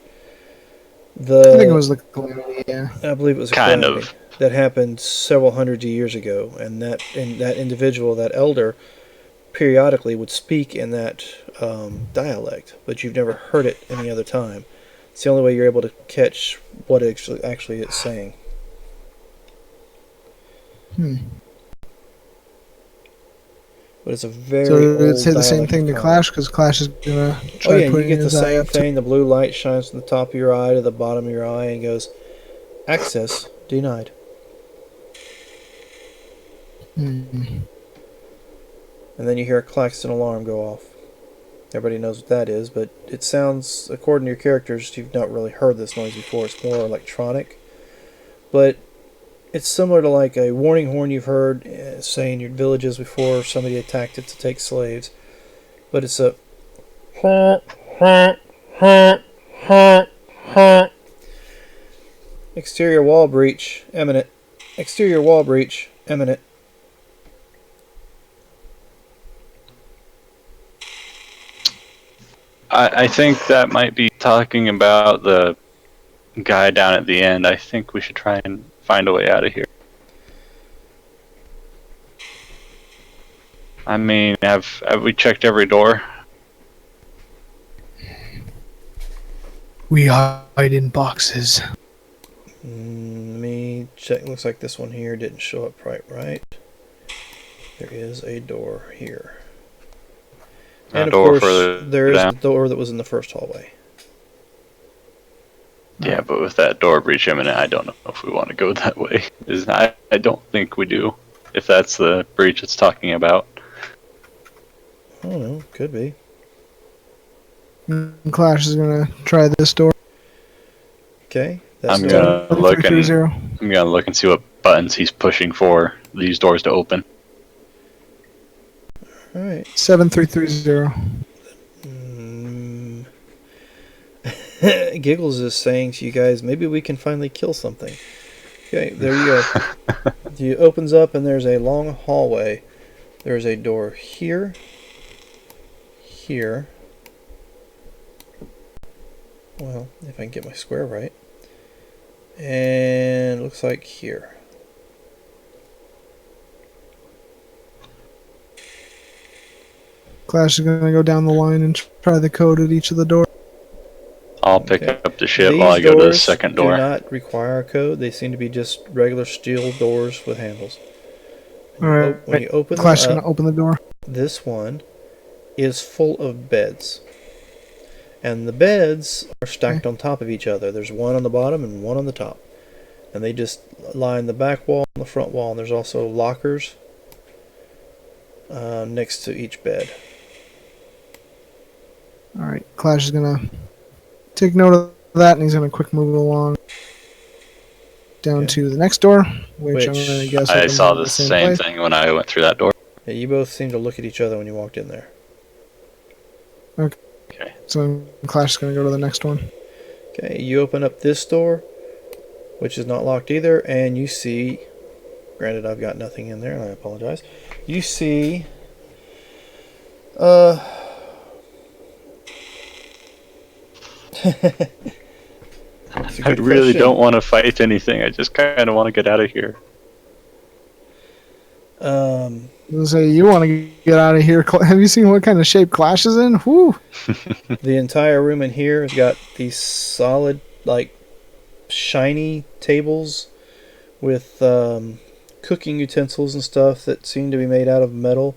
I think it was the calamity. Yeah. I believe it was a Kind calamity of. that happened several hundred years ago, and that individual, that elder, periodically would speak in that dialect, but you've never heard it any other time. It's the only way you're able to catch what actually it's saying. But it's a very So old did it say the same dialect thing of to common. Clash? Because Clash is gonna try Oh yeah, you putting get the his eye same up to. thing. The blue light shines from the top of your eye to the bottom of your eye and goes, access denied. And then you hear a klaxon alarm go off. Everybody knows what that is, but it sounds, according to your characters, you've not really heard this noise before. It's more electronic. But it's similar to like a warning horn you've heard, say, in your villages before somebody attacked it to take slaves. But it's a exterior wall breach imminent. Exterior wall breach imminent. I think that might be talking about the guy down at the end. I think we should try and find a way out of here. I mean, have we checked every door? We hide in boxes. Let me check. Looks like this one here didn't show up right. There is a door here. And of course, there is the door that was in the first hallway. Yeah, but with that door breach imminent, I don't know if we want to go that way. I don't think we do. If that's the breach it's talking about. I don't know. Could be. And Clash is gonna try this door. Okay. I'm gonna look 330. I'm gonna look and see what buttons he's pushing for these doors to open. All right. 7330. Giggles is saying to you guys, maybe we can finally kill something. Okay, there you go. It opens up and there's a long hallway. There's a door here. Here. Well, if I can get my square right. And it looks like here. Clash is gonna go down the line and try the code at each of the doors. I'll pick up the ship while I go to the second door. These doors do not require a code. They seem to be just regular steel doors with handles. Alright. When you open Clash is them gonna open the door. this one is full of beds. And the beds are stacked on top of each other. There's one on the bottom and one on the top. And they just line the back wall and the front wall. And there's also lockers next to each bed. Alright, Clash is gonna take note of that, and he's gonna quick move along down to the next door, which I'm gonna guess I opens saw in the same same place. thing when I went through that door. Yeah, you both seem to look at each other when you walked in there. Okay. So Clash is gonna go to the next one. Okay, you open up this door, which is not locked either, and you see, granted I've got nothing in there, and I apologize, you see Uh, That's a I good really question. don't want to fight anything. I just kind of want to get out of here. Say you want to get out of here. Have you seen what kind of shape Clash is in? Whew. The entire room in here has got these solid, like, shiny tables with cooking utensils and stuff that seem to be made out of metal.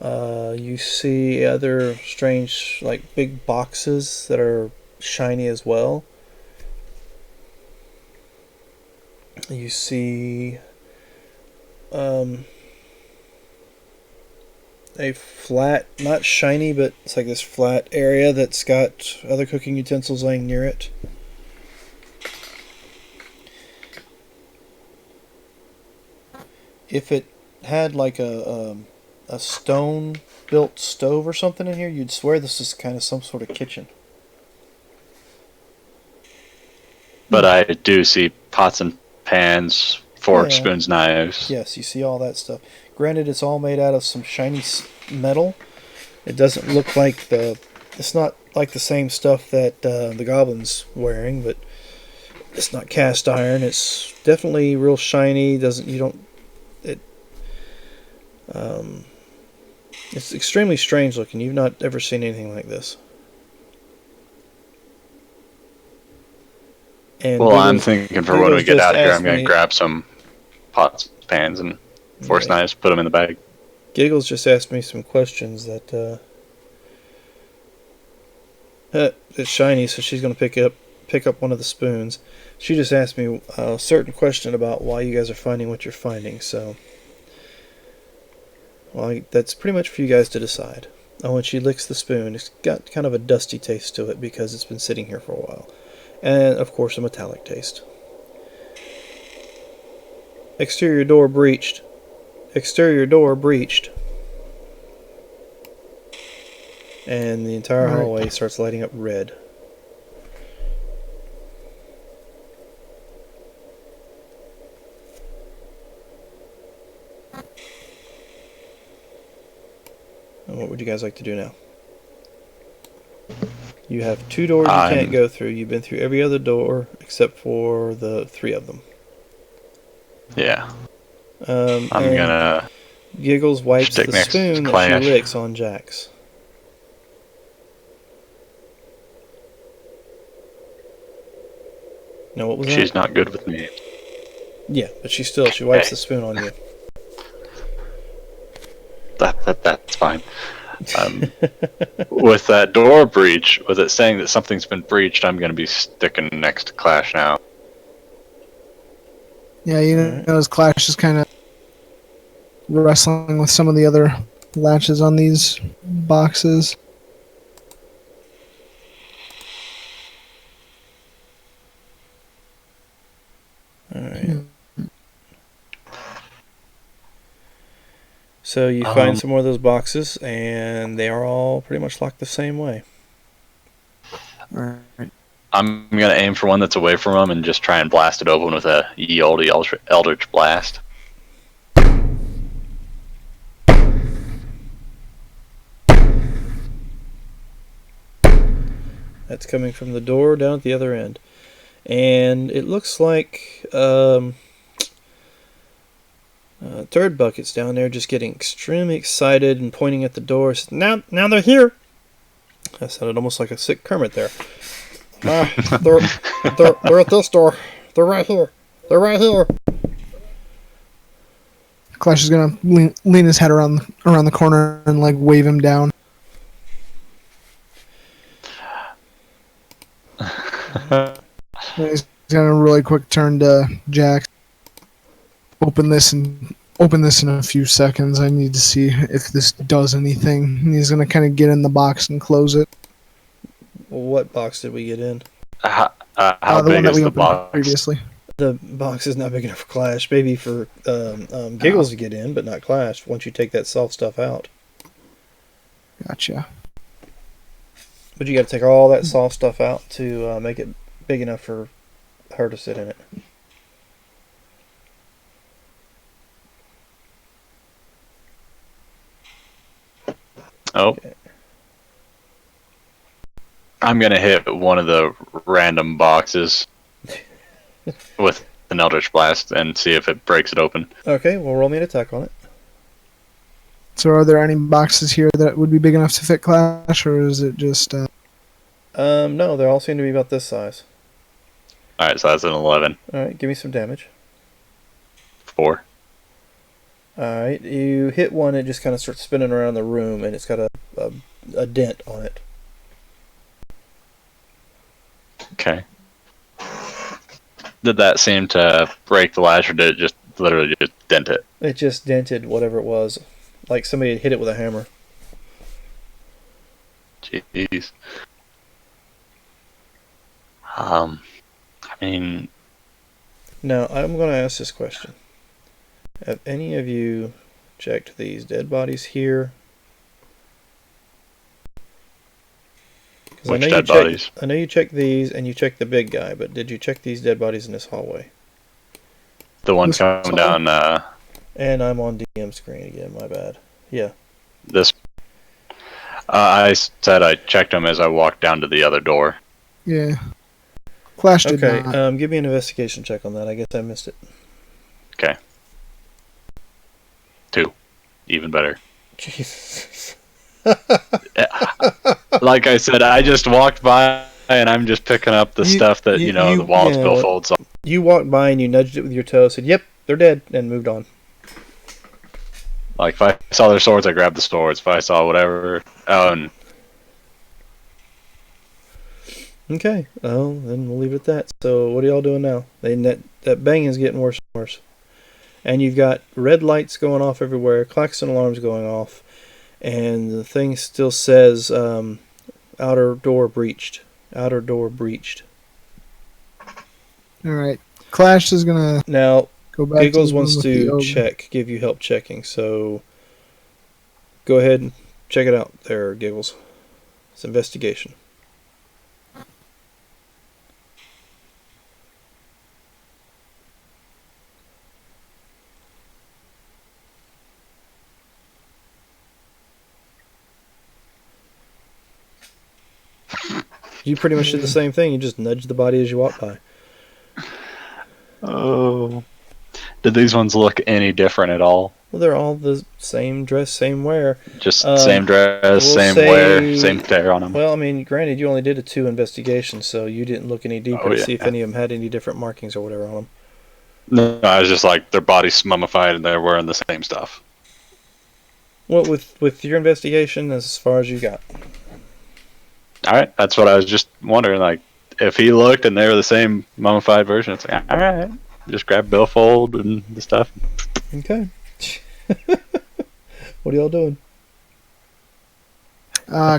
You see other strange, like, big boxes that are shiny as well. You see a flat, not shiny, but it's like this flat area that's got other cooking utensils laying near it. If it had like a stone built stove or something in here, you'd swear this is kind of some sort of kitchen. But I do see pots and pans, forks, Yeah. spoons, knives. Yes, you see all that stuff. Granted, it's all made out of some shiny metal. It doesn't look like it's not like the same stuff that the goblin's wearing, but it's not cast iron. It's definitely real shiny. It's extremely strange looking. You've not ever seen anything like this. And Well, I'm thinking for when we get out of here, I'm going to me. grab some pots, pans, and forks, knives, put them in the bag. Giggles just asked me some questions that it's shiny, so she's going to pick up one of the spoons. She just asked me a certain question about why you guys are finding what you're finding. So, well, that's pretty much for you guys to decide. Oh, and she licks the spoon. It's got kind of a dusty taste to it because it's been sitting here for a while, and of course a metallic taste. Exterior door breached. Exterior door breached. And the entire hallway starts lighting up red. And what would you guys like to do now? You have 2 doors you can't go through. You've been through every other door except for the 3 of them. Yeah. I'm gonna. Giggles wipes the spoon that she licks on Jax. Now, what was that? She's not good with me. Yeah, but she wipes the spoon on you. That's fine. With that door breach, with it saying that something's been breached, I'm going to be sticking next to Clash now. Yeah, as Clash is kind of wrestling with some of the other latches on these boxes. Alright. So you find some more of those boxes, and they are all pretty much locked the same way. Alright. I'm going to aim for one that's away from them and just try and blast it open with a ye olde Eldritch Blast. That's coming from the door down at the other end. And it looks like Third Bucket's down there just getting extremely excited and pointing at the door. Now they're here. That sounded almost like a sick Kermit there. They're at this door. They're right here. They're right here. Clash is gonna lean his head around the corner and like wave him down. He's gonna really quick turn to Jax. Open this in a few seconds. I need to see if this does anything. And he's gonna kind of get in the box and close it. What box did we get in? How the big one that is we the opened box? previously. The box is not big enough for Clash. Maybe for Giggles to get in, but not Clash once you take that soft stuff out. Gotcha. But you got to take all that soft stuff out to make it big enough for her to sit in it. Oh. Okay. I'm gonna hit one of the random boxes with an Eldritch Blast and see if it breaks it open. Okay, well, roll me an attack on it. So are there any boxes here that would be big enough to fit Clash, or is it just... No, they all seem to be about this size. Alright, so that's an 11. Alright, give me some damage. 4. Alright, you hit one, it just kind of starts spinning around the room, and it's got a dent on it. Okay. Did that seem to break the latch, or did it just literally just dent it? It just dented whatever it was. Like somebody had hit it with a hammer. Jeez. I mean... Now, I'm going to ask this question. Have any of you checked these dead bodies here? Which dead bodies? I know you checked these and you checked the big guy, but did you check these dead bodies in this hallway? The one coming down, And I'm on DM screen again, my bad. Yeah. this... I said I checked them as I walked down to the other door. Yeah. Clash did Okay, not. give me an investigation check on that. I guess I missed it. Okay. 2. Even better. Jesus. Like I said, I just walked by and I'm just picking up the stuff that, the walls Bill folds on. You walked by and you nudged it with your toe, said, yep, they're dead, and moved on. Like, if I saw their swords, I grabbed the swords. If I saw whatever... Oh, and... Okay, well, then we'll leave it at that. So, what are y'all doing now? That bang is getting worse and worse. And you've got red lights going off everywhere, klaxon alarms going off, and the thing still says, outer door breached. Outer door breached. Alright. Clash is gonna Now, go back Giggles to wants with the to ogre. give you help checking, so go ahead and check it out there, Giggles. It's investigation. You pretty much did the same thing. You just nudged the body as you walked by. Oh. Did these ones look any different at all? Well, they're all the same dress, same wear. Just same dress, we'll same say- wear, same tear on them? Well, I mean, granted, you only did a 2 investigation, so you didn't look any deeper to see if any of them had any different markings or whatever on them. No, I was just like, their body's mummified and they're wearing the same stuff. Well, with your investigation, that's as far as you got. Alright, that's what I was just wondering. Like, if he looked and they were the same mummified version, it's like, alright, just grab billfold and the stuff. Okay. What are y'all doing?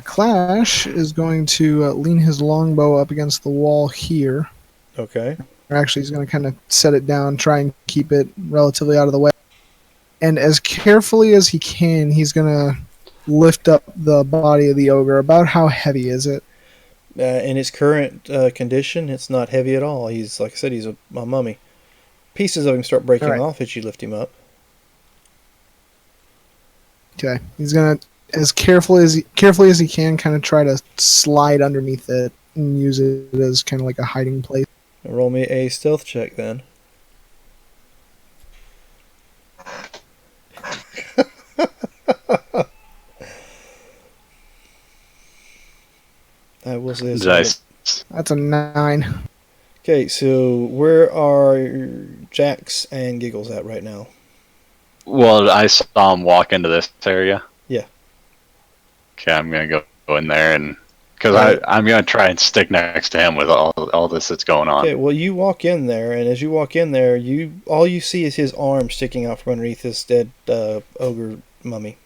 Clash is going to lean his longbow up against the wall here. Okay. Or actually, he's going to kind of set it down, try and keep it relatively out of the way. And as carefully as he can, he's going to lift up the body of the ogre. About how heavy is it? In his current condition, it's not heavy at all. He's, like I said, he's a mummy. Pieces of him start breaking off as you lift him up. Okay. He's going to, as carefully as he can, kind of try to slide underneath it and use it as kind of like a hiding place. Roll me a stealth check then. I will say Nice. That's a 9. Okay, so where are Jax and Giggles at right now? Well, I saw him walk into this area. Yeah. Okay, I'm gonna go in there and because I'm gonna try and stick next to him with all this that's going on. Okay, well you walk in there, and as you walk in there, all you see is his arm sticking out from underneath this dead ogre mummy.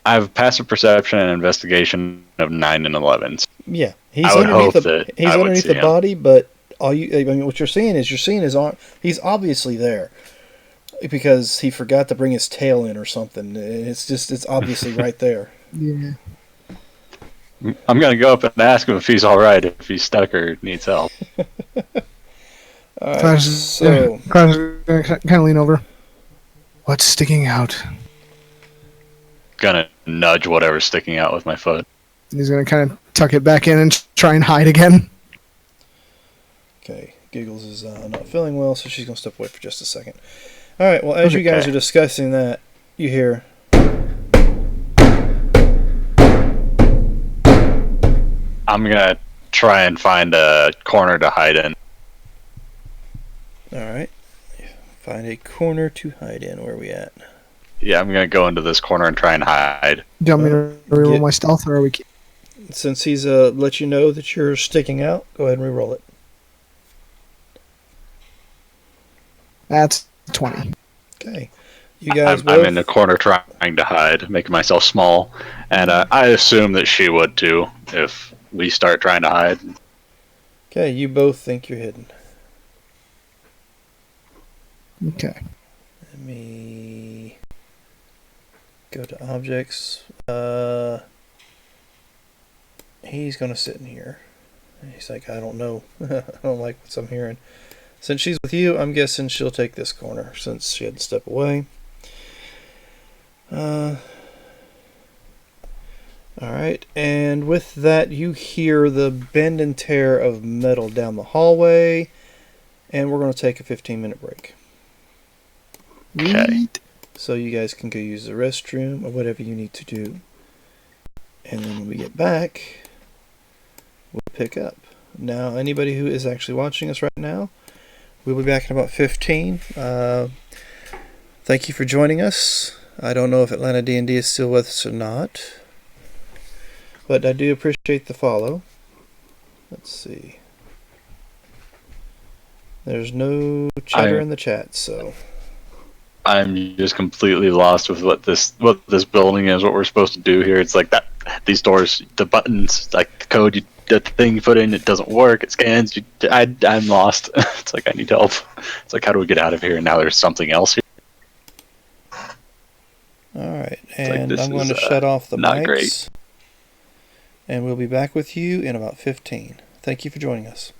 I have passive perception and investigation of 9 and 11. Yeah, he's I would underneath hope the that he's I would underneath see the him. body, but what you're seeing is his arm. He's obviously there because he forgot to bring his tail in or something. It's obviously right there. Yeah. I'm gonna go up and ask him if he's all right, if he's stuck or needs help. All right, Clash so Clash is going to kind of lean over. What's sticking out? gonna nudge whatever's sticking out with my foot. He's gonna kind of tuck it back in and try and hide again. Okay, Giggles is not feeling well, so she's going to step away for just a second. All right, well, as you guys are discussing that, you hear... I'm gonna try and find a corner to hide in. All right. Find a corner to hide in. Where are we at? Yeah, I'm gonna go into this corner and try and hide. Do you want me to reroll my stealth, or are we? Since he's let you know that you're sticking out, go ahead and reroll it. That's 20. Okay. You guys I'm in the corner trying to hide, making myself small, and I assume that she would too if we start trying to hide. Okay, you both think you're hidden. Okay. Let me go to objects. He's going to sit in here. He's like, I don't know. I don't like what I'm hearing. Since she's with you, I'm guessing she'll take this corner since she had to step away. Alright, and with that, you hear the bend and tear of metal down the hallway, and we're going to take a 15-minute break. Okay. So you guys can go use the restroom or whatever you need to do. And then when we get back, we'll pick up. Now, anybody who is actually watching us right now, we'll be back in about 15. Thank you for joining us. I don't know if Atlanta D&D is still with us or not, but I do appreciate the follow. Let's see. There's no chatter in the chat, so I'm just completely lost with what this building is, what we're supposed to do here. It's like that these doors, the buttons, like the code, the thing you put in, it doesn't work. It scans. I'm lost. It's like I need help. It's like, how do we get out of here? And now there's something else here. all right, and like, I'm going to shut off the not mics, great. and we'll be back with you in about 15. Thank you for joining us.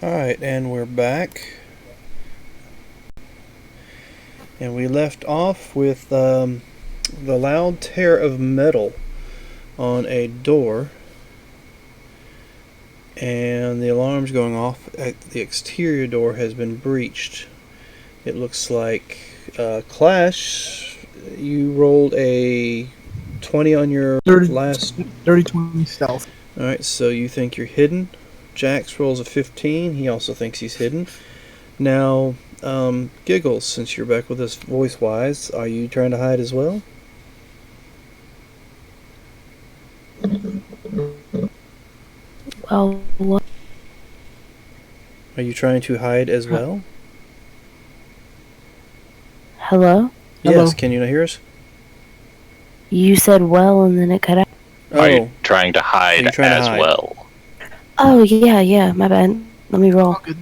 Alright, and we're back. And we left off with the loud tear of metal on a door. And the alarm's going off. The exterior door has been breached. It looks like Clash, you rolled a 20 on your last... Dirty 20 stealth. Alright, so you think you're hidden. Jax rolls a 15. He also thinks he's hidden. Now, Giggles, since you're back with us voice-wise, are you trying to hide as well? Well, what? Are you trying to hide as well? Hello? Yes, Hello. can you not hear us? You said well and then it cut out. Are you Oh, trying to hide you're trying to as hide. well? Oh, yeah, my bad. Let me roll. All good.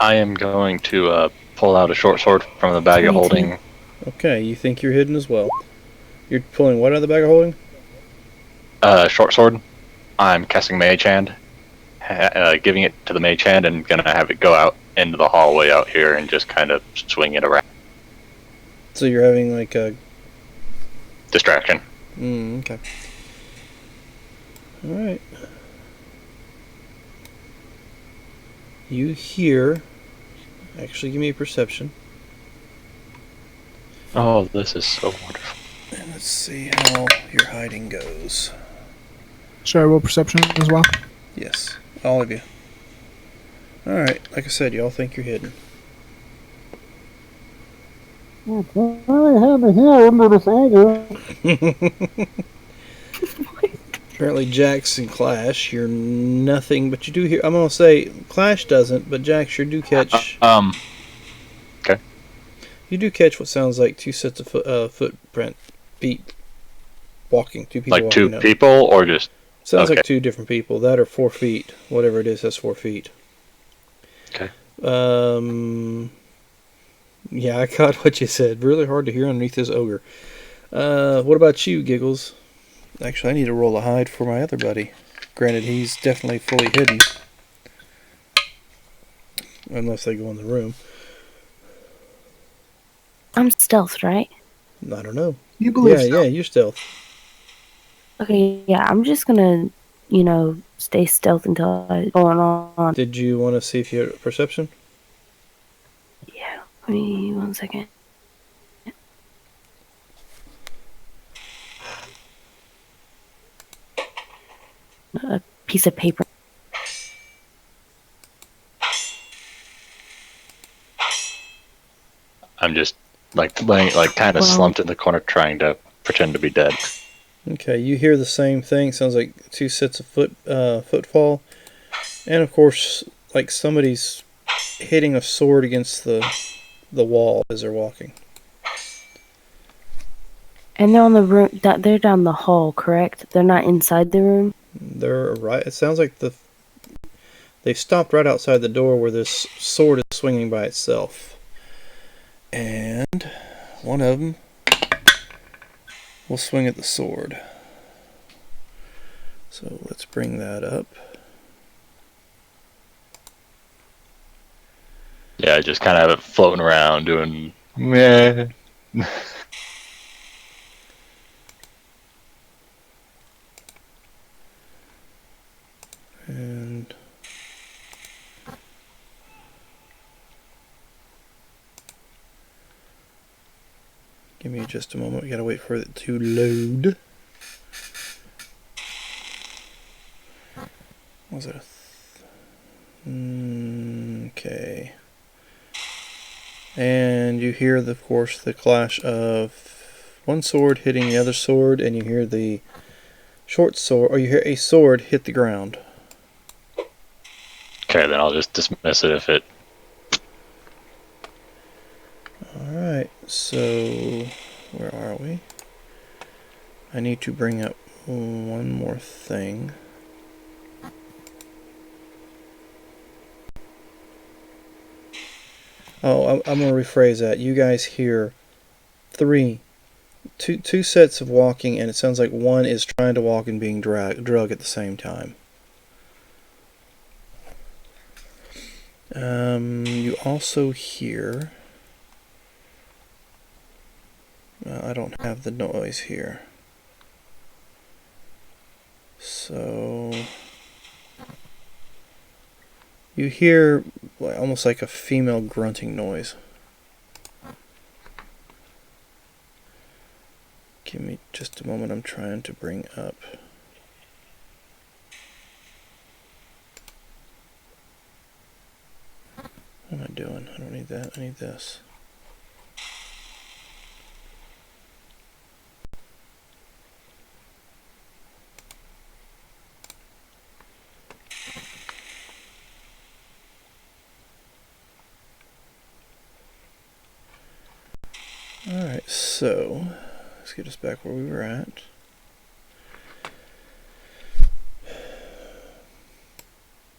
I am going to pull out a short sword from the bag of 22. holding. okay, you think you're hidden as well. You're pulling what out of the bag of holding? Short sword. I'm casting Mage Hand, giving it to the Mage Hand, and gonna have it go out into the hallway out here and just kind of swing it around. So you're having like a... Distraction. okay. Alright. You hear... Actually, give me a perception. Oh, this is so wonderful. And let's see how your hiding goes. Should I roll perception as well? Yes, all of you. Alright, like I said, y'all think you're hidden. Apparently Jax and Clash, you're nothing, but you do hear... I'm going to say, Clash doesn't, but Jax, you do catch... Okay. You do catch what sounds like two sets of footprint, feet, walking. Two people Like walking two up. people, or just... Sounds okay. like two different people. That or 4 feet. Whatever it is, that's 4 feet. Okay. Yeah, I caught what you said. Really hard to hear underneath this ogre. What about you, Giggles? Actually, I need to roll a hide for my other buddy. Granted, he's definitely fully hidden. Unless they go in the room. I'm stealth, right? I don't know. You believe so? Yeah, you're stealth. Okay, yeah, I'm just gonna, stay stealth until I going on. Did you want to see if you had perception? Yeah, give me 1 second. A piece of paper. I'm just laying kind of Well- slumped in the corner trying to pretend to be dead. Okay, you hear the same thing. Sounds like two sets of footfall. And of course, like somebody's hitting a sword against the wall as they're walking. And they're on the room. They're down the hall, correct? They're not inside the room. They're right. It sounds like they stopped right outside the door where this sword is swinging by itself. And one of them will swing at the sword. So let's bring that up. Yeah, just kind of floating around doing meh. And give me just a moment. We gotta wait for it to load. Was it okay. And you hear, of course, the clash of one sword hitting the other sword, and you hear the short sword, or you hear a sword hit the ground. Okay, then I'll just dismiss it if it... Alright, so where are we? I need to bring up one more thing. Oh, I'm going to rephrase that. You guys hear two sets of walking, and it sounds like one is trying to walk and being drug at the same time. You also hear... I don't have the noise here. So... You hear almost like a female grunting noise. Give me just a moment, I'm trying to bring up... What am I doing? I don't need that, I need this. Alright, so let's get us back where we were at.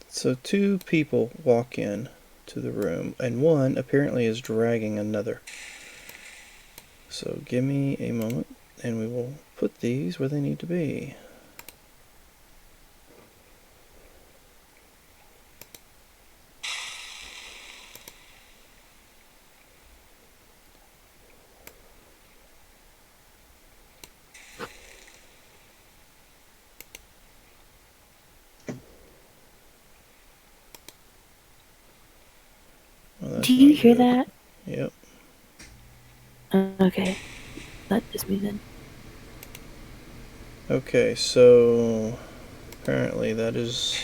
So two people walk in to the room, and one apparently is dragging another. So give me a moment, and we will put these where they need to be. Well, Do you hear that? Yep. Okay. That is me then. Okay, so apparently that is...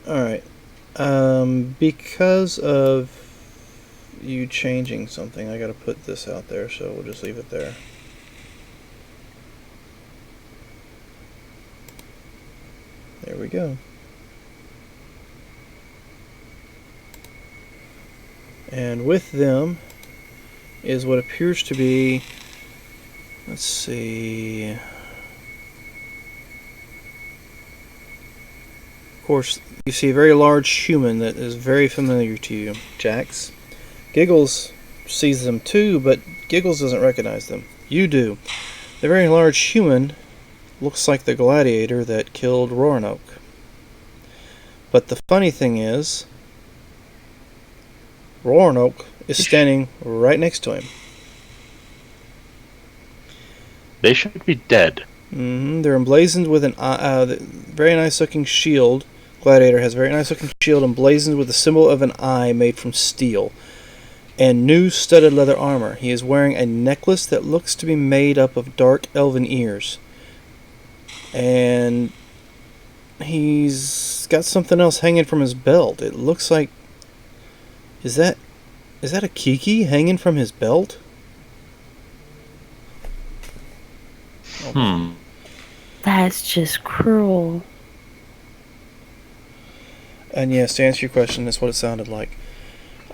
Alright. Because of you changing something, I gotta put this out there, so we'll just leave it there. There we go. And with them is what appears to be, let's see, of course, you see a very large human that is very familiar to you, Jax. Giggles sees them too, but Giggles doesn't recognize them. You do. The very large human looks like the gladiator that killed Roanoke. But the funny thing is, Roanoke is standing right next to him. They should be dead. They're emblazoned with a very nice looking shield. Gladiator has a very nice looking shield emblazoned with the symbol of an eye made from steel. And new studded leather armor. He is wearing a necklace that looks to be made up of dark elven ears. And he's got something else hanging from his belt. It looks like... Is that a kiki hanging from his belt? That's just cruel. And yes, to answer your question, that's what it sounded like.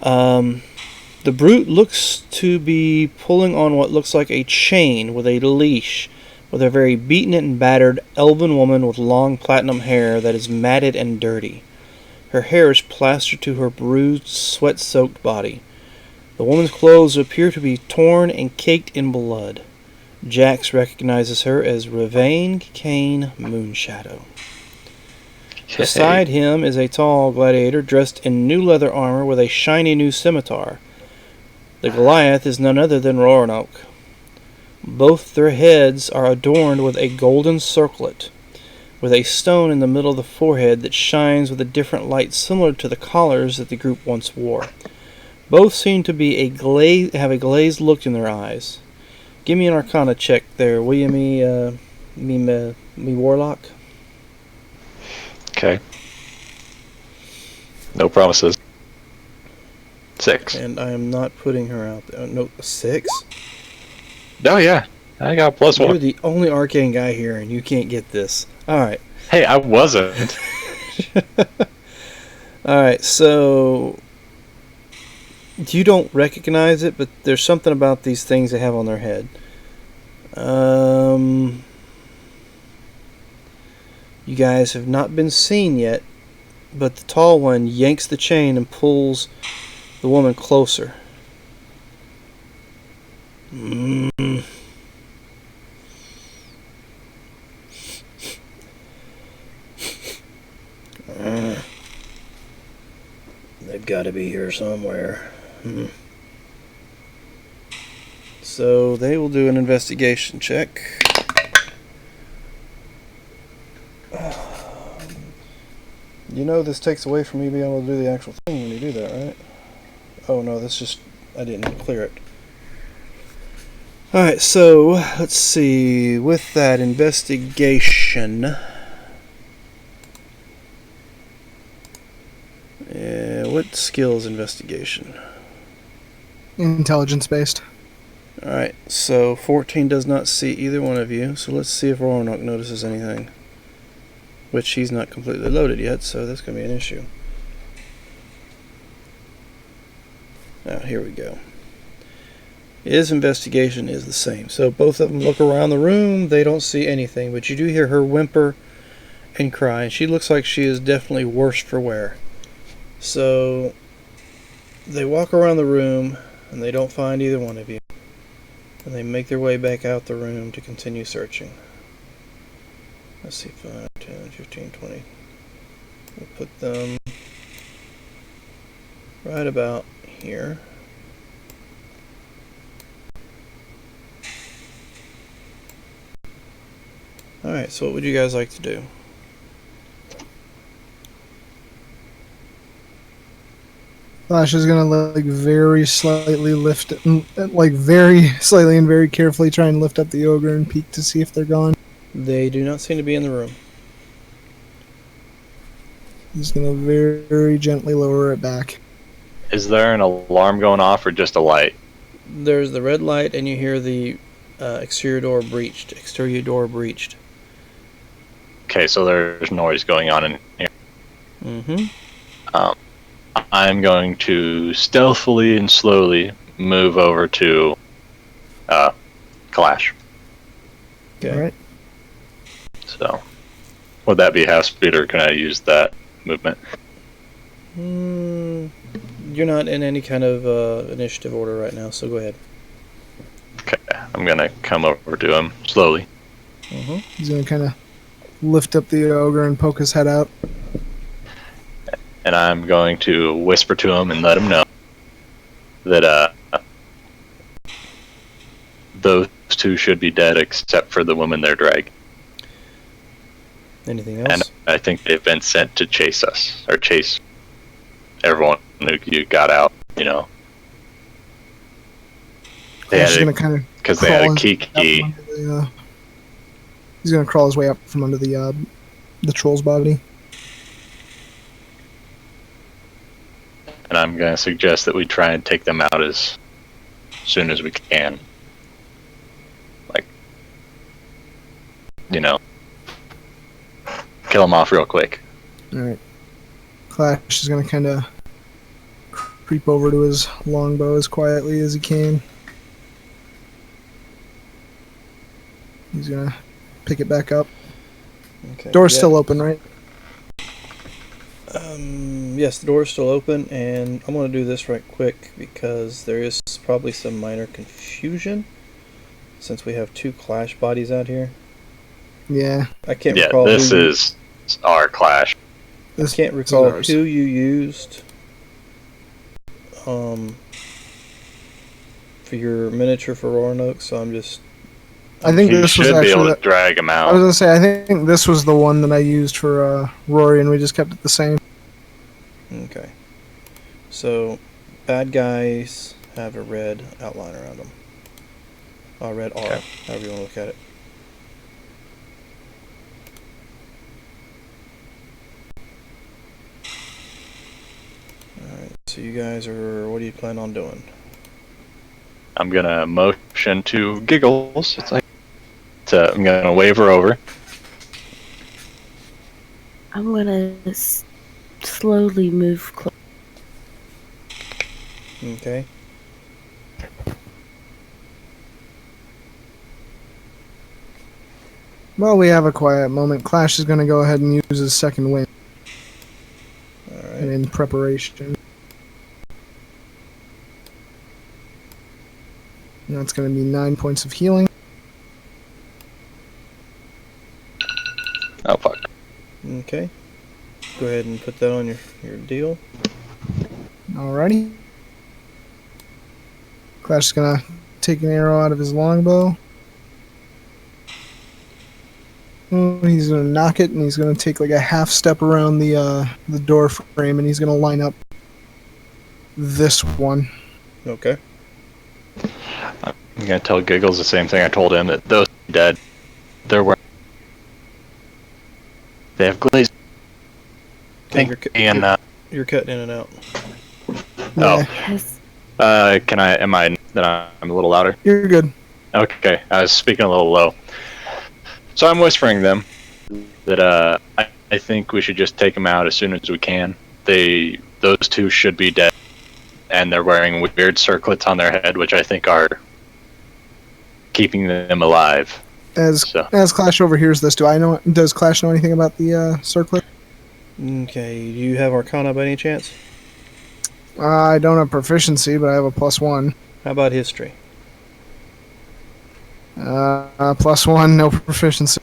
The brute looks to be pulling on what looks like a chain with a leash, with a very beaten and battered elven woman with long platinum hair that is matted and dirty. Her hair is plastered to her bruised, sweat-soaked body. The woman's clothes appear to be torn and caked in blood. Jax recognizes her as Ravain Kane Moonshadow. Beside him is a tall gladiator dressed in new leather armor with a shiny new scimitar. The Goliath is none other than Roanoke. Both their heads are adorned with a golden circlet, with a stone in the middle of the forehead that shines with a different light similar to the collars that the group once wore. Both seem to be have a glazed look in their eyes. Give me an Arcana check there, will you, me Warlock? Okay. No promises. 6. And I am not putting her out there. No, 6? Oh yeah, I got +1. You're the only arcane guy here, and you can't get this. Alright. Hey, I wasn't. Alright, so... You don't recognize it, but there's something about these things they have on their head. You guys have not been seen yet, but the tall one yanks the chain and pulls the woman closer. They've got to be here somewhere. So they will do an investigation check. You know this takes away from me being able to do the actual thing when you do that, right? Oh no, that's just... I didn't clear it. Alright, so let's see. With that investigation... what skill is investigation? Intelligence based. Alright, so 14 does not see either one of you, so let's see if Roanoke notices anything. Which he's not completely loaded yet, so that's going to be an issue. Now, here we go. His investigation is the same. So both of them look around the room, they don't see anything, but you do hear her whimper and cry, and she looks like she is definitely worse for wear. So they walk around the room, and they don't find either one of you. And they make their way back out the room to continue searching. Let's see, 5, 10, 15, 20. We'll put them right about here. Alright, so what would you guys like to do? Flash is gonna like very slightly lift it, like very slightly and very carefully try and lift up the ogre and peek to see if they're gone. They do not seem to be in the room. He's gonna very, very gently lower it back. Is there an alarm going off or just a light? There's the red light, and you hear the exterior door breached. Okay, so there's noise going on in here. Mm-hmm. I'm going to stealthily and slowly move over to Clash. Okay. All right. So, would that be half speed, or can I use that movement? You're not in any kind of initiative order right now, so go ahead. Okay, I'm gonna come over to him slowly. Mm-hmm. He's gonna kind of lift up the ogre and poke his head out. And I'm going to whisper to him and let him know that those two should be dead except for the woman they're dragging. Anything else? And I think they've been sent to chase us, or chase everyone who you got out, you know. He's gonna kind of because they had a key. He's gonna crawl his way up from under the troll's body. And I'm going to suggest that we try and take them out as soon as we can. Like, you know, kill them off real quick. Alright. Clash is going to kind of creep over to his longbow as quietly as he can. He's going to pick it back up. Okay. Door's still open, right? Yes, the door is still open, and I'm going to do this right quick because there is probably some minor confusion since we have two Clash bodies out here. Yeah. I can't Yeah, recall. this is our Clash. I can't recall who you used for your miniature for Roanoke, so I'm just... I think this was should be able actually to drag him out. I was going to say, I think this was the one that I used for Rory, and we just kept it the same. Okay. So, bad guys have a red outline around them. A red R, Okay. however you want to look at it. Alright, so you guys are... What do you plan on doing? I'm going to motion to Giggles. It's like... I'm going to wave her over. I'm gonna slowly move close. Okay. While we have a quiet moment, Clash is going to go ahead and use his second wind. in preparation. And that's going to be 9 points of healing. Oh, fuck. Okay. Go ahead and put that on your deal. Alrighty. Clash is going to take an arrow out of his longbow. He's going to knock it, and he's going to take like a half step around the door frame, and he's going to line up this one. Okay. I'm gonna tell Giggles the same thing I told him, that those are dead. They're wearing... They have glaze. Okay, And, you're cutting in and out. oh. Yes. Can I, am I, then I'm a little louder? You're good. Okay, I was speaking a little low. So I'm whispering them that, I think we should just take them out as soon as we can. Those two should be dead. And they're wearing weird circlets on their head, which I think are keeping them alive. As Clash overhears this, does Clash know anything about the circlet? Okay. Do you have Arcana by any chance? I don't have proficiency, but I have a +1. How about History? +1, no proficiency.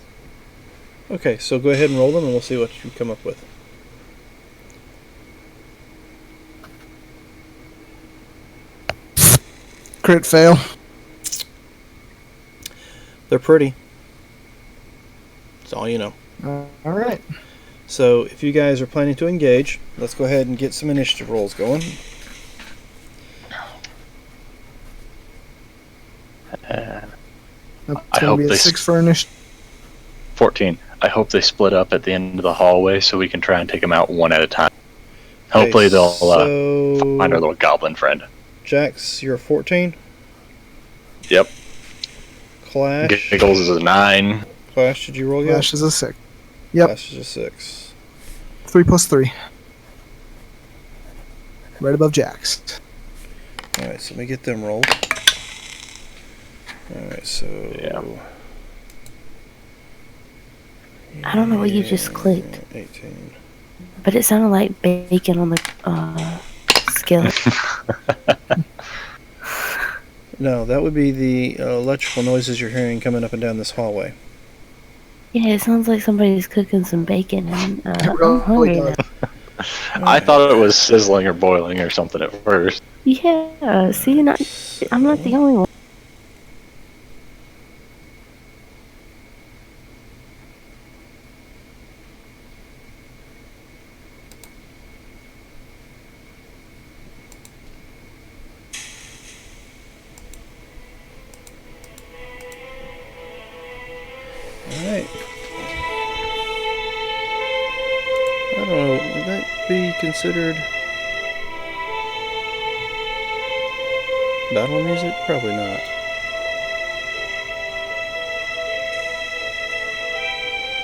Okay, so go ahead and roll them, and we'll see what you come up with. Crit fail. They're pretty. That's all you know. Alright. So if you guys are planning to engage, let's go ahead and get some initiative rolls going. That's I going to hope be a they 6 for initiative. 14. I hope they split up at the end of the hallway so we can try and take them out one at a time. Hopefully they'll find our little goblin friend. Jax, you're a 14. Yep. Clash. Giggles is a 9. Clash, did you roll yet? Clash is a 6. Yep. Clash is a 6. 3 + 3. Right above Jax. Alright, so let me get them rolled. Alright, so... Yeah. I don't know what you just clicked, 18. but it sounded like bacon on the skillet. No, that would be the electrical noises you're hearing coming up and down this hallway. Yeah, it sounds like somebody's cooking some bacon, and I'm really hungry does. now. I thought it was sizzling or boiling or something at first. Yeah, see, I'm not the only one. Alright. I don't know, would that be considered battle music? Probably not.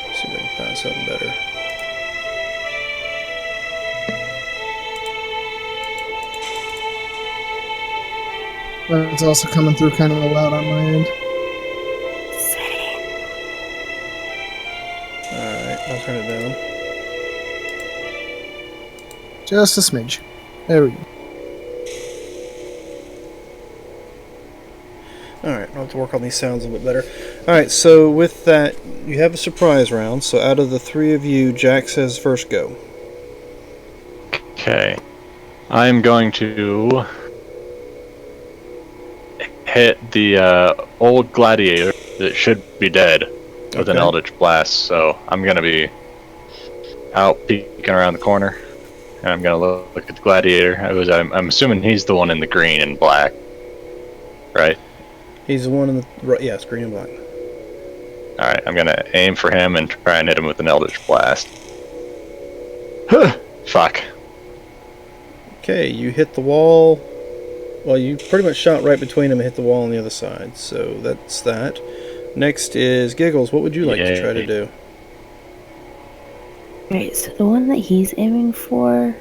Let's see if I can find something better. But it's also coming through kind of loud on my end. Alright, I'll turn it down. Just a smidge. There we go. Alright, I'll have to work on these sounds a little bit better. Alright, so with that, you have a surprise round. So out of the three of you, Jack says first go. Okay. I'm going to hit the old gladiator that should be dead with an Okay. eldritch blast. So I'm going to be out peeking around the corner, and I'm going to look at the gladiator. I'm assuming he's the one in the green and black, right? He's the one in the right. Yes, green and black. All right, I'm going to aim for him and try and hit him with an eldritch blast. Huh, fuck. Okay, you hit the wall. Well, you pretty much shot right between them and hit the wall on the other side. So that's that. Next is Giggles. What would you like to try to do? Right, so the one that he's aiming for,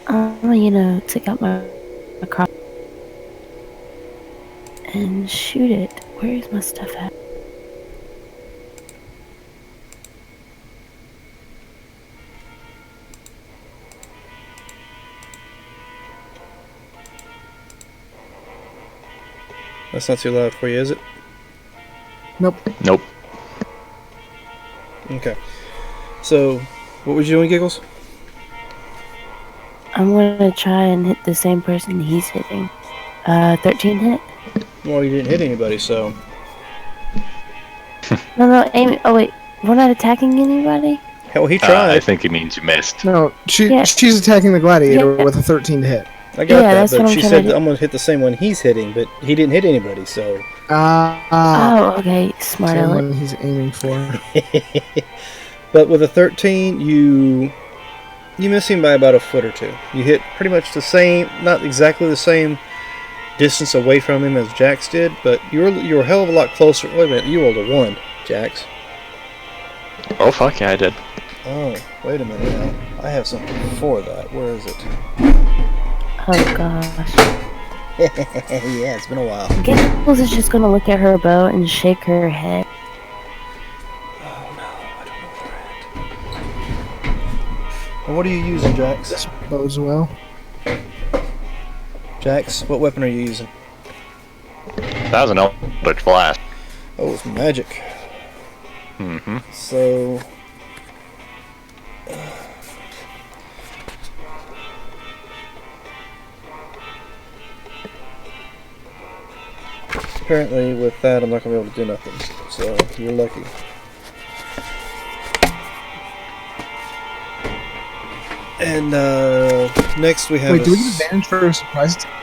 I'm gonna take out my cross and shoot it. Where is my stuff at? That's not too loud for you, is it? Nope. Nope. Okay. So, what was you doing, Giggles? I'm gonna try and hit the same person he's hitting. 13 hit? Well, you didn't hit anybody, so... No, Amy. Oh, wait. We're not attacking anybody? Hell, he I tried. think he means you missed. No, Yeah. she's attacking the gladiator Yeah. with a 13 to hit. I got Yeah, that, that's but what I'm she trying said to do. I'm going to hit the same one he's hitting, but he didn't hit anybody, so... Oh, okay. Smart Same aleck. one he's aiming for. But with a 13, you miss him by about a foot or two. You hit pretty much the same, not exactly the same distance away from him as Jax did, but you were a hell of a lot closer. Wait a minute, you rolled a 1, Jax. Oh, fuck yeah, I did. Oh, wait a minute now. I have something for that. Where is it? Oh, gosh. Yeah, it's been a while. Giggles is just gonna look at her bow and shake her head. Oh no, I don't know where they're at. And what are you using, Jax? This bodes well. Jax, what weapon are you using? That was an Eldritch Blast. Oh, it's magic. Mm-hmm. So... apparently with that I'm not going to be able to do nothing. So, you're lucky. And next we have... Wait, do we get advantage for a surprise attack?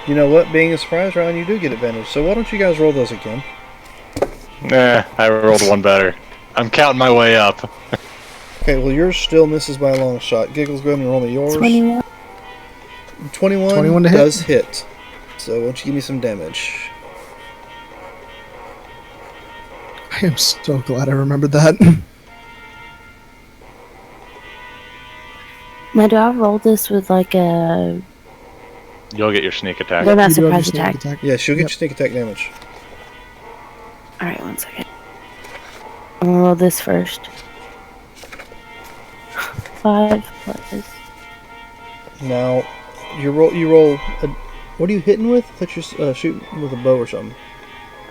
You know what? Being a surprise round, you do get advantage. So why don't you guys roll those again? Nah, I rolled one better. I'm counting my way up. Okay, well yours still misses by a long shot. Giggles, go ahead and roll me yours. 21. 21 to hit. does hit. So why don't you give me some damage? I am so glad I remembered that. Now, do I roll this with like a... You'll get your sneak attack. They're not You do have your surprise sneak attack. Yeah, she'll get Yep. your sneak attack damage. Alright, 1 second. I'm gonna roll this first. 5 plus... Now, you roll a, what are you hitting with? I thought you're shooting with a bow or something.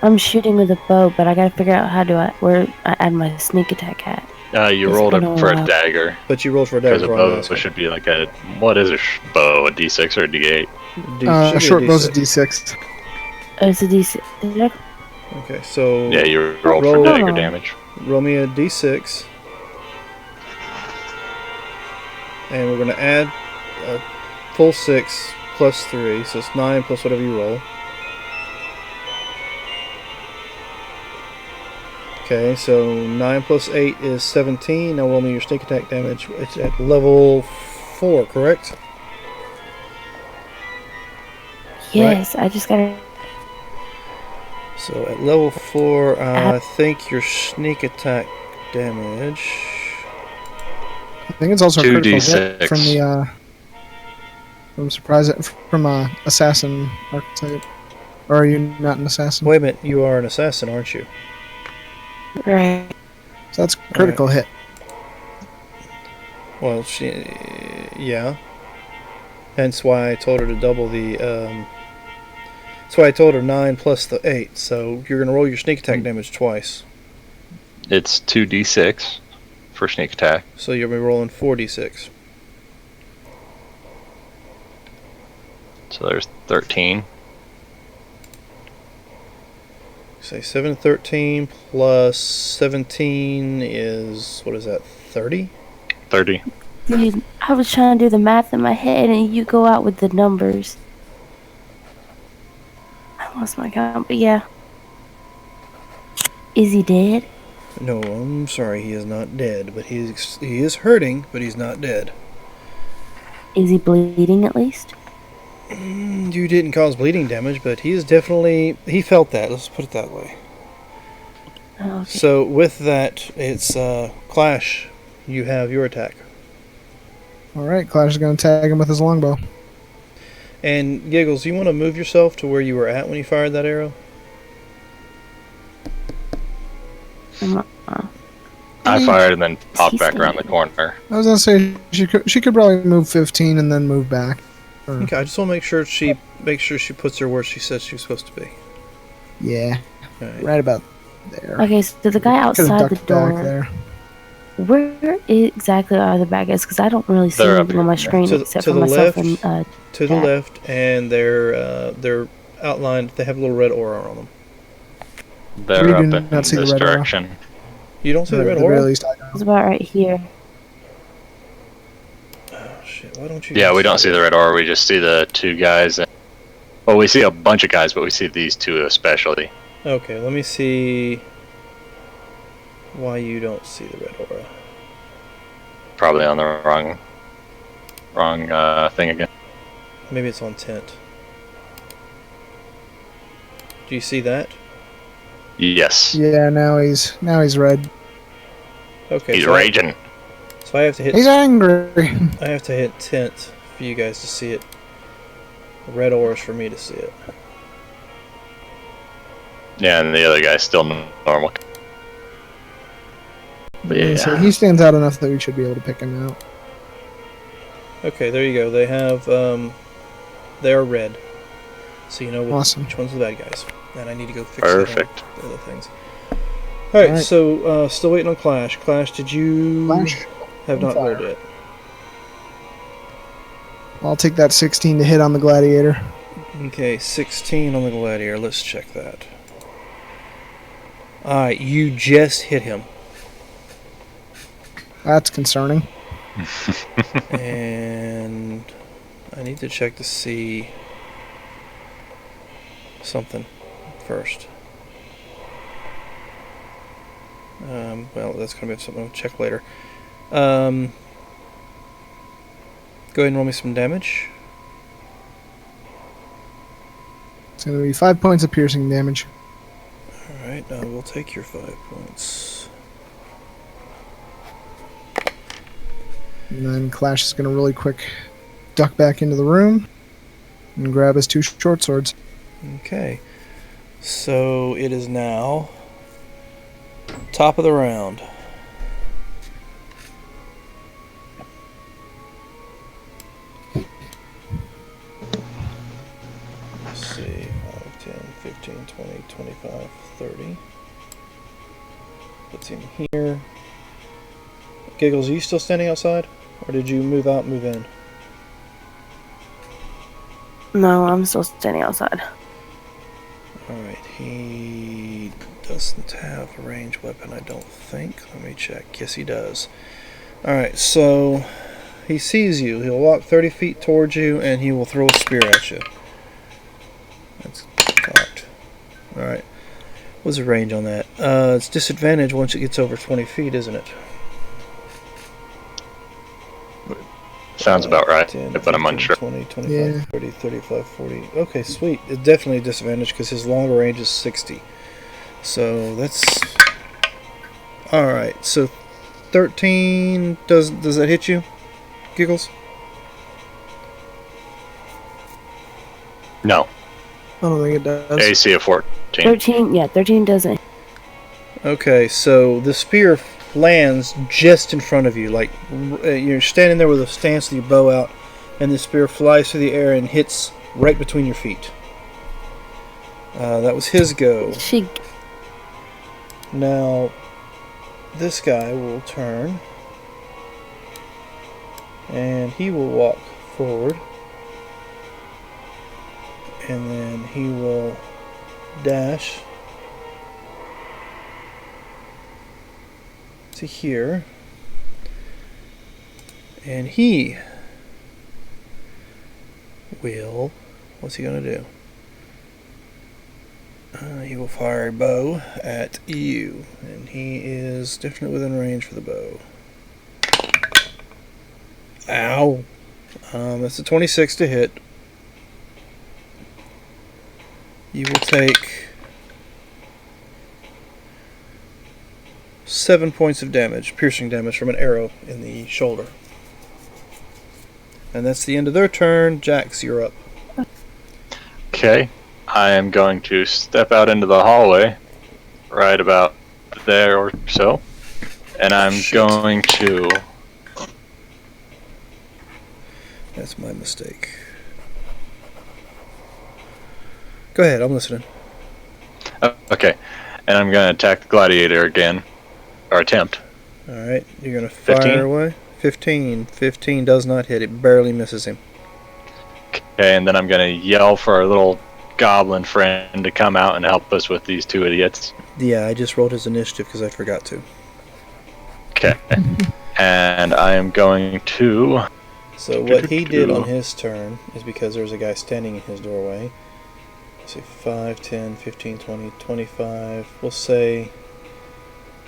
I'm shooting with a bow, but I gotta figure out where I add my sneak attack at. You It's rolled been it a for a while. dagger. But you rolled for a Because dagger. a bow should be like a... What is a bow? A D6 or a D8? A short bow's a D6. Oh, it's a DC. Okay, so Yeah, you rolled Roll- for dagger Hold on. damage. roll me a d6. And we're going to add a full 6 plus 3, so it's 9 plus whatever you roll. Okay, so 9 plus 8 is 17. Now roll me your sneak attack damage. It's at level 4, correct? Yes, I just gotta... So at level 4, I think your sneak attack damage... I think it's also a critical 2d6. hit from the from surprise from assassin archetype. Or are you not an assassin? Wait a minute, you are an assassin, aren't you? Right. So that's critical hit. Well, yeah. Hence why I told her to double the, that's why I told her 9 plus the 8, so you're going to roll your sneak attack damage twice. It's 2d6 for sneak attack. So you'll be rolling 4d6. So there's 13. Say 7 and 13 plus 17 is, what is that, 30? 30. Dude, I was trying to do the math in my head and you go out with the numbers. I lost my count, but yeah. Is he dead? No, I'm sorry, he is not dead, but he is hurting, but he's not dead. Is he bleeding at least? You didn't cause bleeding damage, but he is definitely, he felt that, let's put it that way. Oh, okay. So with that, it's Clash, you have your attack. Alright, Clash is going to tag him with his longbow. And Giggles, you want to move yourself to where you were at when you fired that arrow? I fired and then popped He's back around the gonna- corner. I was going to say she could probably move 15 and then move back. Or, Okay, I just want to make sure she puts her where she says she's supposed to be. yeah, All right. right about there. Okay, so the guy Could have outside the ducked back door, there. where exactly are the bad guys? Because I don't really see They're up anything on my here. screen To the- except to for the myself left. and To the Jack. left, and they're outlined. They have a little red aura on them. They're We up do in not see the this red aura. direction. You don't see the Or red at the very aura? least, I It's don't. about right here. Oh shit! Why don't you? Yeah, guys we don't see the red aura. We just see the two guys. Well, we see a bunch of guys, but we see these two especially. Okay, let me see. Why you don't see the red aura? Probably on the wrong thing again. Maybe it's on tent. Do you see that? Yes, Yeah, now he's red. Okay. he's so raging. So I have to hit. He's angry. I have to hit tent for you guys to see it. The red aura is for me to see it. Yeah, and the other guy's still normal. But yeah, So he stands out enough that we should be able to pick him out. Okay, there you go. They have. They are red. So you know Awesome. which one's the bad guys. And I need to go fix it on perfect. the other things. Alright, Alright. so still waiting on Clash. Clash, did you Flash. have not Fire. rolled yet? I'll take that 16 to hit on the gladiator. Okay, 16 on the Gladiator. Let's check that. Alright, you just hit him. That's concerning. And I need to check to see something first. Well, that's going to be something I'll check later. Go ahead and roll me some damage. It's going to be 5 points of piercing damage. Alright, we'll take your 5 points. And then Clash is going to really quick duck back into the room and grab his 2 short swords. Okay. So it is now top of the round. Let's see. 5, 10, 15, 20, 25, 30. Puts him here. Giggles, are you still standing outside? Or did you move out, move in? No, I'm still standing outside. Alright, he doesn't have a ranged weapon, I don't think. Let me check. Yes, he does. Alright, so he sees you. He'll walk 30 feet towards you, and he will throw a spear at you. That's cocked. Alright. What's the range on that? It's disadvantage once it gets over 20 feet, isn't it? Sounds about right, 10, but I'm 15, unsure. 20, 25, Yeah. 30, 35, 40. Okay, sweet. It's definitely a disadvantage because his longer range is 60. So that's... Alright, so 13... Does that hit you, Giggles? No, I don't think it does. AC of 14. 13, yeah, 13 doesn't. Okay, so the spear lands just in front of you. Like, you're standing there with a stance with your bow out, and the spear flies through the air and hits right between your feet. That was his go. She, Now, this guy will turn, and he will walk forward, and then he will dash to here, and he will, what's he going to do? He will fire a bow at you, and he is definitely within range for the bow. Ow! That's a 26 to hit. You will take 7 points of damage, piercing damage from an arrow in the shoulder. And that's the end of their turn. Jax, you're up. Okay, I am going to step out into the hallway, right about there or so, and I'm Shit. going to. That's my mistake. Go ahead, I'm listening. Okay. And I'm going to attack the gladiator again. Or attempt. Alright, you're going to fire 15? away. 15. 15 does not hit. It barely misses him. Okay, and then I'm going to yell for our little goblin friend to come out and help us with these two idiots. Yeah, I just rolled his initiative because I forgot to. Okay. And I am going to... So what he did on his turn is because there was a guy standing in his doorway. Let's see, 5, 10, 15, 20, 25. We'll say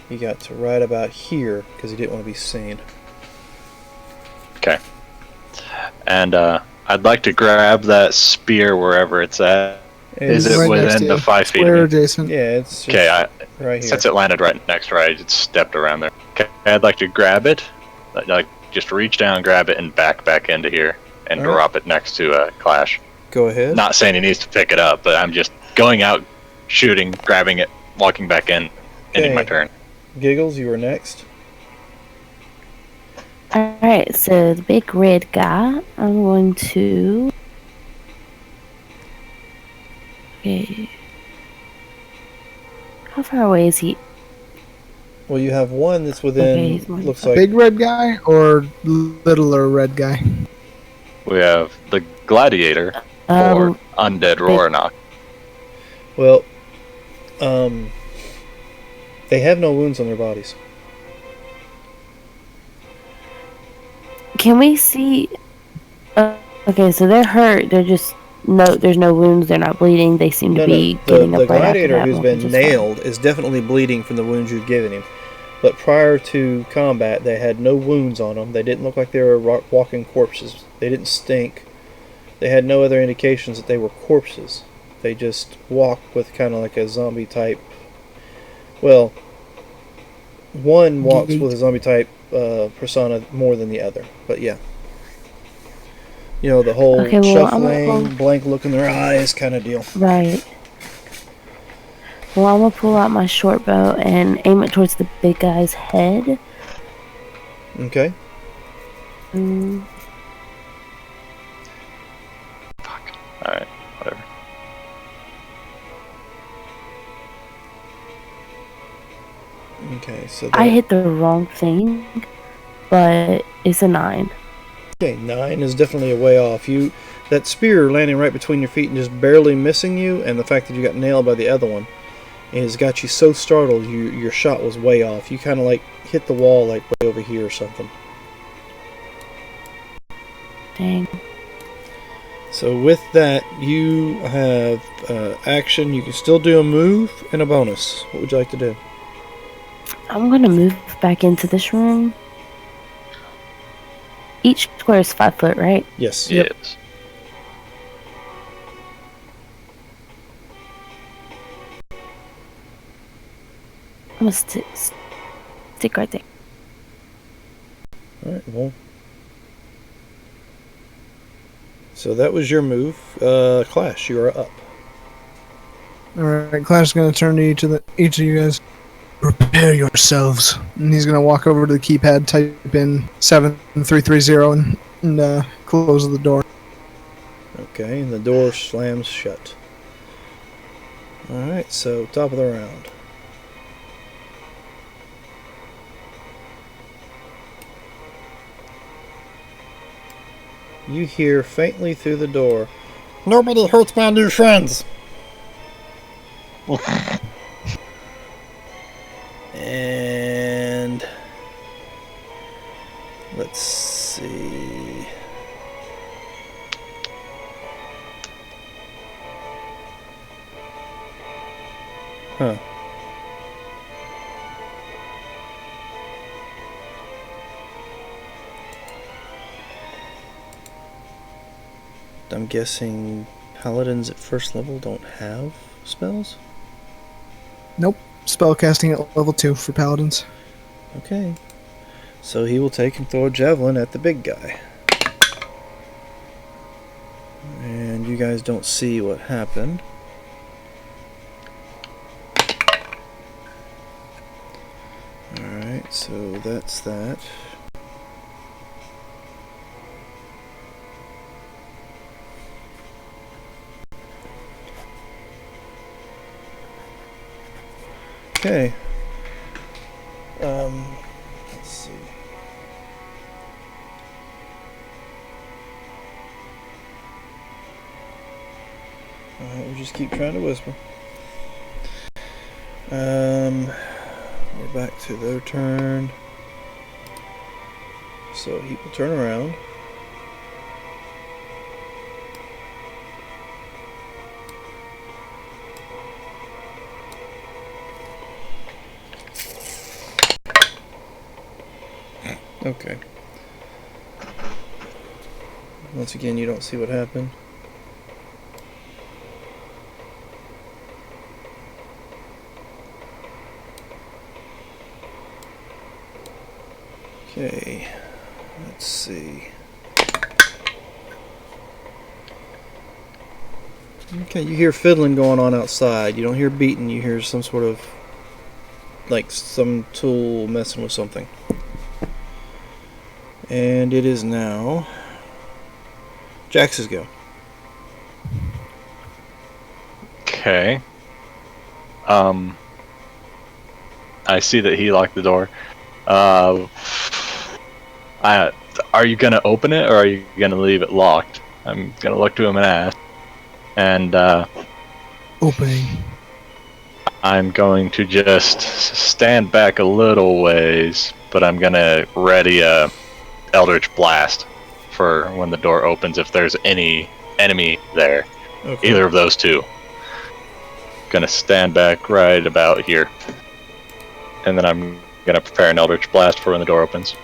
he got to right about here because he didn't want to be seen. Okay. And I'd like to grab that spear wherever it's at. Is it right next within to the you. 5 feet Square of me? adjacent. Yeah, it's Okay, right here. since it landed right next to where I just stepped around there. Okay, I'd like to grab it. Like just reach down, grab it, and back into here and All right. drop it next to Clash. Go ahead. Not saying he needs to pick it up, but I'm just going out, shooting, grabbing it, walking back in, ending my Okay. turn. Giggles, you are next. Alright, so the big red guy, I'm going to... Okay. How far away is he? Well, you have one that's Okay, within, he's more looks than like, Big red guy or littler red guy? We have the gladiator or undead Roarnock. well, they have no wounds on their bodies. Can we see... okay, so they're hurt. They're just... No, there's no wounds. They're not bleeding. They seem to be getting The up right after gladiator that who's one, been which is fine. nailed is definitely bleeding from the wounds you've given him. But prior to combat, they had no wounds on them. They didn't look like they were walking corpses. They didn't stink. They had no other indications that they were corpses. They just walked with kind of like a zombie type. Well, one walks with a zombie type persona more than the other. But yeah. You know, the whole Okay, well, shuffling, blank look in their eyes kind of deal. Right. Well, I'm gonna pull out my short bow and aim it towards the big guy's head. Okay. Alright, whatever. Okay, so I hit the wrong thing, but it's a 9. Okay, 9 is definitely a way off. That spear landing right between your feet and just barely missing you, and the fact that you got nailed by the other one, has got you so startled. Your shot was way off. You kind of like hit the wall like way over here or something. Dang. So with that, you have action. You can still do a move and a bonus. What would you like to do? I'm gonna move back into this room. Each square is 5 foot, right? Yes. Yes. I'm gonna stick right there. All right. Well. So that was your move. Clash, you are up. Alright, Clash is going to turn to each of you guys. Prepare yourselves. And he's going to walk over to the keypad, type in 7330, and close the door. Okay, and the door slams shut. Alright, so top of the round. You hear faintly through the door, "Nobody hurts my new friends!" And let's see. Huh. I'm guessing paladins at first level don't have spells? Nope. Spellcasting at level 2 for paladins. Okay. So he will take and throw a javelin at the big guy. And you guys don't see what happened. Alright, so that's that. Okay. Let's see. Alright, we'll just keep trying to whisper. We're back to their turn. So he will turn around. Okay. Once again, you don't see what happened. Okay, let's see. Okay, you hear fiddling going on outside. You don't hear beating, you hear some sort of, like some tool messing with something. And it is now Jax's go. Okay. I see that he locked the door. Are you gonna open it or are you gonna leave it locked? I'm gonna look to him and ask. And Opening. I'm going to just stand back a little ways, but I'm gonna ready a Eldritch Blast for when the door opens if there's any enemy there. Okay. Either of those two. Gonna stand back right about here. And then I'm gonna prepare an Eldritch Blast for when the door opens.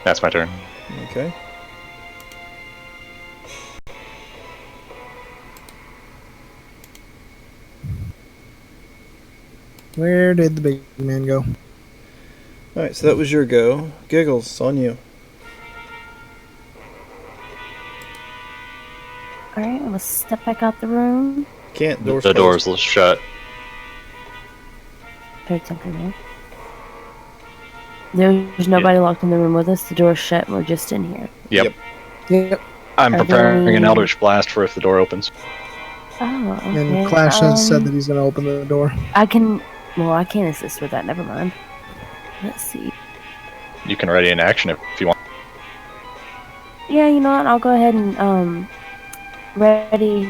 That's my turn. Okay. Where did the big man go? Alright, so that was your go. Giggles, it's on you. Alright, I'm gonna step back out the room. Can't, door's The closed. door's shut. Heard something there. There's nobody locked in the room with us. The door's shut and we're just in here. Yep. Yep. I'm Are there preparing an any- Eldritch Blast for if the door opens. Oh, okay. And Clash has said that he's going to open the door. I can't assist with that. Never mind. Let's see. You can ready an action if you want. Yeah, you know what? I'll go ahead and ready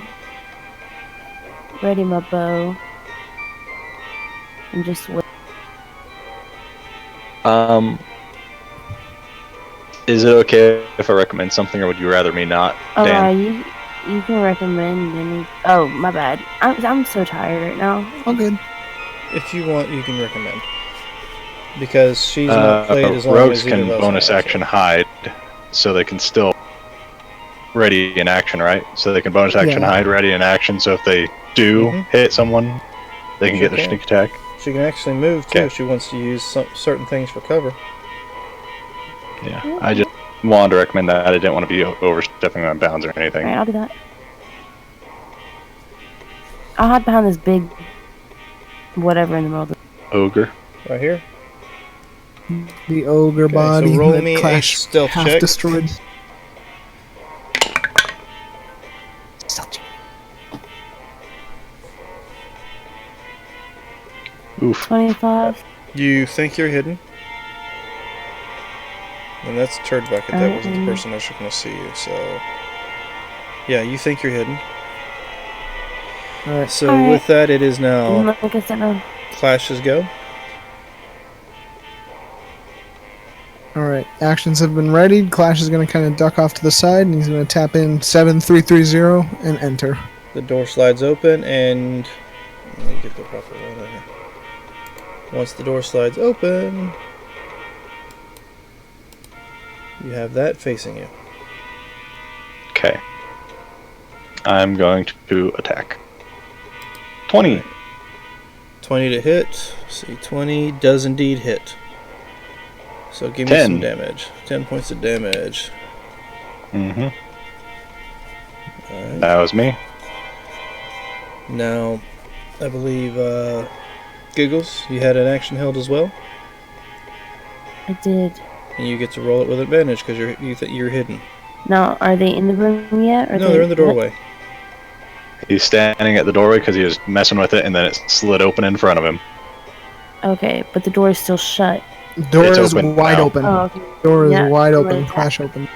my bow and just wait. Is it okay if I recommend something, or would you rather me not, Oh, Dan? you can recommend any. Oh, my bad. I'm so tired right now. All good. If you want, you can recommend. Because she's not played as long Rogues as either can of us bonus have, action hide, so they can still ready in action, right? So they can bonus action Yeah. hide, ready in action. So if they do Mhm. hit someone, they can Sure get their can. sneak attack. She can actually move too Okay. if she wants to use certain things for cover. Yeah, I just wanted to recommend that. I didn't want to be overstepping my bounds or anything. Alright, I'll do that. I'll hide behind this big whatever in the middle of the. Ogre. Right here. The ogre Okay, body so roll that me a Clash stealth half check. destroyed. Oof. 25. You think you're hidden. And that's a turd bucket. That wasn't the person that's going to see you. So, yeah, you think you're hidden. Alright, so Alright. with that, it is now Like I said, no. Clash's go. Alright, actions have been readied. Clash is going to kind of duck off to the side, and he's going to tap in 7330 and enter. The door slides open, and let me get the proper one in here. Once the door slides open, you have that facing you. Okay. I'm going to attack. 20. 20 to hit. See, 20 does indeed hit. So give me 10. some damage. 10 points of damage. Mm-hmm. Alright. That was me. Now, I believe, Giggles, you had an action held as well. I did. And you get to roll it with advantage because you're hidden. Now, are they in the room yet? Or No, they're in the doorway. He's standing at the doorway because he was messing with it, and then it slid open in front of him. Okay, but the door is still shut. Door It's is open wide now. open. Oh, okay. Door is Yeah, wide I'm gonna open. attack. Crash open.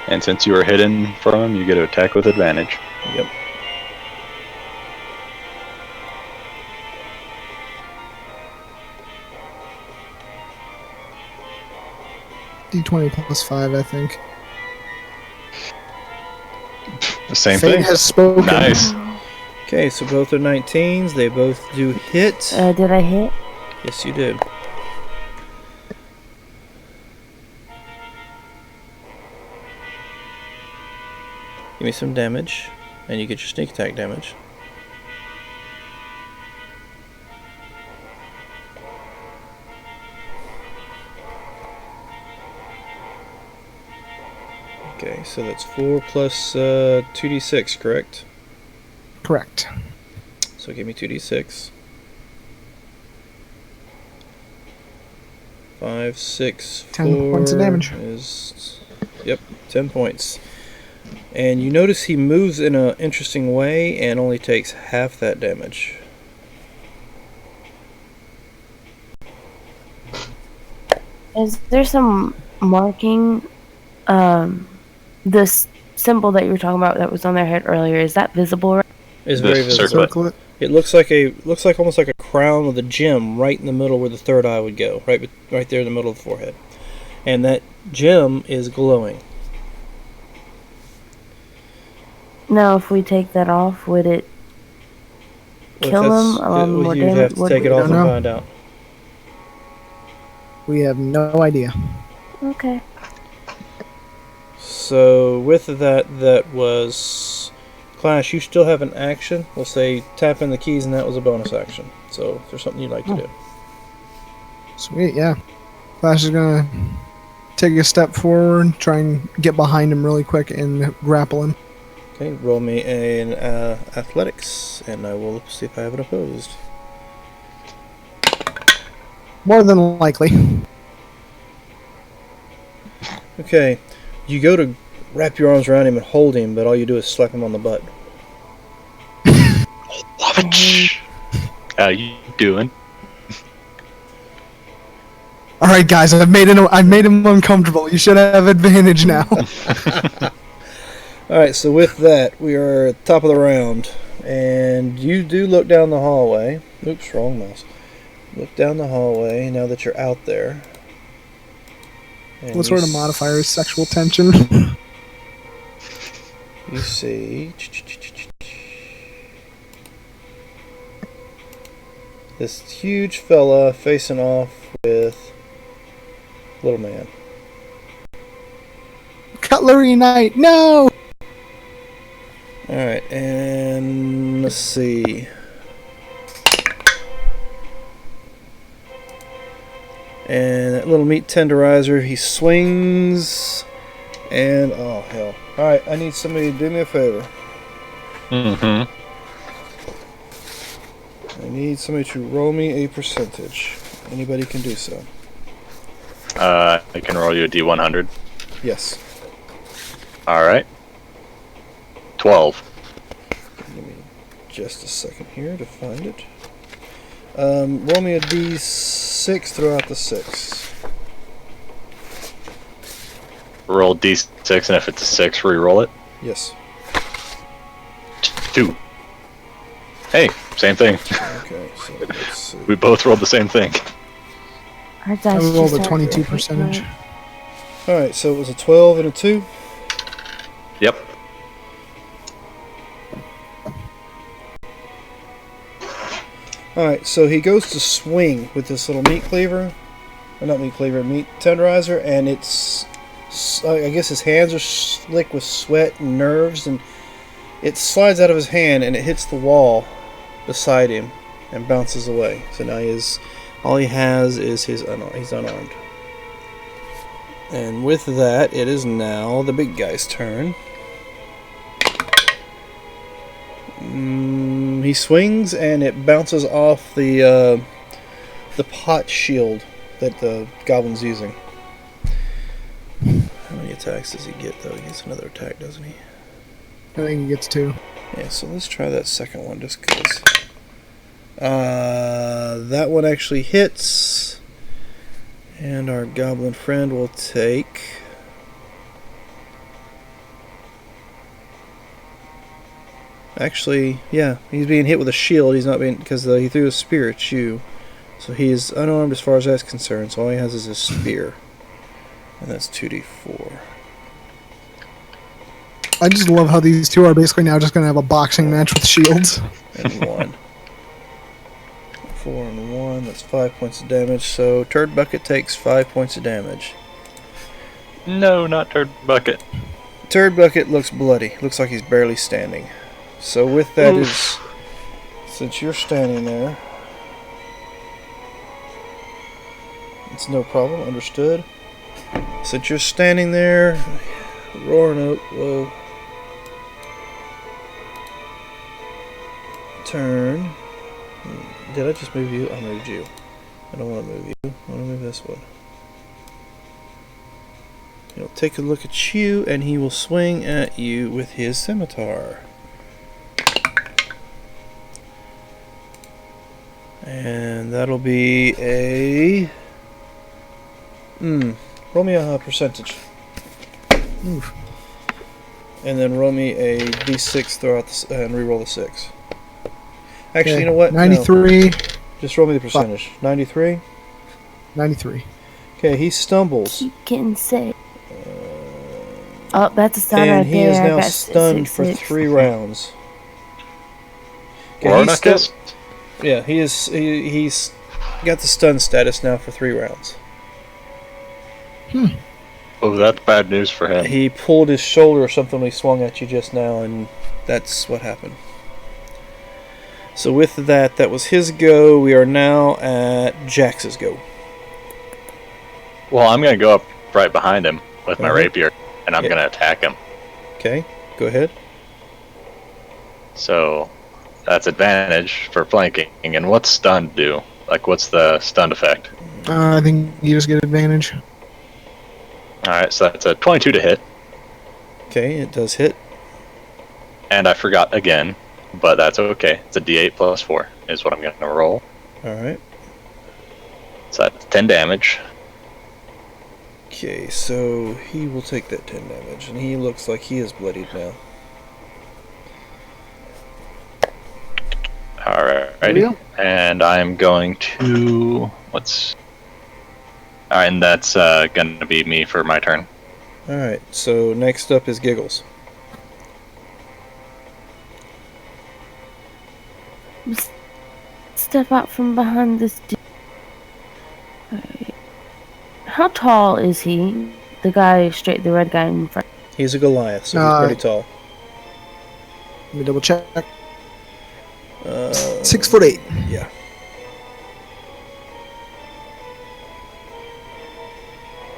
And since you were hidden from him, you get to attack with advantage. Yep. D20 plus 5, I think. The same Fate thing. has spoken. Nice. Okay, so both are 19s. They both do hit. Did I hit? Yes, you did. Give me some damage, and you get your sneak attack damage. Okay, so that's 4 plus 2d6, correct? Correct. So give me 2d6. 5, 6, 10 4 points of damage. is, yep, 10 points. And you notice he moves in an interesting way and only takes half that damage. Is there some marking? This symbol that you were talking about that was on their head earlier, is that visible? Right? It's The very visible. circlet. Circle it. It looks like almost like a crown with a gem right in the middle where the third eye would go, right there in the middle of the forehead. And that gem is glowing. Now, if we take that off, would it kill him? More You'd have damage? to Would take we- it off and don't know. find out. We have no idea. Okay. So with that was Clash. You still have an action. We'll say tap in the keys, and that was a bonus action. So if there's something you'd like to do. Sweet, yeah. Flash is gonna take a step forward, try and get behind him really quick and grapple him. Okay, roll me an athletics, and I will see if I have it opposed. More than likely. Okay, you go to wrap your arms around him and hold him, but all you do is slap him on the butt. How you doing? All right, guys, I've made him uncomfortable. You should have advantage now. Alright, so with that, we are at the top of the round. And you do look down the hallway. Oops, wrong mouse. Look down the hallway now that you're out there. And What you sort of modifier is sexual tension? You see this huge fella facing off with little man. Cutlery Knight, no! Alright, and let's see. And that little meat tenderizer, he swings, and oh hell. Alright, I need somebody to do me a favor. Mm-hmm. I need somebody to roll me a percentage. Anybody can do so. I can roll you a D100. Yes. Alright. 12. Give me just a second here to find it. Roll me a D6 throughout the 6. Roll D6, and if it's a 6, re-roll it. Yes. 2. Hey, same thing. Okay, so let's see. We both rolled the same thing. Our I dice rolled just a have 22 to- percentage. Alright, so it was a 12 and a 2. Yep. Alright, so he goes to swing with this little meat cleaver. Or not meat cleaver, meat tenderizer, and it's... I guess his hands are slick with sweat and nerves, and it slides out of his hand and it hits the wall beside him and bounces away. So now all he has is he's unarmed. And with that, it is now the big guy's turn. He swings and it bounces off the pot shield that the goblin's using. How many attacks does he get, though? He gets another attack, doesn't he? I think he gets 2. Yeah, so let's try that second one just because. That one actually hits. And our goblin friend will take. Actually, yeah, he's being hit with a shield. He's not being. Because he threw a spear at you. So he is unarmed as far as that's concerned. So all he has is his spear. And that's 2d4. I just love how these two are basically now just going to have a boxing match with shields. And 1. 4 and 1, that's 5 points of damage. So Turd Bucket takes 5 points of damage. No, not Turd Bucket. Turd Bucket looks bloody. Looks like he's barely standing. So with that is, since you're standing there, it's no problem, understood. Since you're standing there, Roaring Oak will turn. Did I just move you? I moved you. I don't want to move you. I want to move this one. He'll take a look at you, and he will swing at you with his scimitar. And that'll be a... roll me a percentage. Oof. And then roll me a d6 throughout and reroll the 6. Actually, Okay, you know what? 93. No. Just roll me the percentage. 93? 93. Okay, he stumbles. Keep getting sick. Oh, that's a stun And right he there. is I now got stunned for 6. 3 rounds. Okay, Warnacus? yeah, he's got the stun status now for 3 rounds. Oh, that's bad news for him. He pulled his shoulder or something when he swung at you just now, and that's what happened. So with that, that was his go. We are now at Jax's go. Well, I'm going to go up right behind him with my Uh-huh. rapier, and I'm Yeah. going to attack him. Okay, go ahead. So that's advantage for flanking. And what's stun do? Like, what's the stun effect? I think you just get advantage. Alright, so that's a 22 to hit. Okay, it does hit. And I forgot again, but that's okay. It's a d8 plus 4 is what I'm going to roll. Alright. So that's 10 damage. Okay, so he will take that 10 damage, and he looks like he is bloodied now. Alrighty. And I'm going to... Alright, and that's going to be me for my turn. Alright, so next up is Giggles. Step out from behind this dude. Alright. How tall is he? The the red guy in front. He's a Goliath, so he's pretty tall. Let me double check. 6'8". 6'8". Yeah.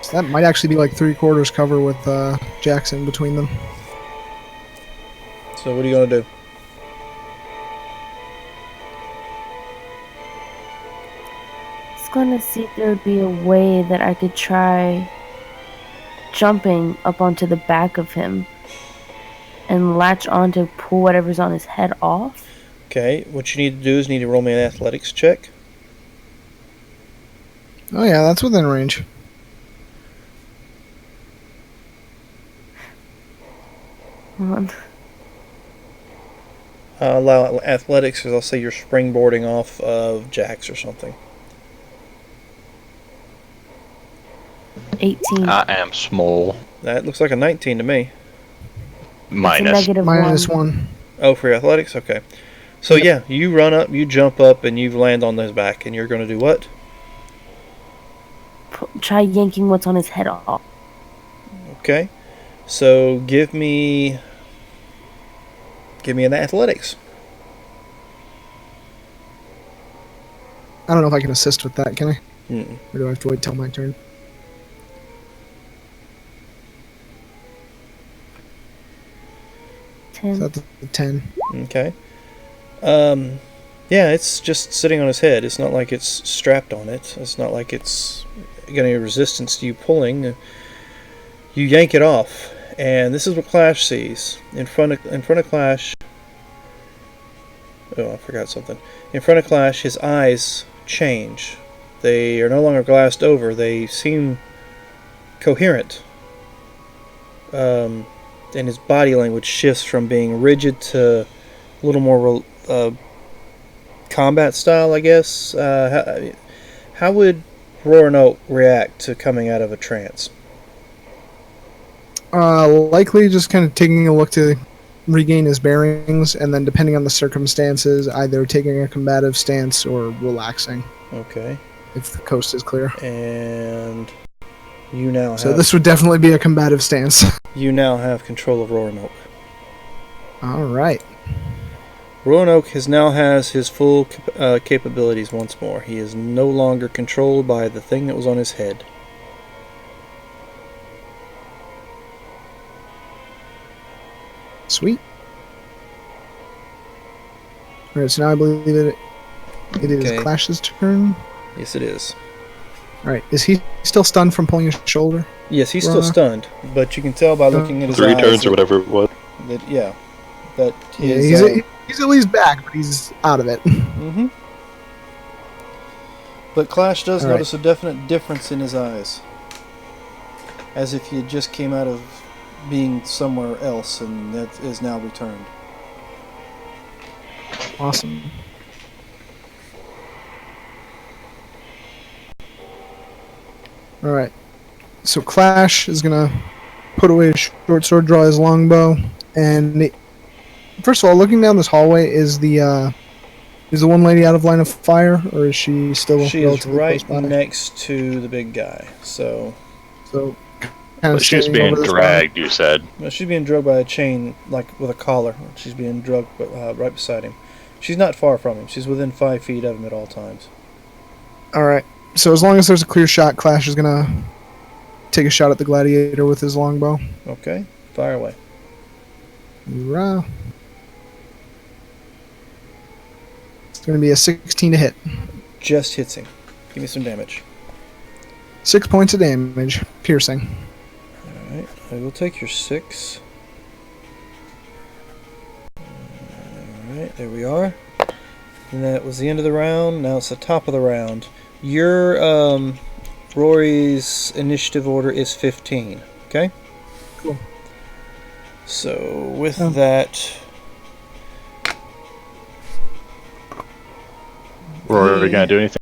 So that might actually be like 3/4 cover with Jackson between them. So what are you going to do? I was going to see if there would be a way that I could try jumping up onto the back of him and latch on to pull whatever's on his head off. Okay, what you need to do is you need to roll me an athletics check. Oh yeah, that's within range. Hold on. Allow athletics, because I'll say you're springboarding off of Jax or something. 18. I am small. That looks like a 19 to me. Minus. It's a Minus -1. 1. Oh, for your athletics? Okay. So yeah, you run up, you jump up, and you land on his back, and you're going to do what? Try yanking what's on his head off. Okay. So give me an athletics. I don't know if I can assist with that, can I? Mm-mm. Or do I have to wait till my turn? So 10. that's a 10. Okay. Yeah, it's just sitting on his head. It's not like it's strapped on it. It's not like it's got any resistance to you pulling. You yank it off, and this is what Clash sees. In front of Clash. Oh, I forgot something. In front of Clash, his eyes change. They are no longer glassed over. They seem coherent. And his body language shifts from being rigid to a little more combat style, I guess. How would Roanoke react to coming out of a trance? Likely just kind of taking a look to regain his bearings, and then depending on the circumstances, either taking a combative stance or relaxing. Okay. If the coast is clear. And you now have... So this would definitely be a combative stance. You now have control of Roanoke. Alright. Roanoke has his full capabilities once more. He is no longer controlled by the thing that was on his head. Sweet. Alright, so now I believe it is Okay. Clash's turn. Yes, it is. Alright, is he still stunned from pulling his shoulder? Yes, he's still Roanoke? stunned, but you can tell by looking at his 3 eyes turns or whatever it was. that that Yeah, his, he's at least back, but he's out of it. Mm-hmm. But Clash does All right. notice a definite difference in his eyes, as if he had just came out of being somewhere else and that is now returned. Awesome. Alright. So Clash is gonna put away his short sword, draw his longbow, and first of all, looking down this hallway, is the one lady out of line of fire, or is she still She is relatively right close by? next to the big guy, so So But she's being dragged, you said. well, she's being drugged by a chain, like with a collar. She's being drugged right beside him. She's not far from him. She's within 5 feet of him at all times. Alright. So as long as there's a clear shot, Clash is gonna take a shot at the gladiator with his longbow. Okay, fire away. Hoorah. It's gonna be a 16 to hit. Just hits him. Give me some damage. 6 points of damage, piercing. Alright, I will take your 6. Alright, there we are. And that was the end of the round. Now it's the top of the round. Your, Rory's initiative order is 15. Okay? Cool. So, with that... Rory, are we going to do anything?